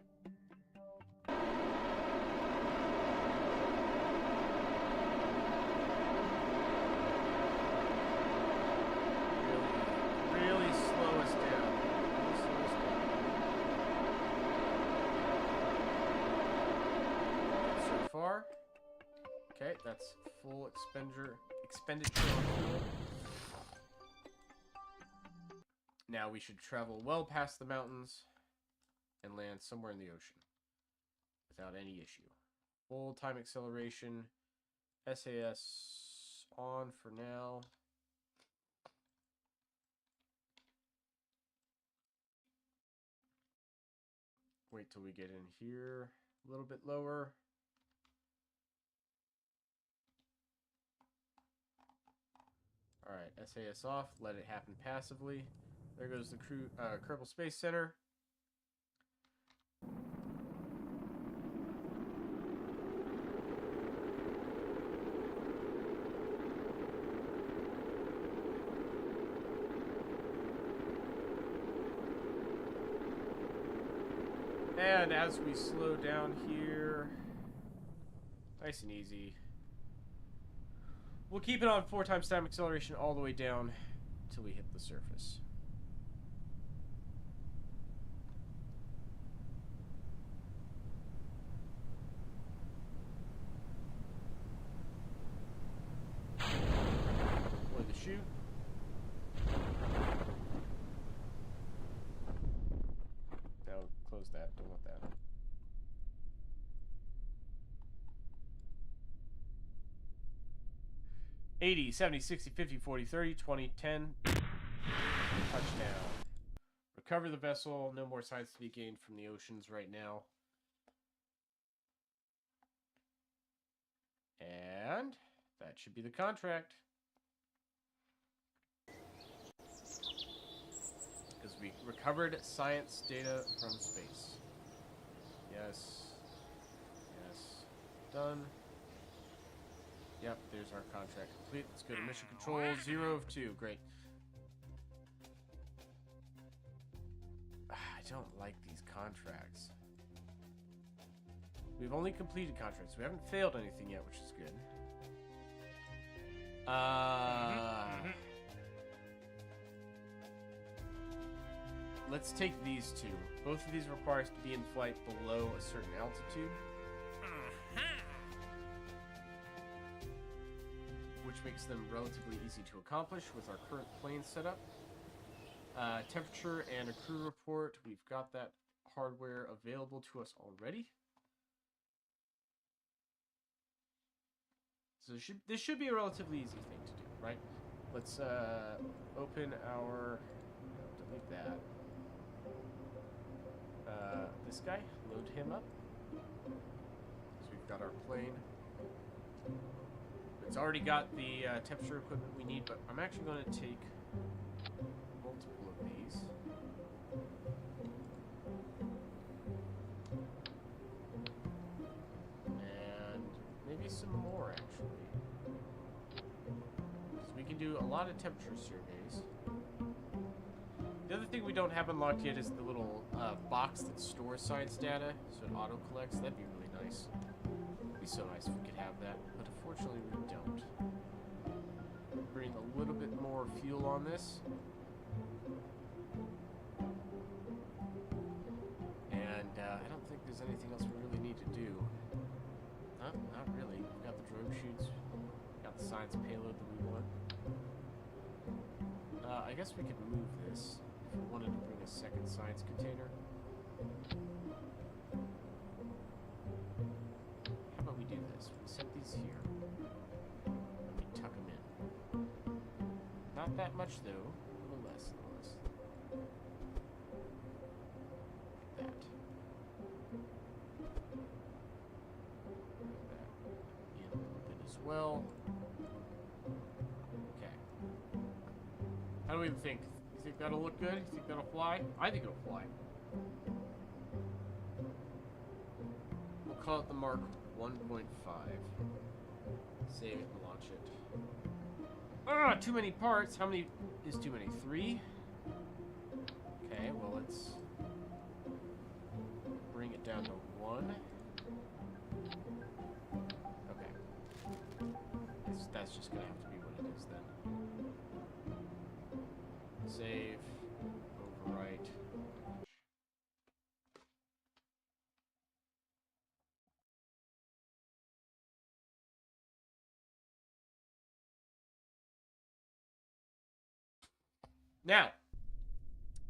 Speaker 1: Really slow us down. So far. Okay, that's full expenditure on fuel. Now we should travel well past the mountains and land somewhere in the ocean without any issue. Full time acceleration. SAS on for now. Wait till we get in here a little bit lower. Alright, SAS off. Let it happen passively. There goes the Kerbal Space Center. And as we slow down here, nice and easy, we'll keep it on 4 times time acceleration all the way down until we hit the surface. Deploy the chute. Now close that. Don't want that. $80, $70, $60, $50, $40, $30, $20, $10. Touchdown. Recover the vessel. No more science to be gained from the oceans right now. And that should be the contract. Because we recovered science data from space. Yes. Yes. Done. Yep, there's our contract complete. Let's go to mission control. 0 of 2. Great. I don't like these contracts. We've only completed contracts. We haven't failed anything yet, which is good. let's take these two. Both of these require us to be in flight below a certain altitude. Which makes them relatively easy to accomplish with our current plane setup. Temperature and a crew report. We've got that hardware available to us already. So this should be a relatively easy thing to do, right? Let's open our... delete that. This guy, load him up. So we've got our plane. It's already got the temperature equipment we need, but I'm actually going to take multiple of these. And maybe some more, actually. Because we can do a lot of temperature surveys. The other thing we don't have unlocked yet is the little box that stores science data, so it auto-collects. That'd be really nice. It'd be so nice if we could have that, but unfortunately we don't. Bring a little bit more fuel on this. And I don't think there's anything else we really need to do. Not really. We've got the drone chutes. Got the science payload that we want. I guess we could move this if we wanted to bring a second science container. How about we do this? We set these here. And we tuck them in. Not that much though. A little less, Like that. In a little bit as well. Okay. How do we think? You think that'll look good? You think that'll fly? I think it'll fly. We'll call it the Mark 1.5. Save it and launch it. Ah, too many parts. How many is too many? 3? Okay, well, let's bring it down to 1. Okay. That's just gonna have to be what it is then. Save. Overwrite. Now,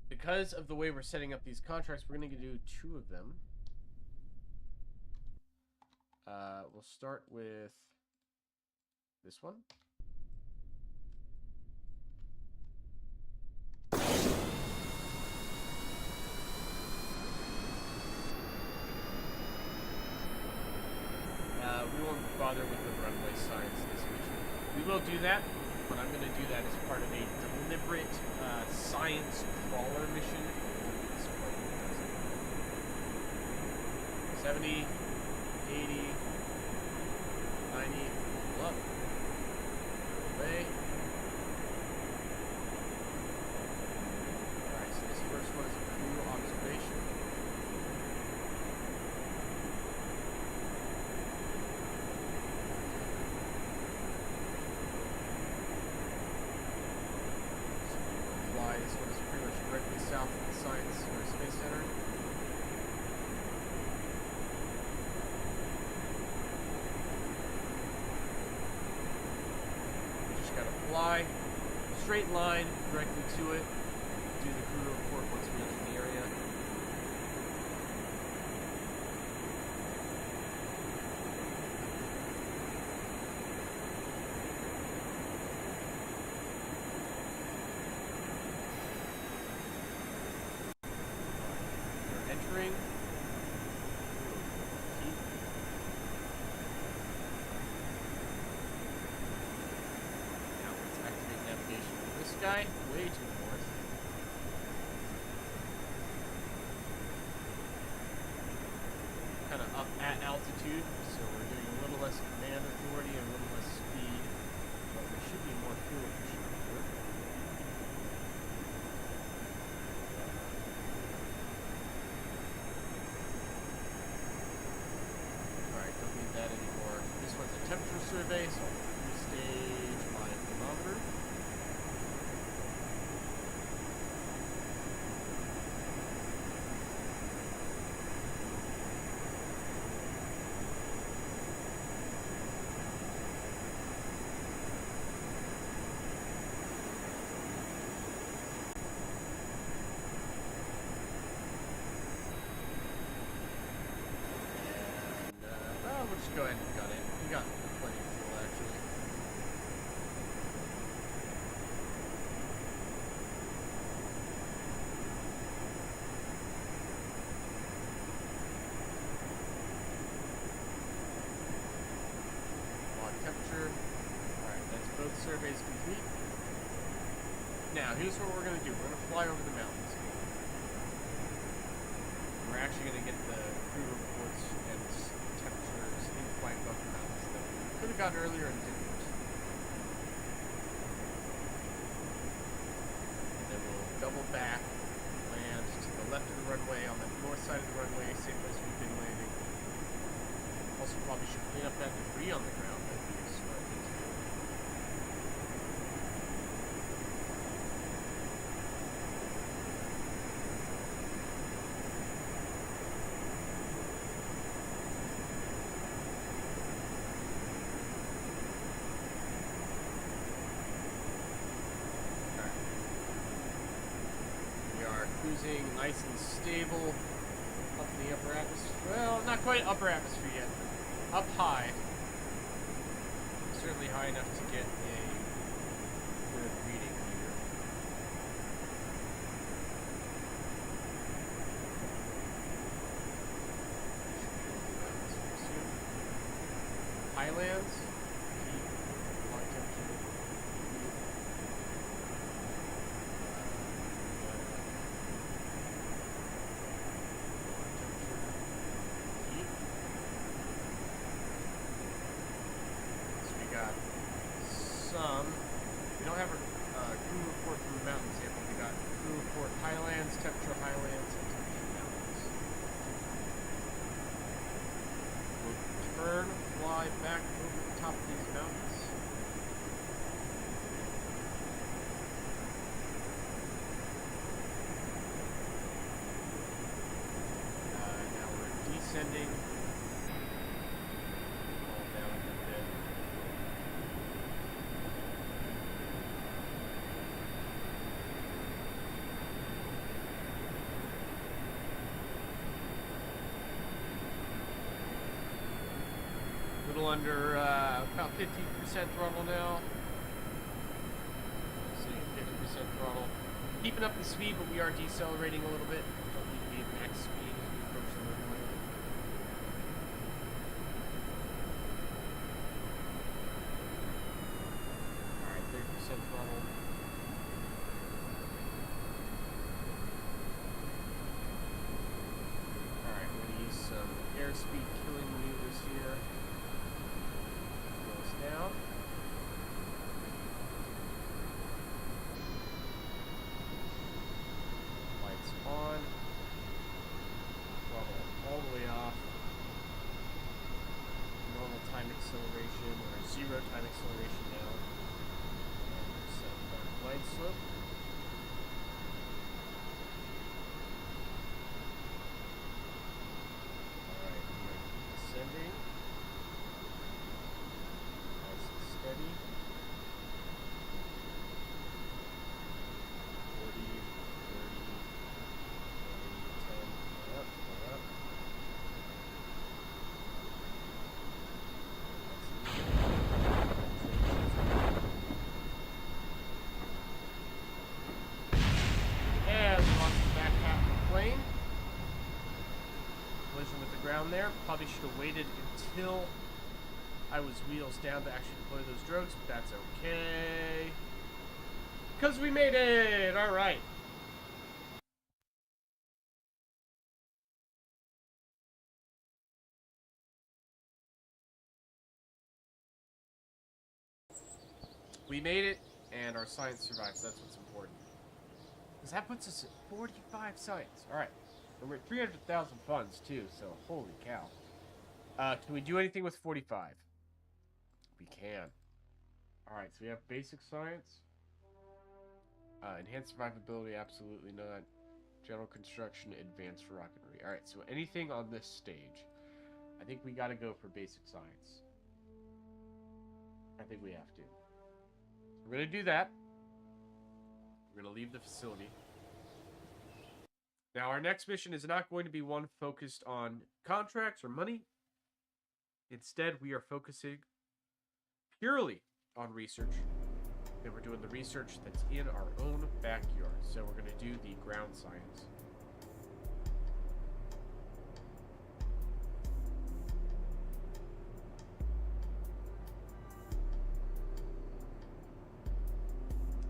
Speaker 1: because of the way we're setting up these contracts, we're going to do 2 of them. We'll start with this one. We won't bother with the runway science this mission. We will do that, but I'm going to do that as part of a deliberate science crawler mission. 70, 80, 90, up, away. Alright, so this first one is a crew observation. This one is pretty much directly south of the Science or Space Center. We just gotta fly, straight line, directly to it, do the crew report once we enter the area. Entering. Now let's activate navigation for this guy, way to the north. Kind of up at altitude, so we're doing a little less command authority and a little less speed, but we should be more fuel efficient here. That anymore. This one's a temperature survey, so I'll restage my thermometer. survey is complete. Now, here's what we're going to do. We're going to fly over the mountains. We're actually going to get the crew reports and temperatures in flight above the mountains that we could have gotten earlier and didn't. And then we'll double back, land to the left of the runway, on the north side of the runway, same place we've been landing. Also, probably should clean up that debris on the ground. That'd be a smart thing to do. Cruising nice and stable up in the upper atmosphere. Well, not quite upper atmosphere yet. Up high. Certainly high enough to get a good reading here. Highlands. We don't have a crew report from the mountains yet, but we got crew report highlands, temperature highlands, and temperature mountains. We'll turn, fly back over the top of these mountains. Now we're descending. Under about 50% throttle now. Let's see, 50% throttle. Keeping up the speed, but we are decelerating a little bit. Don't need to be at max speed as we approach the runway. Alright, 30% throttle. Alright, we're going to use some airspeed killing maneuvers here. Down. Lights on. Throttle all the way off. Normal time acceleration, or 0 time acceleration now. And set glide slope. Alright, we are descending. Steady. 40, 30, 10, up. And we launched the back half of the plane. Collision with the ground there. Probably should have waited until I was wheels down to actually deploy those drones, but that's okay. Because we made it! Alright. We made it, and our science survives. That's what's important. Because that puts us at 45 science. Alright. And we're at 300,000 funds, too, so holy cow. Can we do anything with 45? We can. Alright, so we have basic science. Enhanced survivability, absolutely not. General construction, advanced rocketry. Alright, so anything on this stage. I think we gotta go for basic science. I think we have to. We're gonna do that. We're gonna leave the facility. Now, our next mission is not going to be one focused on contracts or money. Instead, we are focusing purely on research. And we're doing the research that's in our own backyard. So we're going to do the ground science.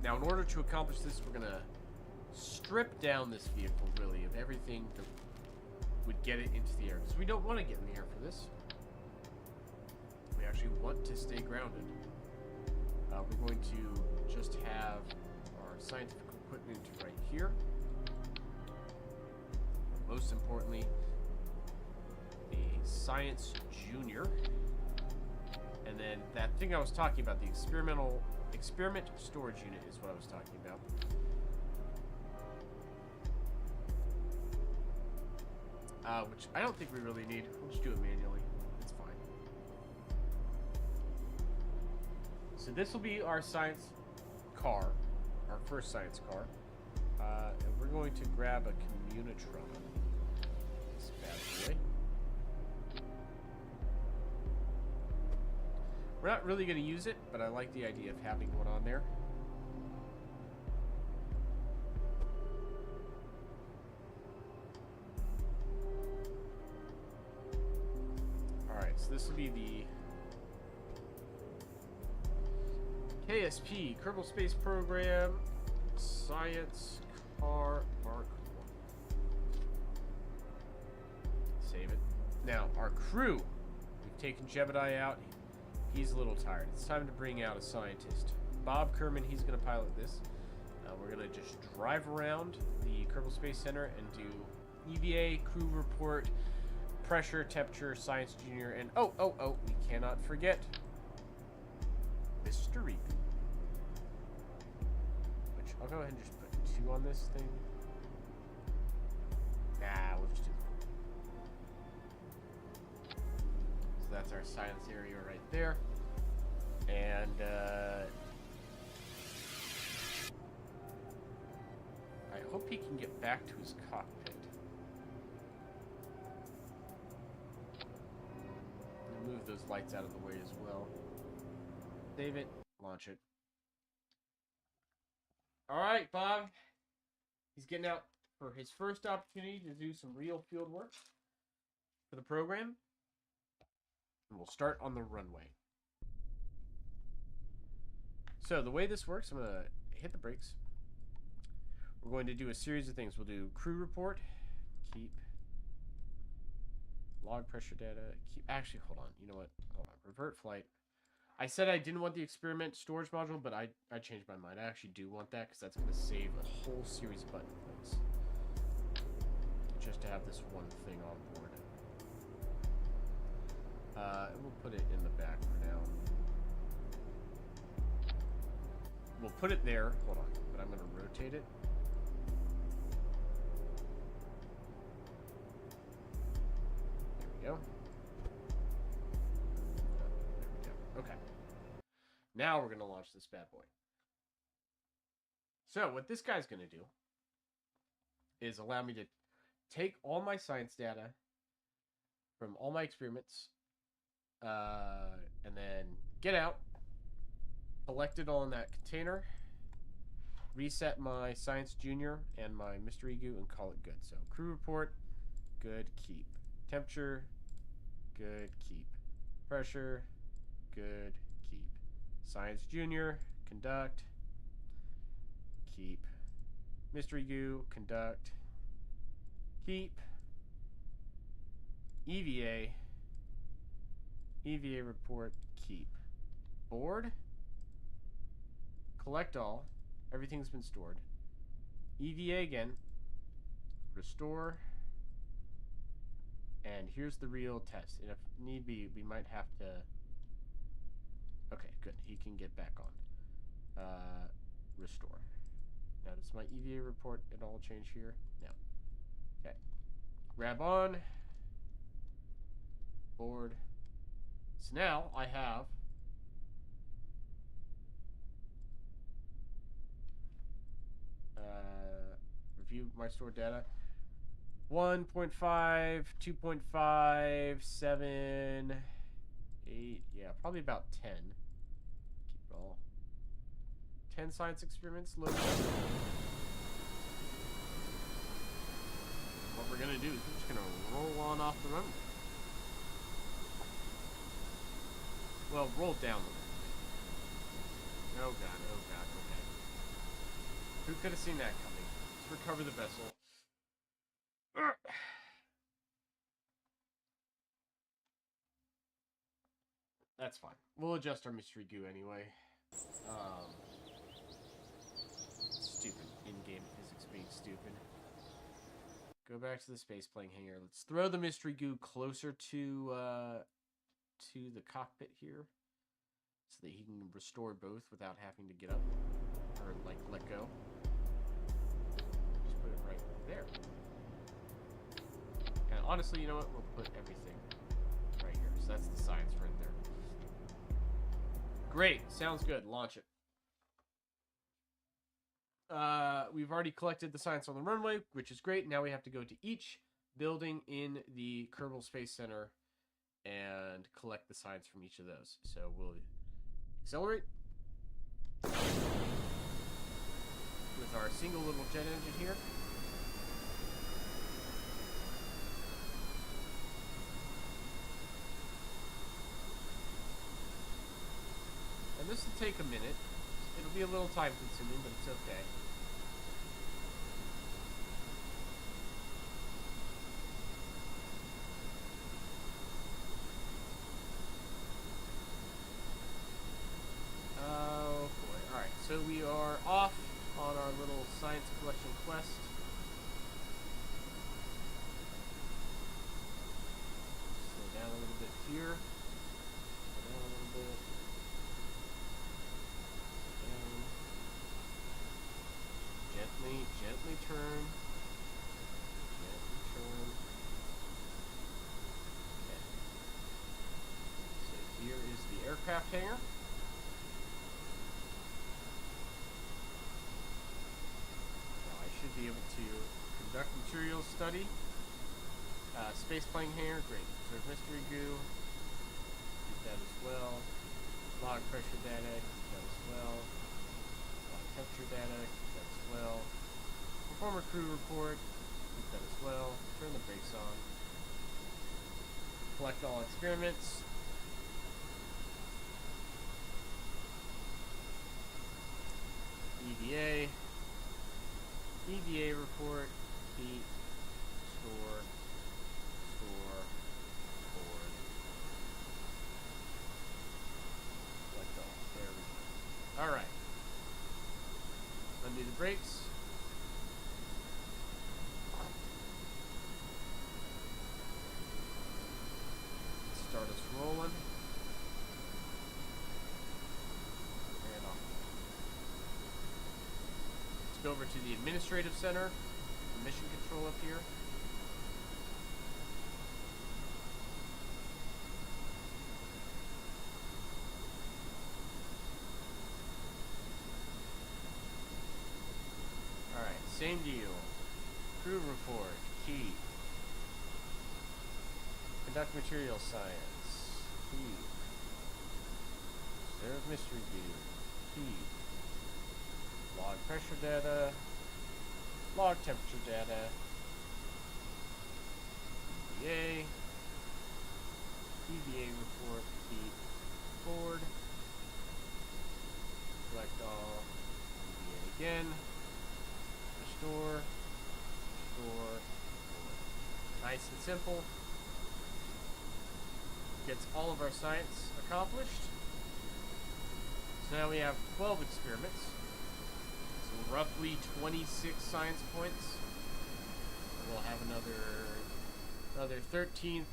Speaker 1: Now, in order to accomplish this, we're going to strip down this vehicle, really, of everything that would get it into the air. Because we don't want to get in the air for this. We actually want to stay grounded. We're going to just have our scientific equipment right here. Most importantly, a Science Junior. And then that thing I was talking about, the experiment storage unit is what I was talking about. Which I don't think we really need. We'll just do it manually. It's fine. So this will be our science car, our first science car. And we're going to grab a Communitron. This bad boy. We're not really going to use it, but I like the idea of having one on there. Alright, so this will be the KSP, Kerbal Space Program, Science Car Mark 1. Save it. Now, our crew. We've taken Jebediah out. He's a little tired. It's time to bring out a scientist. Bob Kerman, he's going to pilot this. We're going to just drive around the Kerbal Space Center and do EVA, crew report, pressure, temperature, Science Junior, and we cannot forget Mr. Reap. Which, I'll go ahead and just put 2 on this thing. Nah, we'll just do 1. So that's our science area right there. And, I hope he can get back to his cockpit. Move those lights out of the way as well. Save it. Launch it. Alright, Bob. He's getting out for his first opportunity to do some real field work for the program. And we'll start on the runway. So, the way this works, I'm going to hit the brakes. We're going to do a series of things. We'll do crew report. Keep. Log pressure data. Keep. Actually, hold on. You know what? Hold on. Revert flight. I said I didn't want the experiment storage module, but I changed my mind. I actually do want that because that's going to save a whole series of button clicks. Just to have this one thing on board. And we'll put it in the back for now. We'll put it there. Hold on. But I'm going to rotate it. There we go. There we go. Okay. Now we're going to launch this bad boy. So what this guy's going to do is allow me to take all my science data from all my experiments and then get out, collect it all in that container, reset my Science Junior and my Mystery Goo, and call it good. So crew report, good, keep. Temperature, good, keep. Pressure, good, keep. Science Junior, conduct, keep. Mystery Goo, conduct, keep. EVA report, keep. Board, collect all. Everything's been stored. EVA again. Restore. And here's the real test. And if need be, we might have to... Okay, good. He can get back on. Restore. Now, does my EVA report at all change here? No. Okay. Grab on. Board. So now I have... review my stored data. 1.5, 2.5, 7, 8, yeah, probably about 10. Keep it all. 10 science experiments loaded up. What we're gonna do is we're just gonna roll on off the runway. Well, roll down the runway. Oh god, okay. Who could have seen that coming? Let's recover the vessel. That's fine. We'll adjust our mystery goo anyway. Stupid in-game physics being stupid. Go back to the space plane hangar. Let's throw the mystery goo closer to the cockpit here, so that he can restore both without having to get up or like let go. Just put it right there. And honestly, you know what? We'll put everything right here. So that's the science right there. Great. Sounds good. Launch it. We've already collected the science on the runway, which is great. Now we have to go to each building in the Kerbal Space Center and collect the science from each of those. So we'll accelerate with our single little jet engine here. And this will take a minute. It'll be a little time consuming, but it's okay. Oh boy. Alright, so we are off on our little science collection quest. Slow down a little bit here. Slow down a little bit. Gently turn. Gently turn. Okay. So here is the aircraft hangar. Now I should be able to conduct materials study. Space plane hangar, great. Reserve mystery goo. Keep that as well. Log pressure data, keep that as well. Log temperature data, keep that as well. Performer crew report, keep that as well. Turn the brakes on. Collect all experiments. EVA. EVA report. Heat. Store. Board. Collect all. There we go. Alright. Undo the brakes. Start us rolling. And off. Let's go over to the administrative center. Mission control up here. Alright, same deal. Crew report. Key. Conduct material science. Key. Observe mystery view. Key. Log pressure data. Log temperature data. EVA. EVA report. Key. Board. Select all. EVA again. Restore. Restore. Nice and simple. Gets all of our science accomplished. So now we have 12 experiments. So roughly 26 science points. And we'll have another 13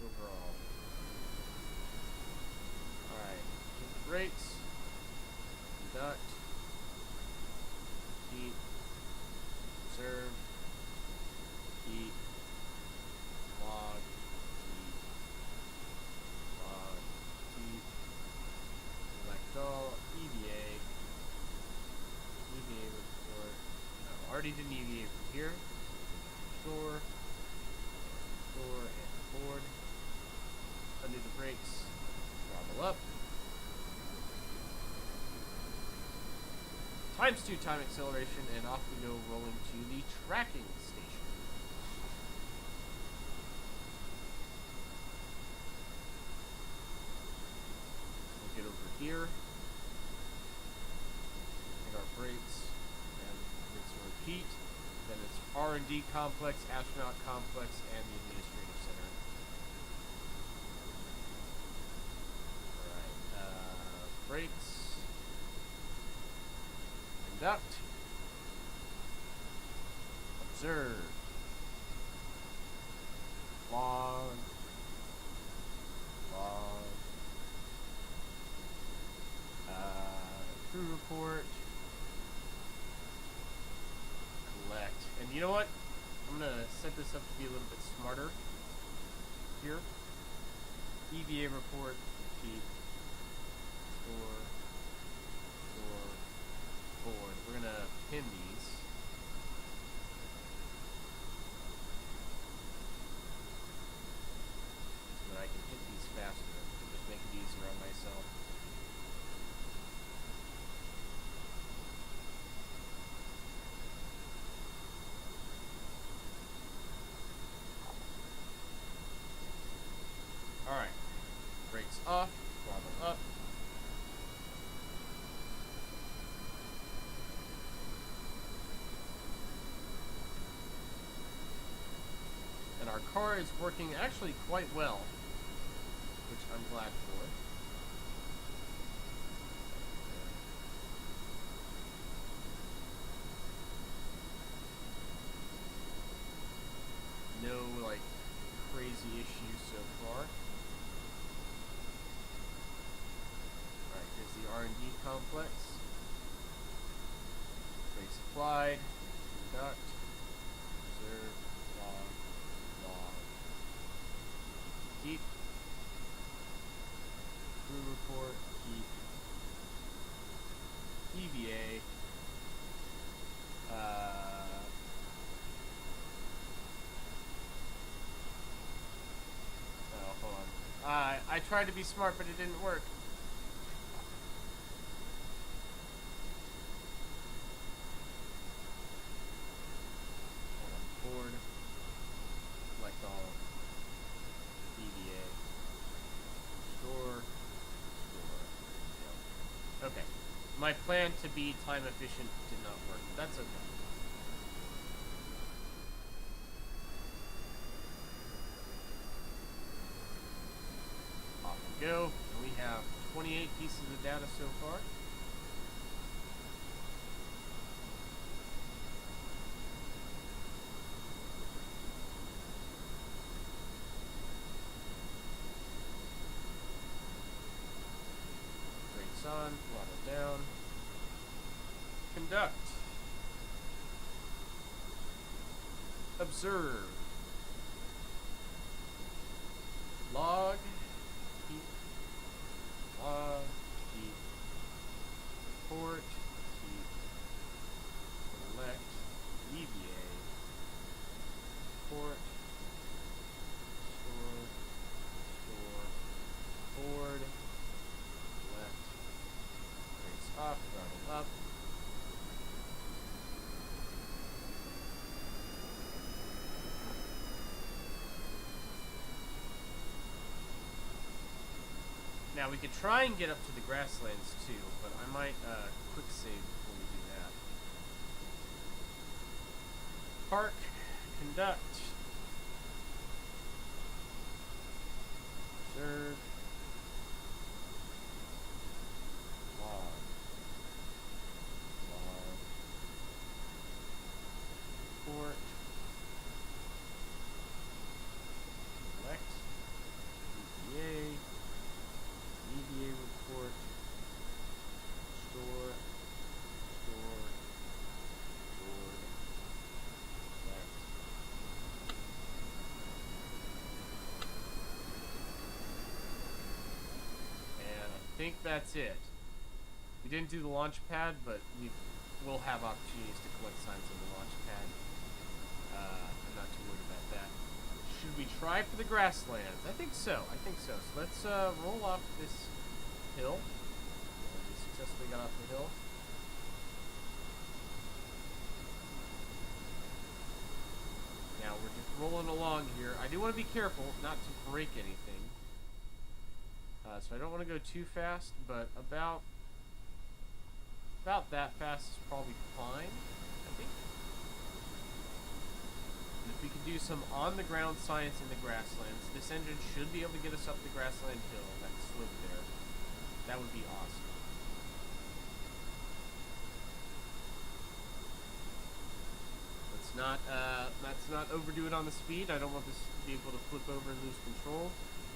Speaker 1: overall. Alright, hit the brakes. Conduct. Heat. Observe. Heat. Log, heat, select all, EVA report. No, already did an EVA from here. Restore, and board. Undo the brakes, throttle up. ×2 time acceleration, and off we go rolling to the tracking station. Get over here. Freights, and rinse and repeat. Then it's R&D complex, astronaut complex, and the administrative center. Alright, freights. Conduct. Observe. Log. Crew report. Collect. And you know what? I'm gonna set this up to be a little bit smarter here. EVA report. Repeat. Store. Forward. We're gonna pin these. So that I can hit these faster. Just make it easier on myself. Alright, brakes off, throttle up. And our car is working actually quite well, which I'm glad for. No, like, crazy issues so far. Alright, here's the R&D complex. Brakes applied. Conduct. Observe. Log. Keep. Crew report. Keep. EVA. Oh, hold on. I tried to be smart, but it didn't work. Board, select all, EVA, store. Yeah. Okay. My plan to be time efficient did not work. That's okay. Off we go. And we have 28 pieces of data so far. On, throttle down, conduct, observe, log, keep, report, keep, select, EVA, report, store, board, off, throttle up. Now we could try and get up to the grasslands too, but I might quick save before we do that. Park, conduct, observe, report, select, EVA report, store, board, select. And I think that's it. We didn't do the launch pad, but we'll have opportunities to collect signs on the launch pad. I'm not too worried about that. Should we try for the grasslands? I think so. So let's roll off this hill. We successfully got off the hill. Now we're just rolling along here. I do want to be careful not to break anything. So I don't want to go too fast, but about About that fast is probably fine, I think. And if we could do some on-the-ground science in the grasslands, this engine should be able to get us up the grassland hill, that slope there. That would be awesome. Let's not overdo it on the speed. I don't want this vehicle to flip over and lose control.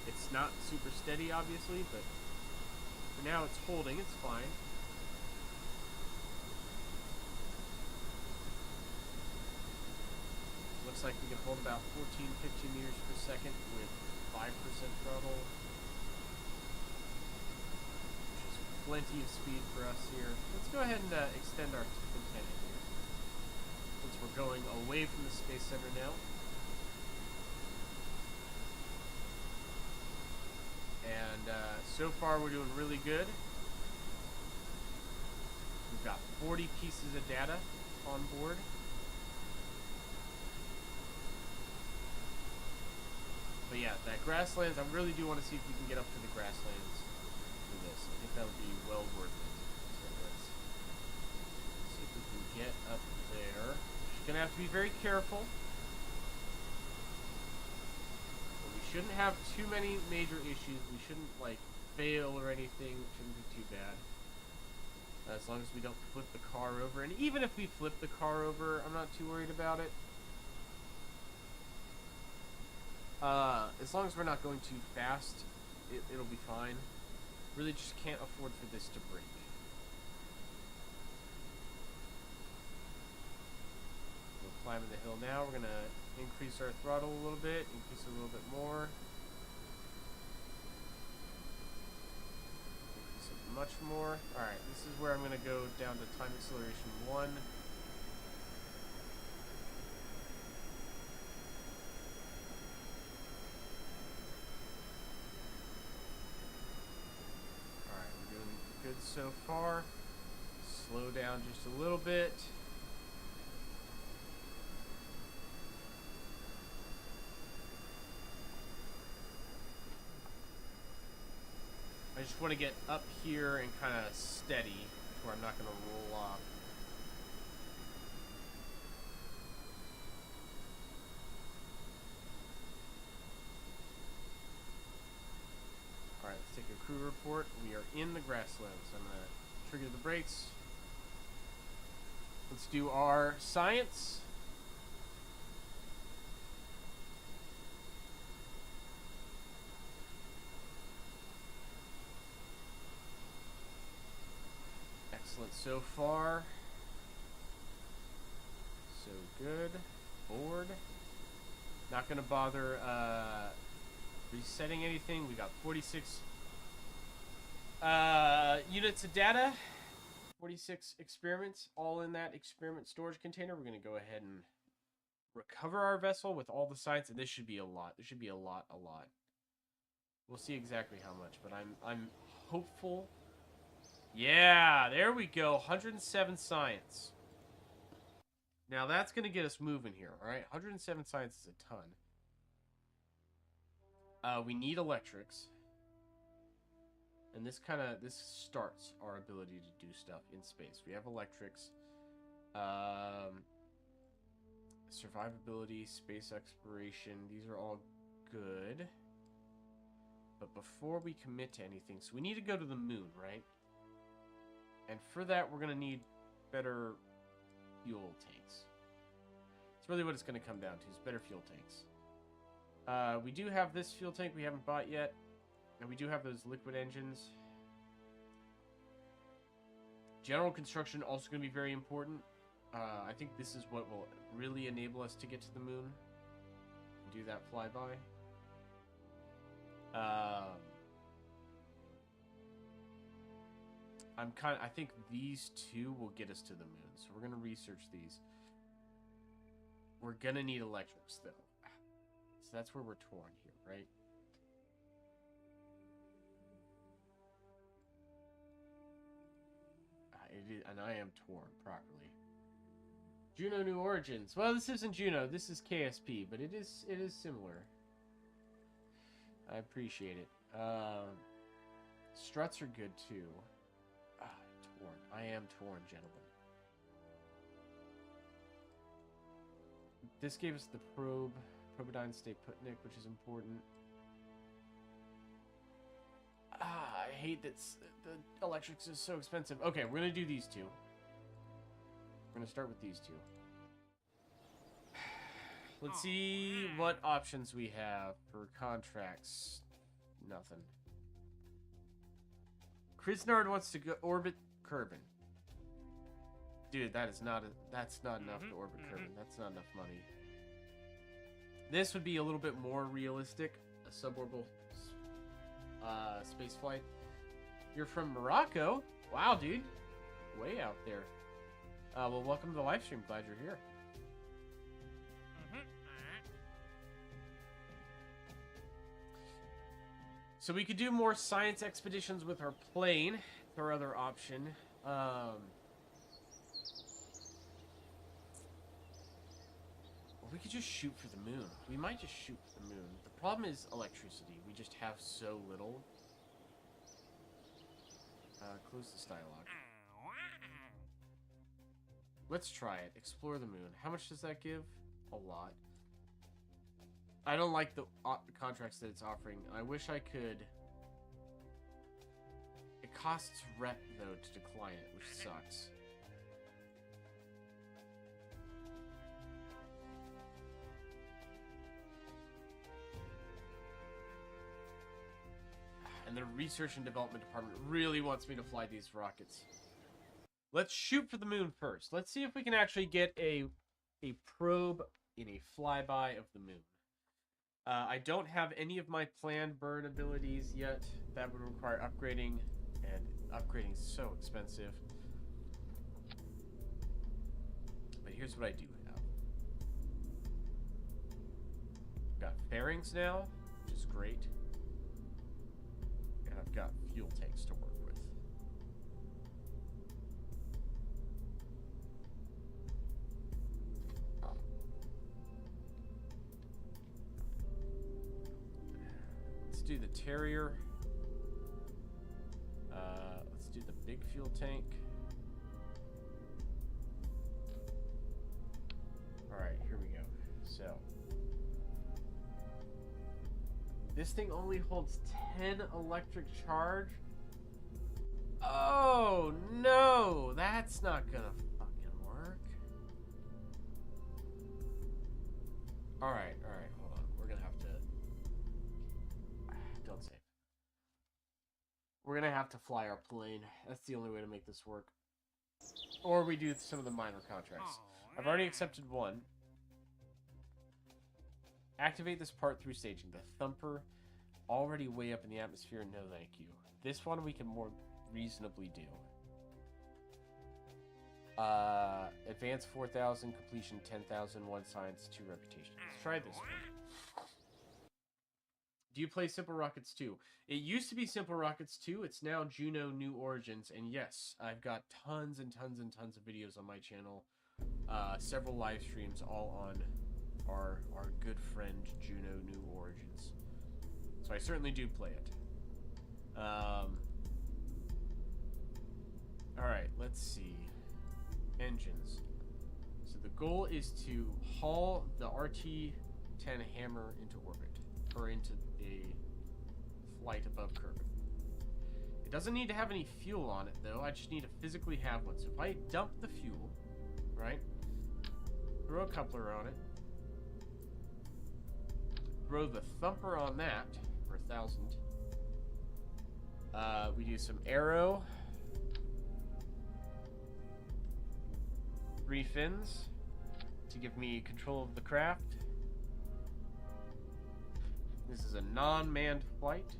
Speaker 1: It's not super steady, obviously, but for now it's holding. It's fine. Looks like we can hold about 14, 15 meters per second with 5% throttle, which is plenty of speed for us here. Let's go ahead and extend our antenna here, since we're going away from the Space Center now. And so far we're doing really good. We've got 40 pieces of data on board. But yeah, that grasslands, I really do want to see if we can get up to the grasslands for this. I think that would be well worth it. So let's see if we can get up there. Just gonna have to be very careful. But we shouldn't have too many major issues. We shouldn't, like, fail or anything. It shouldn't be too bad. As long as we don't flip the car over. And even if we flip the car over, I'm not too worried about it. As long as we're not going too fast, it'll be fine. Really just can't afford for this to break. We're climbing the hill now. We're gonna increase our throttle a little bit, increase it a little bit more. Increase it much more. Alright, this is where I'm gonna go down to time acceleration 1. Good so far. Slow down just a little bit. I just want to get up here and kind of steady where I'm not going to roll off. Alright, let's take a crew report. We are in the grasslands. I'm going to trigger the brakes. Let's do our science. Excellent so far. So good. Board. Not going to bother resetting anything. We got 46 units of data, 46 experiments, all in that experiment storage container. We're going to go ahead and recover our vessel with all the science, and this should be a lot. This should be a lot. We'll see exactly how much, but I'm hopeful. Yeah, there we go. 107 science. Now that's going to get us moving here, all right? 107 science is a ton. We need electrics. And this starts our ability to do stuff in space. We have electrics. Survivability, space exploration, these are all good. But before we commit to anything, so we need to go to the moon, right? And for that, we're going to need better fuel tanks. It's really what it's going to come down to, is better fuel tanks. We do have this fuel tank we haven't bought yet. And we do have those liquid engines. General construction also going to be very important. I think this is what will really enable us to get to the moon. Do that flyby. I think these two will get us to the moon. So we're going to research these. We're going to need electrics, though. So that's where we're torn here, right? And I am torn properly. Juno New Origins. Well, this isn't Juno. This is KSP, but it is similar. I appreciate it. Struts are good too. Torn. I am torn, gentlemen. This gave us the Probodyne Stay Putnik, which is important. I hate that the electrics is so expensive. Okay, we're gonna do these two. We're gonna start with these two. Let's see what options we have for contracts. Nothing. Krisnard wants to go orbit Kerbin. Dude, that's not enough to orbit Kerbin. That's not enough money. This would be a little bit more realistic. A suborbital space flight. You're from Morocco? Wow, dude. Way out there. Well, welcome to the live stream. Glad you're here. So we could do more science expeditions with our plane. It's our other option. We could just shoot for the moon. We might just shoot for the moon. The problem is electricity. We just have so little. Close this dialogue. Let's try it. Explore the moon. How much does that give? A lot. I don't like the contracts that it's offering. I wish I could... It costs rep, though, to decline it, which sucks. And the research and development department really wants me to fly these rockets. Let's shoot for the moon first. Let's see if we can actually get a probe in a flyby of the moon. I don't have any of my planned burn abilities yet. That would require upgrading, and upgrading is so expensive. But here's what I do have. Got fairings now, which is great. And I've got fuel tanks to work with. Let's do the Terrier. Let's do the big fuel tank. Alright, here we go. So, this thing only holds 10 electric charge? Oh, no! That's not gonna fucking work. Alright, hold on. We're gonna have to... Don't save. We're gonna have to fly our plane. That's the only way to make this work. Or we do some of the minor contracts. I've already accepted one. Activate this part through staging. The Thumper, already way up in the atmosphere. No, thank you. This one we can more reasonably do. Advance 4,000, completion 10,000, 1 science, 2 reputation. Let's try this one. Do you play Simple Rockets 2? It used to be Simple Rockets 2. It's now Juno New Origins. And yes, I've got tons and tons and tons of videos on my channel. Several live streams all on our good friend Juno New Origins. So I certainly do play it. Alright, let's see. Engines. So the goal is to haul the RT-10 Hammer into orbit. Or into a flight above Kerbal. It doesn't need to have any fuel on it, though. I just need to physically have one. So if I dump the fuel, right? Throw a coupler on it. Throw the Thumper on that for 1,000. We do some arrow. 3 fins to give me control of the craft. This is a non-manned flight.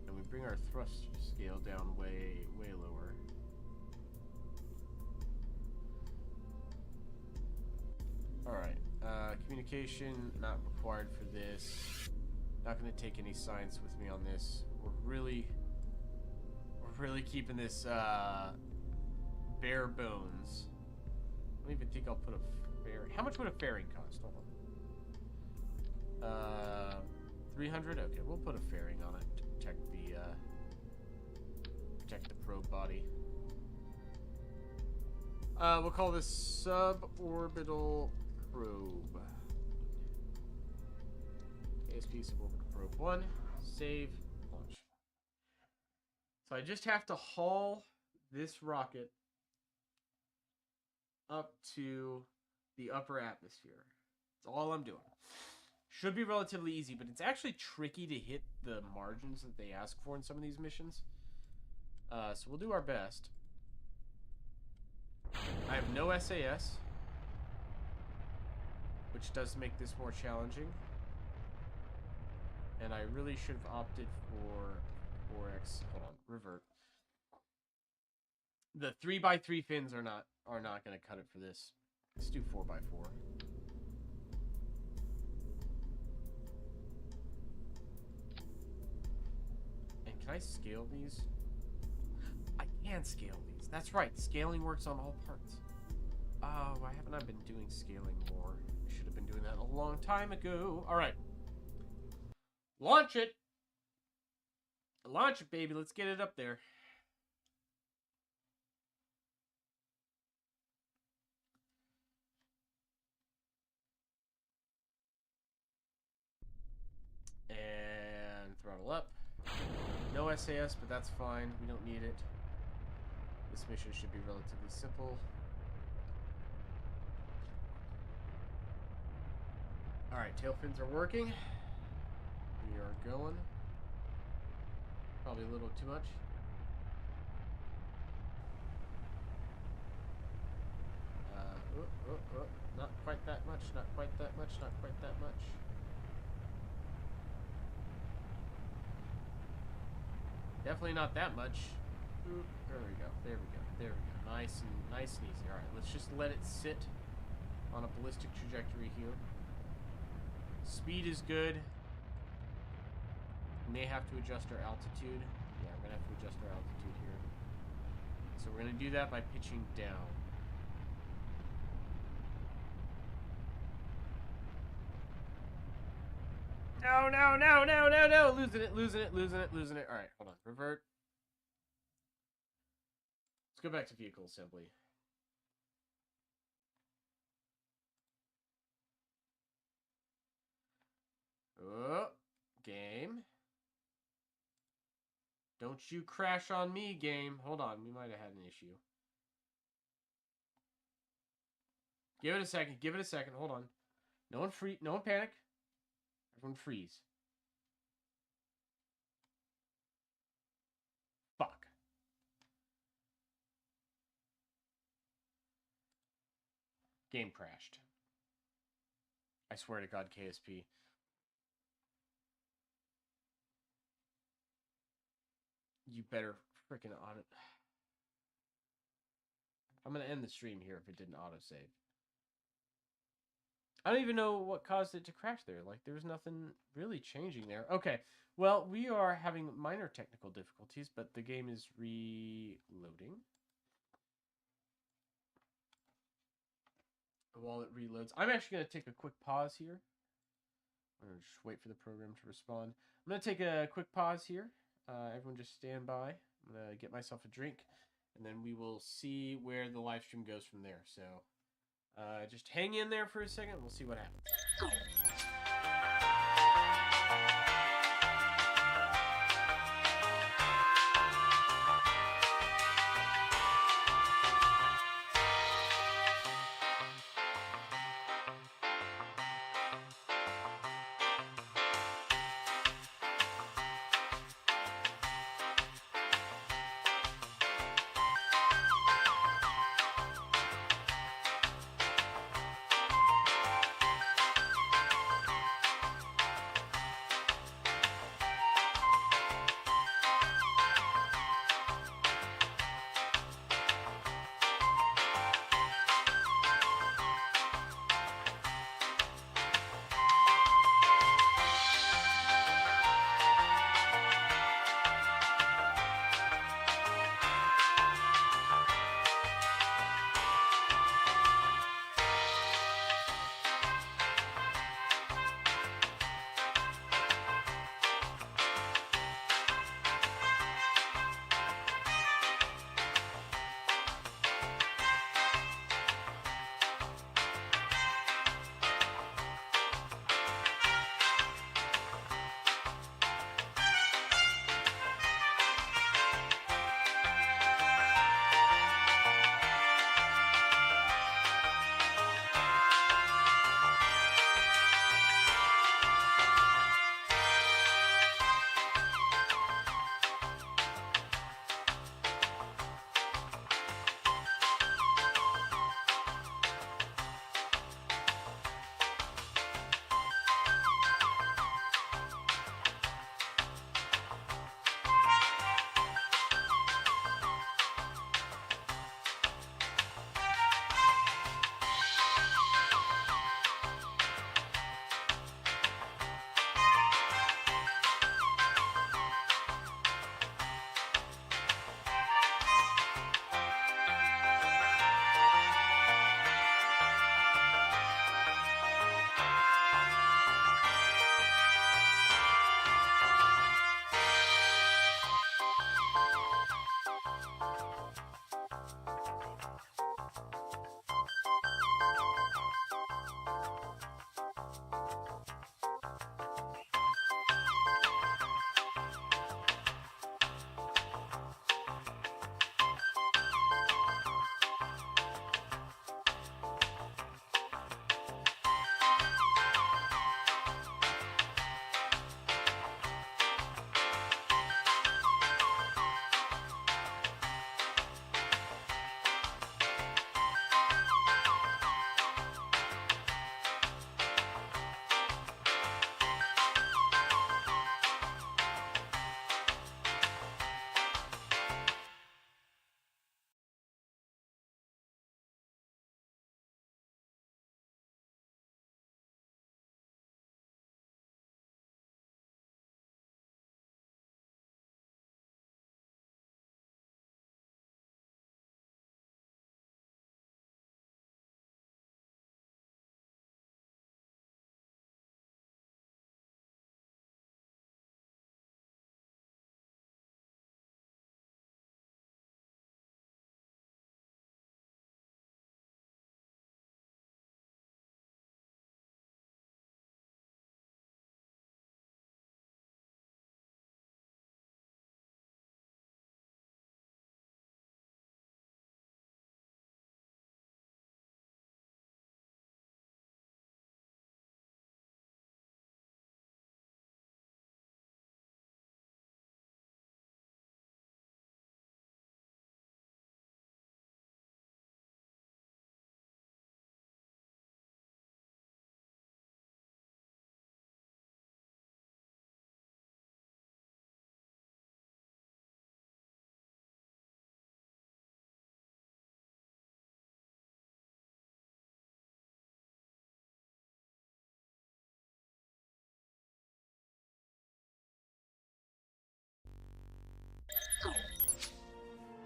Speaker 1: And we bring our thrust scale down way lower. Alright, communication not required for this. Not going to take any science with me on this. We're really keeping this bare bones. I don't even think I'll put a fairing. How much would a fairing cost? Hold on. 300? Okay, we'll put a fairing on it to protect the protect the probe body. We'll call this suborbital probe. ASP suborbital probe 1. Save. Launch. So I just have to haul this rocket up to the upper atmosphere. That's all I'm doing. Should be relatively easy, but it's actually tricky to hit the margins that they ask for in some of these missions. So we'll do our best. I have no SAS, which does make this more challenging. And I really should have opted for 4x. Hold on, revert. The 3x3 fins are not going to cut it for this. Let's do 4x4. And can I scale these? I can scale these. That's right. Scaling works on all parts. Oh, why haven't I been doing scaling more? I should have been doing that a long time ago. All right. Launch it. Launch it, baby. Let's get it up there. And throttle up. No SAS, but that's fine. We don't need it. This mission should be relatively simple. Alright, tail fins are working. We are going. Probably a little too much. Not quite that much, not quite that much, not quite that much. Definitely not that much. Oop, there we go, there we go, there we go. Nice and easy. Alright, let's just let it sit on a ballistic trajectory here. Speed is good. We may have to adjust our altitude. Yeah, we're going to have to adjust our altitude here. So we're going to do that by pitching down. No, no, no, no, no, no! Losing it, losing it, losing it, losing it. Alright, hold on. Revert. Let's go back to vehicle assembly. Oh, game. Don't you crash on me, game. Hold on, we might have had an issue. Give it a second, give it a second. Hold on. No one panic. Everyone freeze. Fuck. Game crashed. I swear to God, KSP. You better freaking audit. I'm going to end the stream here if it didn't autosave. I don't even know what caused it to crash there. Like, there's nothing really changing there. Okay, well, we are having minor technical difficulties, but the game is reloading. While it reloads, I'm actually going to take a quick pause here. I'm going to just wait for the program to respond. I'm going to take a quick pause here. Everyone just stand by. I'm going to get myself a drink, and then we will see where the live stream goes from there. So just hang in there for a second. We'll see what happens.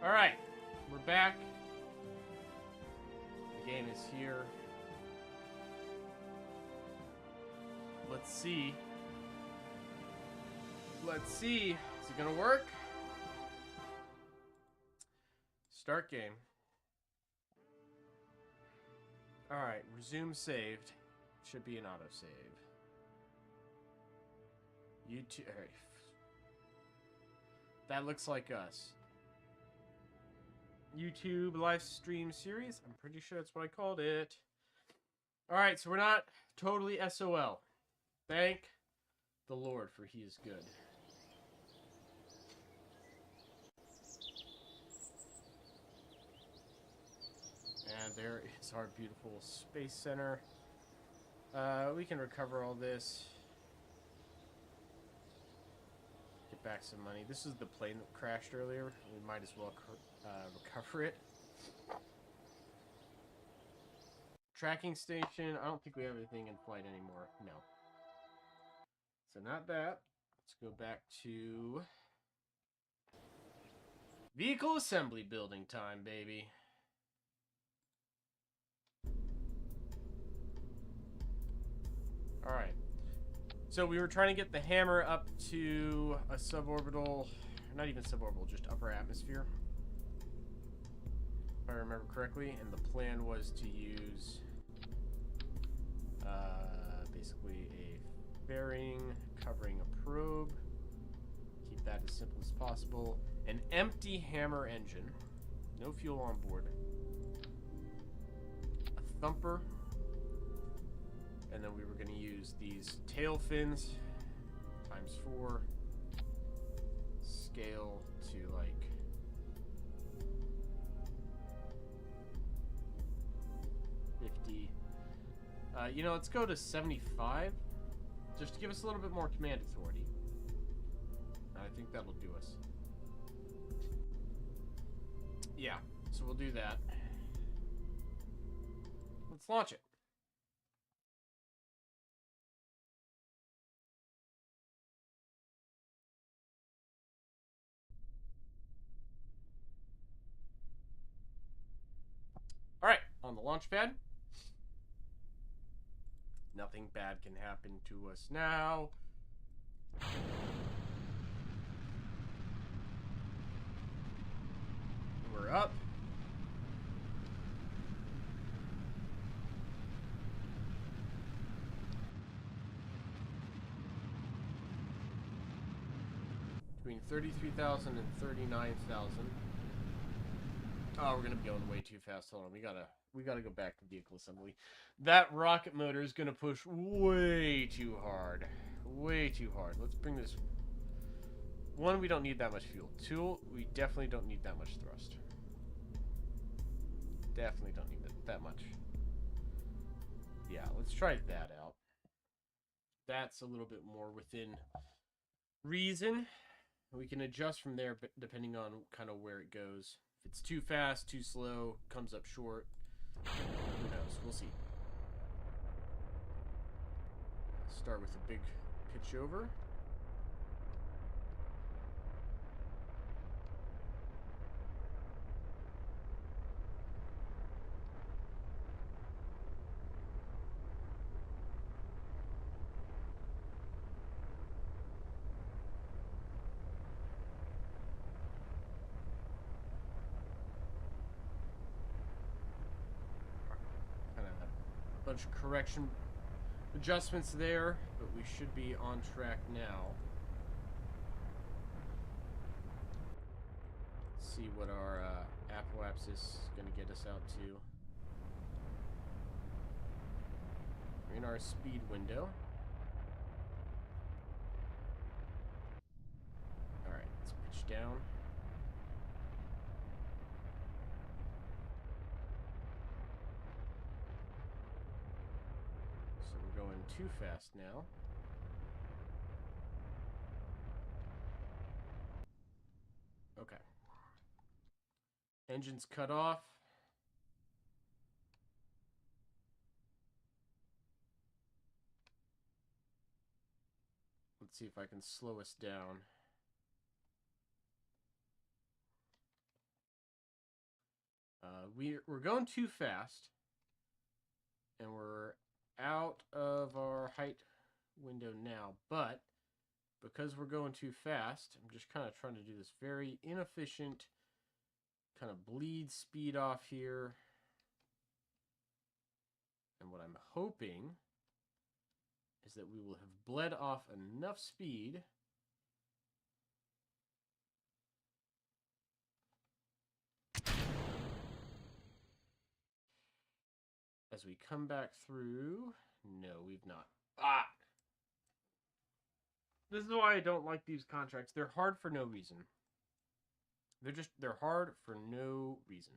Speaker 1: Alright, we're back. The game is here. Let's see. Let's see. Is it gonna work? Start game. Alright, resume saved. Should be an autosave. YouTube. That looks like us. YouTube live stream series. I'm pretty sure that's what I called it. Alright, so we're not totally SOL. Thank the Lord, for he is good. And there is our beautiful space center. We can recover all this. Get back some money. This is the plane that crashed earlier. We might as well recover it. Tracking station. I don't think we have anything in flight anymore. No. So not that. Let's go back to vehicle assembly building time, baby. Alright. So we were trying to get the hammer up to a suborbital, not even suborbital, just upper atmosphere, if I remember correctly. And the plan was to use basically a fairing covering a probe. Keep that as simple as possible. An empty hammer engine. No fuel on board. A thumper. And then we were going to use these tail fins ×4. Scale to like $50. You know, let's go to 75. Just to give us a little bit more command authority. I think that'll do us. Yeah, so we'll do that. Let's launch it. Alright, on the launch pad. Nothing bad can happen to us now. We're up. Between 33,000 and 39,000. Oh, we're gonna be going way too fast. Hold on, we gotta go back to vehicle assembly. That rocket motor is gonna push way too hard. Way too hard. Let's bring this. One, we don't need that much fuel. Two, we definitely don't need that much thrust. Definitely don't need that much. Yeah, let's try that out. That's a little bit more within reason. We can adjust from there, but depending on kind of where it goes. If it's too fast, too slow, comes up short, who knows? We'll see. Start with a big pitch over. Bunch of correction adjustments there, but we should be on track now. Let's see what our apoapsis is going to get us out to. We're in our speed window. Alright, let's pitch down. Going too fast now. Okay. Engine's cut off. Let's see if I can slow us down. we're going too fast, and we're out of our height window now, but because we're going too fast, I'm just kind of trying to do this very inefficient kind of bleed speed off here. And what I'm hoping is that we will have bled off enough speed as we come back through. No, we've not. Ah! This is why I don't like these contracts. They're hard for no reason. They're hard for no reason.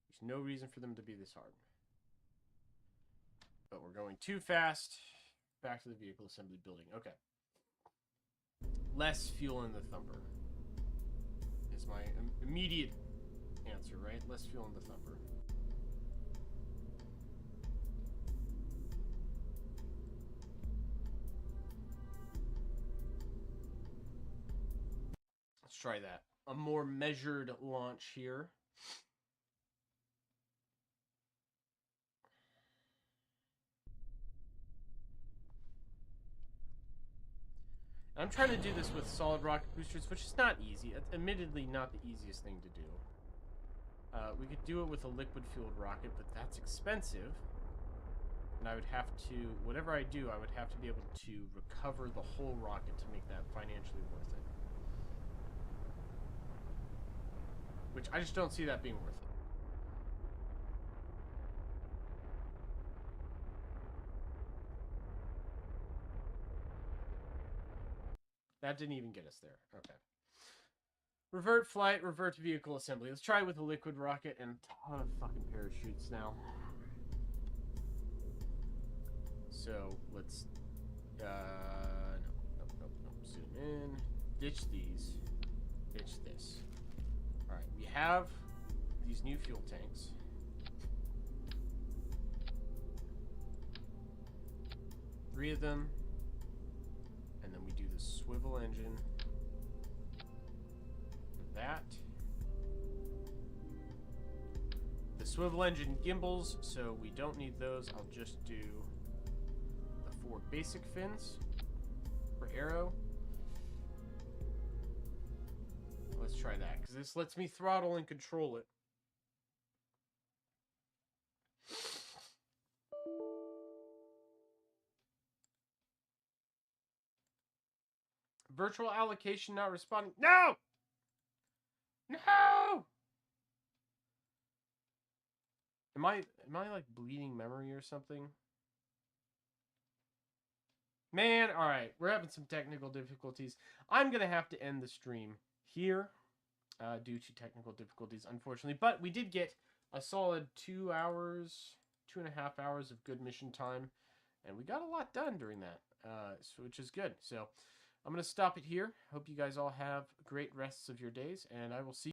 Speaker 1: There's no reason for them to be this hard. But we're going too fast. Back to the vehicle assembly building. Okay. Less fuel in the Thumper is my immediate answer, right? Less fuel in the Thumper. Let's try that. A more measured launch here. I'm trying to do this with solid rocket boosters, which is not easy. It's admittedly not the easiest thing to do. We could do it with a liquid-fueled rocket, but that's expensive. And I would have to, whatever I do, I would have to be able to recover the whole rocket to make that financially worth it. Which I just don't see that being worth it. That didn't even get us there. Okay. Revert flight, revert vehicle assembly. Let's try it with a liquid rocket and a ton of fucking parachutes now. So let's no. Zoom in. Ditch these. Ditch this. Alright, we have these new fuel tanks. Three of them. And then we do the swivel engine. That. The swivel engine gimbals, so we don't need those. I'll just do the 4 basic fins for arrow. Let's try that, because this lets me throttle and control it. Virtual allocation not responding. No! No! Am I like bleeding memory or something? Man, alright. We're having some technical difficulties. I'm going to have to end the stream here due to technical difficulties, unfortunately. But we did get a solid 2 hours, 2.5 hours of good mission time. And we got a lot done during that, which is good. So I'm going to stop it here. Hope you guys all have great rests of your days. And I will see you.